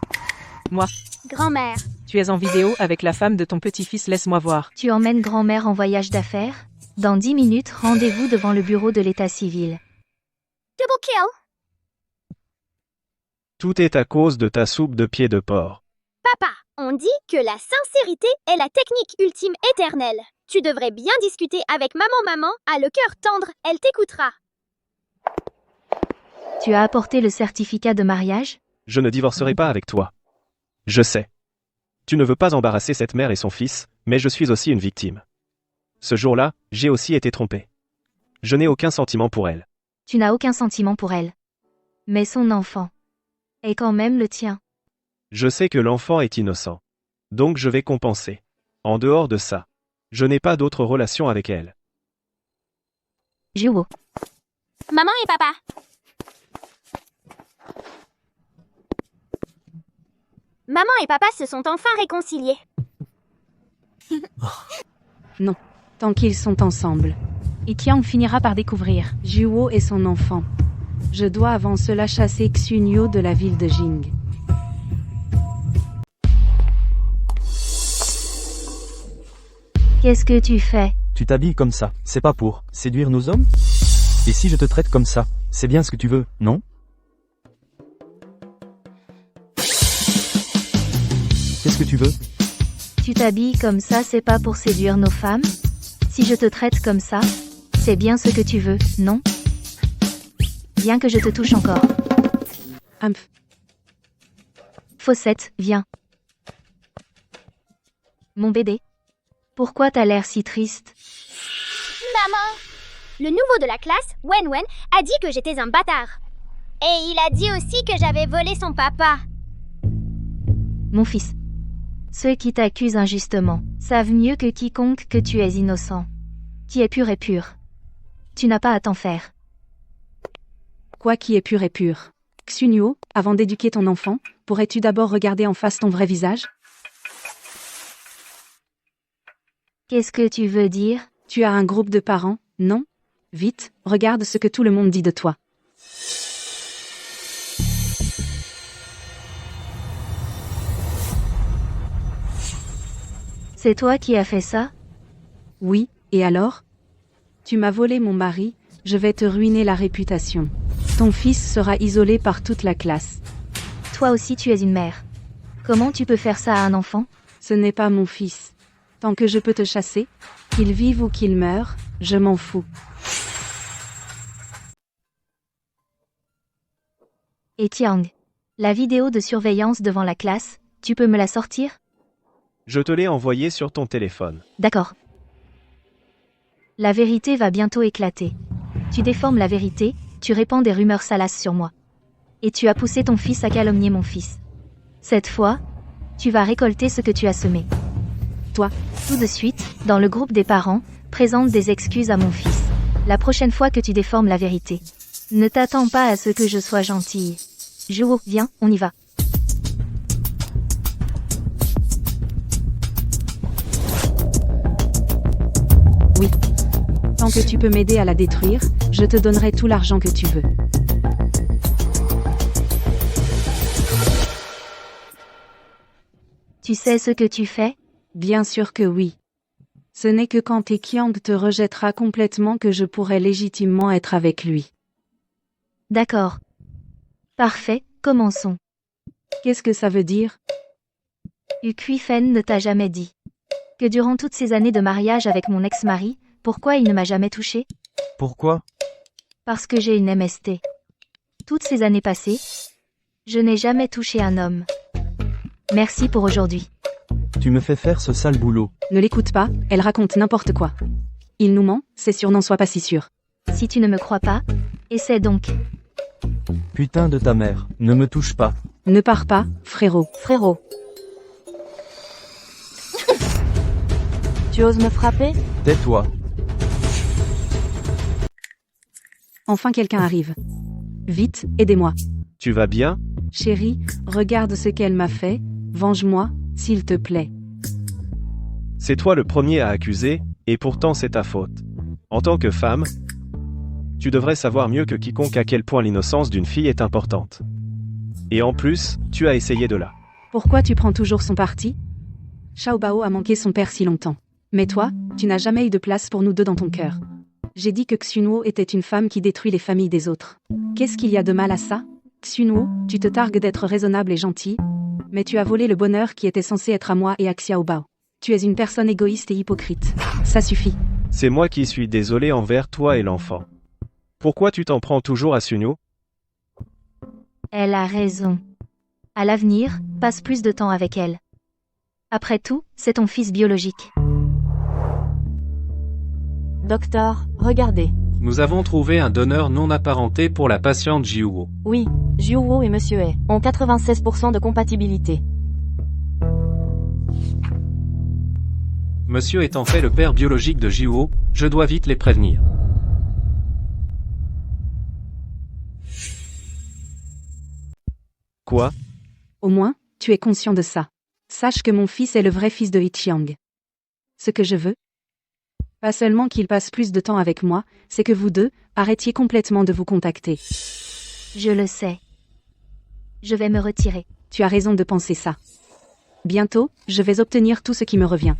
[SPEAKER 6] Moi,
[SPEAKER 4] Grand-mère.
[SPEAKER 6] tu es en vidéo avec la femme de ton petit-fils, laisse-moi voir.
[SPEAKER 2] Tu emmènes grand-mère en voyage d'affaires? Dans 10 minutes, rendez-vous devant le bureau de l'état civil.
[SPEAKER 4] Double kill.
[SPEAKER 7] Tout est à cause de ta soupe de pied de porc.
[SPEAKER 4] Papa, on dit que la sincérité est la technique ultime éternelle. Tu devrais bien discuter avec maman a le cœur tendre, elle t'écoutera.
[SPEAKER 2] Tu as apporté le certificat de mariage?
[SPEAKER 7] Je ne divorcerai pas avec toi. Je sais. Tu ne veux pas embarrasser cette mère et son fils, mais je suis aussi une victime. Ce jour-là, j'ai aussi été trompé. Je n'ai aucun sentiment pour elle.
[SPEAKER 2] Tu n'as aucun sentiment pour elle. Mais son enfant est quand même le tien.
[SPEAKER 7] Je sais que l'enfant est innocent. Donc je vais compenser. En dehors de ça, je n'ai pas d'autre relation avec elle.
[SPEAKER 2] Juo.
[SPEAKER 4] Maman et papa. Maman et papa se sont enfin réconciliés.
[SPEAKER 3] Non, tant qu'ils sont ensemble.
[SPEAKER 12] Et Tiang finira par découvrir.
[SPEAKER 3] Juo et son enfant. Je dois avant cela chasser Xunyo de la ville de Jing.
[SPEAKER 2] Qu'est-ce que tu fais?
[SPEAKER 10] Tu t'habilles comme ça, c'est pas pour séduire nos hommes? Et si je te traite comme ça, c'est bien ce que tu veux, non? Qu'est-ce que tu veux?
[SPEAKER 2] Tu t'habilles comme ça, c'est pas pour séduire nos femmes? Si je te traite comme ça, c'est bien ce que tu veux, non? Bien que je te touche encore.
[SPEAKER 3] Humph.
[SPEAKER 2] Faussette, viens. Mon bébé. Pourquoi t'as l'air si triste?
[SPEAKER 4] Maman. Le nouveau de la classe, Wen, a dit que j'étais un bâtard. Et il a dit aussi que j'avais volé son papa.
[SPEAKER 2] Mon fils. Ceux qui t'accusent injustement savent mieux que quiconque que tu es innocent. Qui est pur est pur. Tu n'as pas à t'en faire.
[SPEAKER 3] Quoi qui est pur est pur. Xunyo, avant d'éduquer ton enfant, pourrais-tu d'abord regarder en face ton vrai visage?
[SPEAKER 2] Qu'est-ce que tu veux dire?
[SPEAKER 3] Tu as un groupe de parents, non? Vite, regarde ce que tout le monde dit de toi.
[SPEAKER 2] C'est toi qui as fait ça?
[SPEAKER 3] Oui, et alors? Tu m'as volé mon mari, je vais te ruiner la réputation. Ton fils sera isolé par toute la classe.
[SPEAKER 2] Toi aussi tu es une mère. Comment tu peux faire ça à un enfant?
[SPEAKER 3] Ce n'est pas mon fils. Tant que je peux te chasser, qu'il vive ou qu'il meure, je m'en fous.
[SPEAKER 2] Et Tiang, la vidéo de surveillance devant la classe, tu peux me la sortir?
[SPEAKER 7] Je te l'ai envoyé sur ton téléphone.
[SPEAKER 2] D'accord. La vérité va bientôt éclater. Tu déformes la vérité, tu répands des rumeurs salaces sur moi. Et tu as poussé ton fils à calomnier mon fils. Cette fois, tu vas récolter ce que tu as semé. Toi, tout de suite, dans le groupe des parents, présente des excuses à mon fils. La prochaine fois que tu déformes la vérité. Ne t'attends pas à ce que je sois gentille. Juo, viens, on y va.
[SPEAKER 3] Oui. Tant que tu peux m'aider à la détruire, je te donnerai tout l'argent que tu veux.
[SPEAKER 2] Tu sais ce que tu fais?
[SPEAKER 3] Bien sûr que oui. Ce n'est que quand Taekyang te rejettera complètement que je pourrai légitimement être avec lui.
[SPEAKER 2] D'accord. Parfait, commençons.
[SPEAKER 3] Qu'est-ce que ça veut dire?
[SPEAKER 2] Fen ne t'a jamais dit que durant toutes ces années de mariage avec mon ex-mari, pourquoi il ne m'a jamais touché?
[SPEAKER 10] Pourquoi?
[SPEAKER 2] Parce que j'ai une MST. Toutes ces années passées, je n'ai jamais touché un homme. Merci pour aujourd'hui.
[SPEAKER 10] Tu me fais faire ce sale boulot.
[SPEAKER 3] Ne l'écoute pas, elle raconte n'importe quoi. Il nous ment, c'est sûr, n'en sois pas si sûr.
[SPEAKER 2] Si tu ne me crois pas, essaie donc.
[SPEAKER 10] Putain de ta mère, ne me touche pas.
[SPEAKER 3] Ne pars pas, frérot.
[SPEAKER 8] Frérot. Tu oses me frapper?
[SPEAKER 10] Tais-toi.
[SPEAKER 3] Enfin quelqu'un arrive. Vite, aidez-moi.
[SPEAKER 7] Tu vas bien?
[SPEAKER 3] Chérie, regarde ce qu'elle m'a fait. Venge-moi, s'il te plaît.
[SPEAKER 7] C'est toi le premier à accuser, et pourtant c'est ta faute. En tant que femme, tu devrais savoir mieux que quiconque à quel point l'innocence d'une fille est importante. Et en plus, tu as essayé de la...
[SPEAKER 3] Pourquoi tu prends toujours son parti? Xiao Bao a manqué son père si longtemps. Mais toi, tu n'as jamais eu de place pour nous deux dans ton cœur. J'ai dit que Xunuo était une femme qui détruit les familles des autres. Qu'est-ce qu'il y a de mal à ça? Xunuo, tu te targues d'être raisonnable et gentil, mais tu as volé le bonheur qui était censé être à moi et à Xiao Bao. Tu es une personne égoïste et hypocrite. Ça suffit.
[SPEAKER 7] C'est moi qui suis désolé envers toi et l'enfant. Pourquoi tu t'en prends toujours à Sunyo?
[SPEAKER 2] Elle a raison. À l'avenir, passe plus de temps avec elle. Après tout, c'est ton fils biologique.
[SPEAKER 8] Docteur, regardez.
[SPEAKER 9] Nous avons trouvé un donneur non apparenté pour la patiente Jiuo.
[SPEAKER 8] Oui, Jiuwo et Monsieur He ont 96% de compatibilité.
[SPEAKER 9] Monsieur est en fait le père biologique de Jiuo, je dois vite les prévenir.
[SPEAKER 7] Quoi?
[SPEAKER 3] Au moins, tu es conscient de ça. Sache que mon fils est le vrai fils de Hichiang. Ce que je veux, pas seulement qu'il passe plus de temps avec moi, c'est que vous deux, arrêtiez complètement de vous contacter.
[SPEAKER 2] Je le sais. Je vais me retirer.
[SPEAKER 3] Tu as raison de penser ça. Bientôt, je vais obtenir tout ce qui me revient.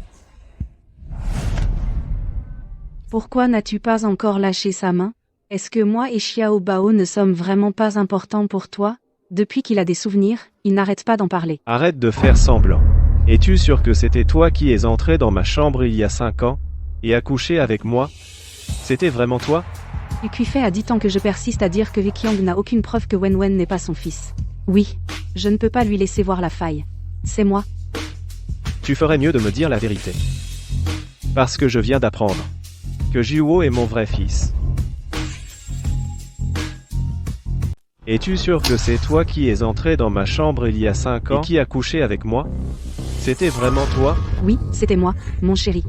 [SPEAKER 3] Pourquoi n'as-tu pas encore lâché sa main? Est-ce que moi et Xiao Bao ne sommes vraiment pas importants pour toi? Depuis qu'il a des souvenirs, il n'arrête pas d'en parler.
[SPEAKER 7] Arrête de faire semblant. Es-tu sûr que c'était toi qui es entré dans ma chambre il y a 5 ans et a couché avec moi? C'était vraiment toi?
[SPEAKER 3] Yuqifei a dit tant que je persiste à dire que Hichiang n'a aucune preuve que Wenwen n'est pas son fils. Oui, je ne peux pas lui laisser voir la faille. C'est moi.
[SPEAKER 7] Tu ferais mieux de me dire la vérité. Parce que je viens d'apprendre que Jiuo est mon vrai fils. Es-tu sûr que c'est toi qui es entré dans ma chambre il y a 5 ans et qui a couché avec moi? C'était vraiment toi?
[SPEAKER 3] Oui, c'était moi, mon chéri.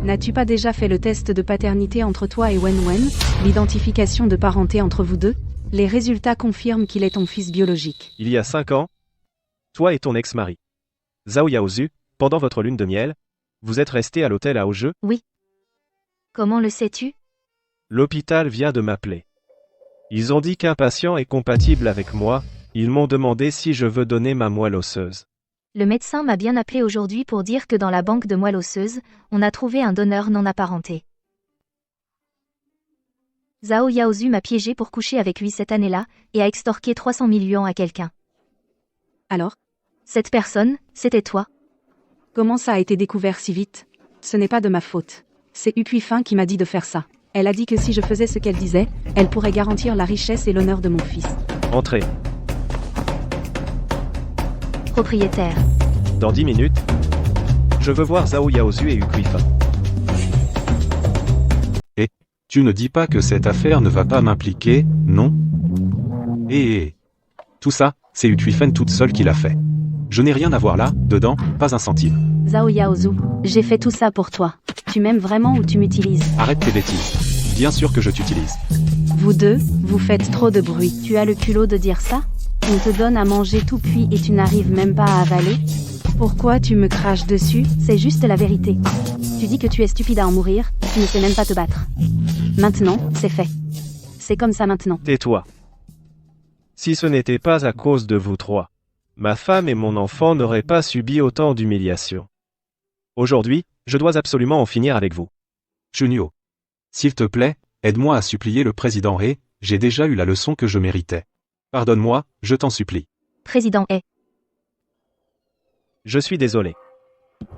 [SPEAKER 3] N'as-tu pas déjà fait le test de paternité entre toi et Wenwen, l'identification de parenté entre vous deux? Les résultats confirment qu'il est ton fils biologique.
[SPEAKER 7] Il y a 5 ans, toi et ton ex-mari, Zhao Yaozu, pendant votre lune de miel, vous êtes restés à l'hôtel à Aojeu?
[SPEAKER 2] Oui. Comment le sais-tu?
[SPEAKER 7] L'hôpital vient de m'appeler. Ils ont dit qu'un patient est compatible avec moi, ils m'ont demandé si je veux donner ma moelle osseuse.
[SPEAKER 2] Le médecin m'a bien appelé aujourd'hui pour dire que dans la banque de moelle osseuse, on a trouvé un donneur non apparenté. Zhao Yaozu m'a piégé pour coucher avec lui cette année-là, et a extorqué 300 000 yuans à quelqu'un.
[SPEAKER 3] Alors?
[SPEAKER 2] Cette personne, c'était toi.
[SPEAKER 3] Comment ça a été découvert si vite? Ce n'est pas de ma faute. C'est Yuqifei qui m'a dit de faire ça. Elle a dit que si je faisais ce qu'elle disait, elle pourrait garantir la richesse et l'honneur de mon fils.
[SPEAKER 7] Entrez.
[SPEAKER 2] Propriétaire.
[SPEAKER 7] Dans 10 minutes, je veux voir Zhao Yaozu et Yuqifei.
[SPEAKER 1] Et, tu ne dis pas que cette affaire ne va pas m'impliquer, non? Tout ça, c'est Yuqifei toute seule qui l'a fait. Je n'ai rien à voir là, dedans, pas un centime.
[SPEAKER 3] Zhao Yaozu, j'ai fait tout ça pour toi. Tu m'aimes vraiment ou tu m'utilises?
[SPEAKER 1] Arrête tes bêtises. Bien sûr que je t'utilise.
[SPEAKER 3] Vous deux, vous faites trop de bruit. Tu as le culot de dire ça? On te donne à manger tout cuit et tu n'arrives même pas à avaler? Pourquoi tu me craches dessus? C'est juste la vérité. Tu dis que tu es stupide à en mourir, tu ne sais même pas te battre. Maintenant, c'est fait. C'est comme ça maintenant.
[SPEAKER 7] Tais-toi. Si ce n'était pas à cause de vous trois, ma femme et mon enfant n'auraient pas subi autant d'humiliations. Aujourd'hui, je dois absolument en finir avec vous.
[SPEAKER 1] Junio. S'il te plaît, aide-moi à supplier le président He, j'ai déjà eu la leçon que je méritais. Pardonne-moi, je t'en supplie.
[SPEAKER 2] Président He.
[SPEAKER 7] Je suis désolé.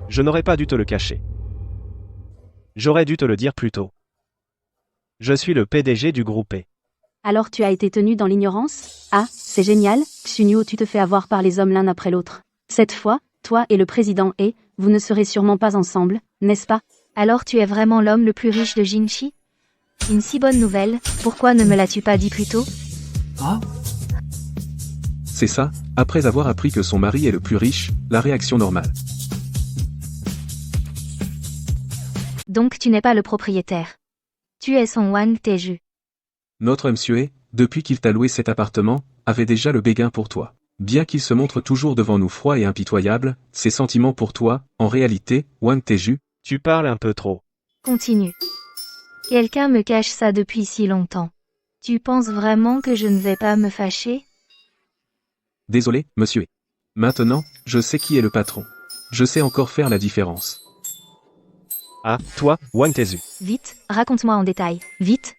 [SPEAKER 7] Je n'aurais pas dû te le cacher. J'aurais dû te le dire plus tôt. Je suis le PDG du groupe E.
[SPEAKER 3] Alors tu as été tenu dans l'ignorance? Ah, c'est génial, Xunuo, tu te fais avoir par les hommes l'un après l'autre. Cette fois, toi et le président He, vous ne serez sûrement pas ensemble, n'est-ce pas?
[SPEAKER 2] Alors tu es vraiment l'homme le plus riche de Jingxi? Une si bonne nouvelle, pourquoi ne me l'as-tu pas dit plus tôt?
[SPEAKER 5] C'est ça, après avoir appris que son mari est le plus riche, la réaction normale.
[SPEAKER 2] Donc tu n'es pas le propriétaire. Tu es son Wang Taeju.
[SPEAKER 5] Notre monsieur, depuis qu'il t'a loué cet appartement, avait déjà le béguin pour toi. Bien qu'il se montre toujours devant nous froid et impitoyable, ses sentiments pour toi, en réalité, Wang Taeju,
[SPEAKER 7] Tu parles un peu trop.
[SPEAKER 2] Continue. Quelqu'un me cache ça depuis si longtemps. Tu penses vraiment que je ne vais pas me fâcher?
[SPEAKER 5] désolé, monsieur. Maintenant, je sais qui est le patron. Je sais encore faire la différence.
[SPEAKER 7] Ah, toi, Wang Taeju.
[SPEAKER 2] Vite, raconte-moi en détail. Vite.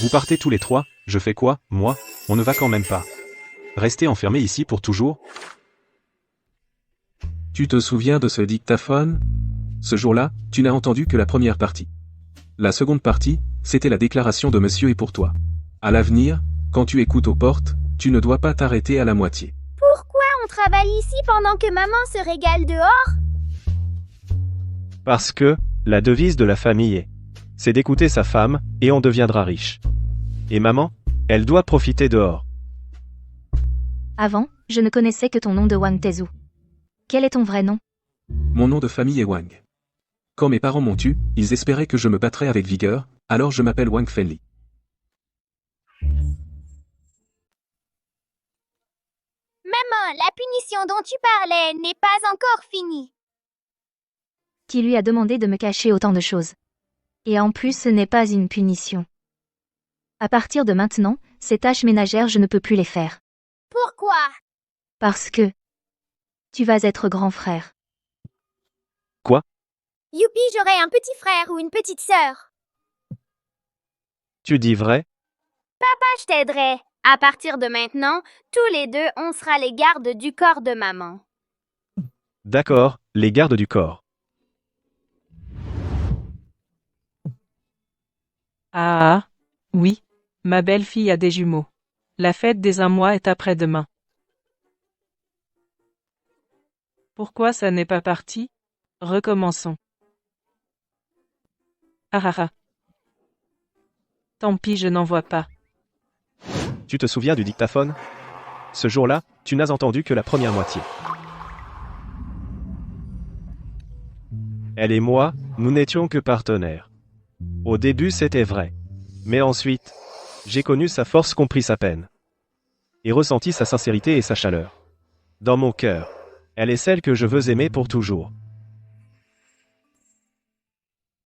[SPEAKER 1] Vous partez tous les trois, je fais quoi, moi? On ne va quand même pas. Rester enfermé ici pour toujours?
[SPEAKER 5] Tu te souviens de ce dictaphone? Ce jour-là, tu n'as entendu que la première partie. La seconde partie, c'était la déclaration de monsieur et pour toi. À l'avenir, quand tu écoutes aux portes, tu ne dois pas t'arrêter à la moitié.
[SPEAKER 4] Pourquoi on travaille ici pendant que maman se régale dehors?
[SPEAKER 7] Parce que, la devise de la famille c'est d'écouter sa femme, et on deviendra riche. Et maman, elle doit profiter dehors.
[SPEAKER 2] Avant, je ne connaissais que ton nom de Wang Taeju. Quel est ton vrai nom?
[SPEAKER 5] Mon nom de famille est Wang. Quand mes parents m'ont tué, ils espéraient que je me battrais avec vigueur, alors je m'appelle Wang Fenli.
[SPEAKER 4] Maman, la punition dont tu parlais n'est pas encore finie.
[SPEAKER 2] Qui lui a demandé de me cacher autant de choses. Et en plus ce n'est pas une punition. À partir de maintenant, ces tâches ménagères je ne peux plus les faire.
[SPEAKER 4] Pourquoi?
[SPEAKER 2] Parce que... Tu vas être grand frère.
[SPEAKER 4] Youpi, j'aurai un petit frère ou une petite sœur.
[SPEAKER 7] Tu dis vrai?
[SPEAKER 4] Papa, je t'aiderai. À partir de maintenant, tous les deux, on sera les gardes du corps de maman.
[SPEAKER 7] D'accord, les gardes du corps.
[SPEAKER 6] Ah, oui. Ma belle-fille a des jumeaux. La fête des 1 mois est après-demain. Pourquoi ça n'est pas parti? Recommençons. Ah ah ah. Tant pis, je n'en vois pas.
[SPEAKER 7] Tu te souviens du dictaphone? Ce jour-là, tu n'as entendu que la première moitié. Elle et moi, nous n'étions que partenaires. Au début, c'était vrai. Mais ensuite, j'ai connu sa force, compris sa peine. Et ressenti sa sincérité et sa chaleur. Dans mon cœur, elle est celle que je veux aimer pour toujours.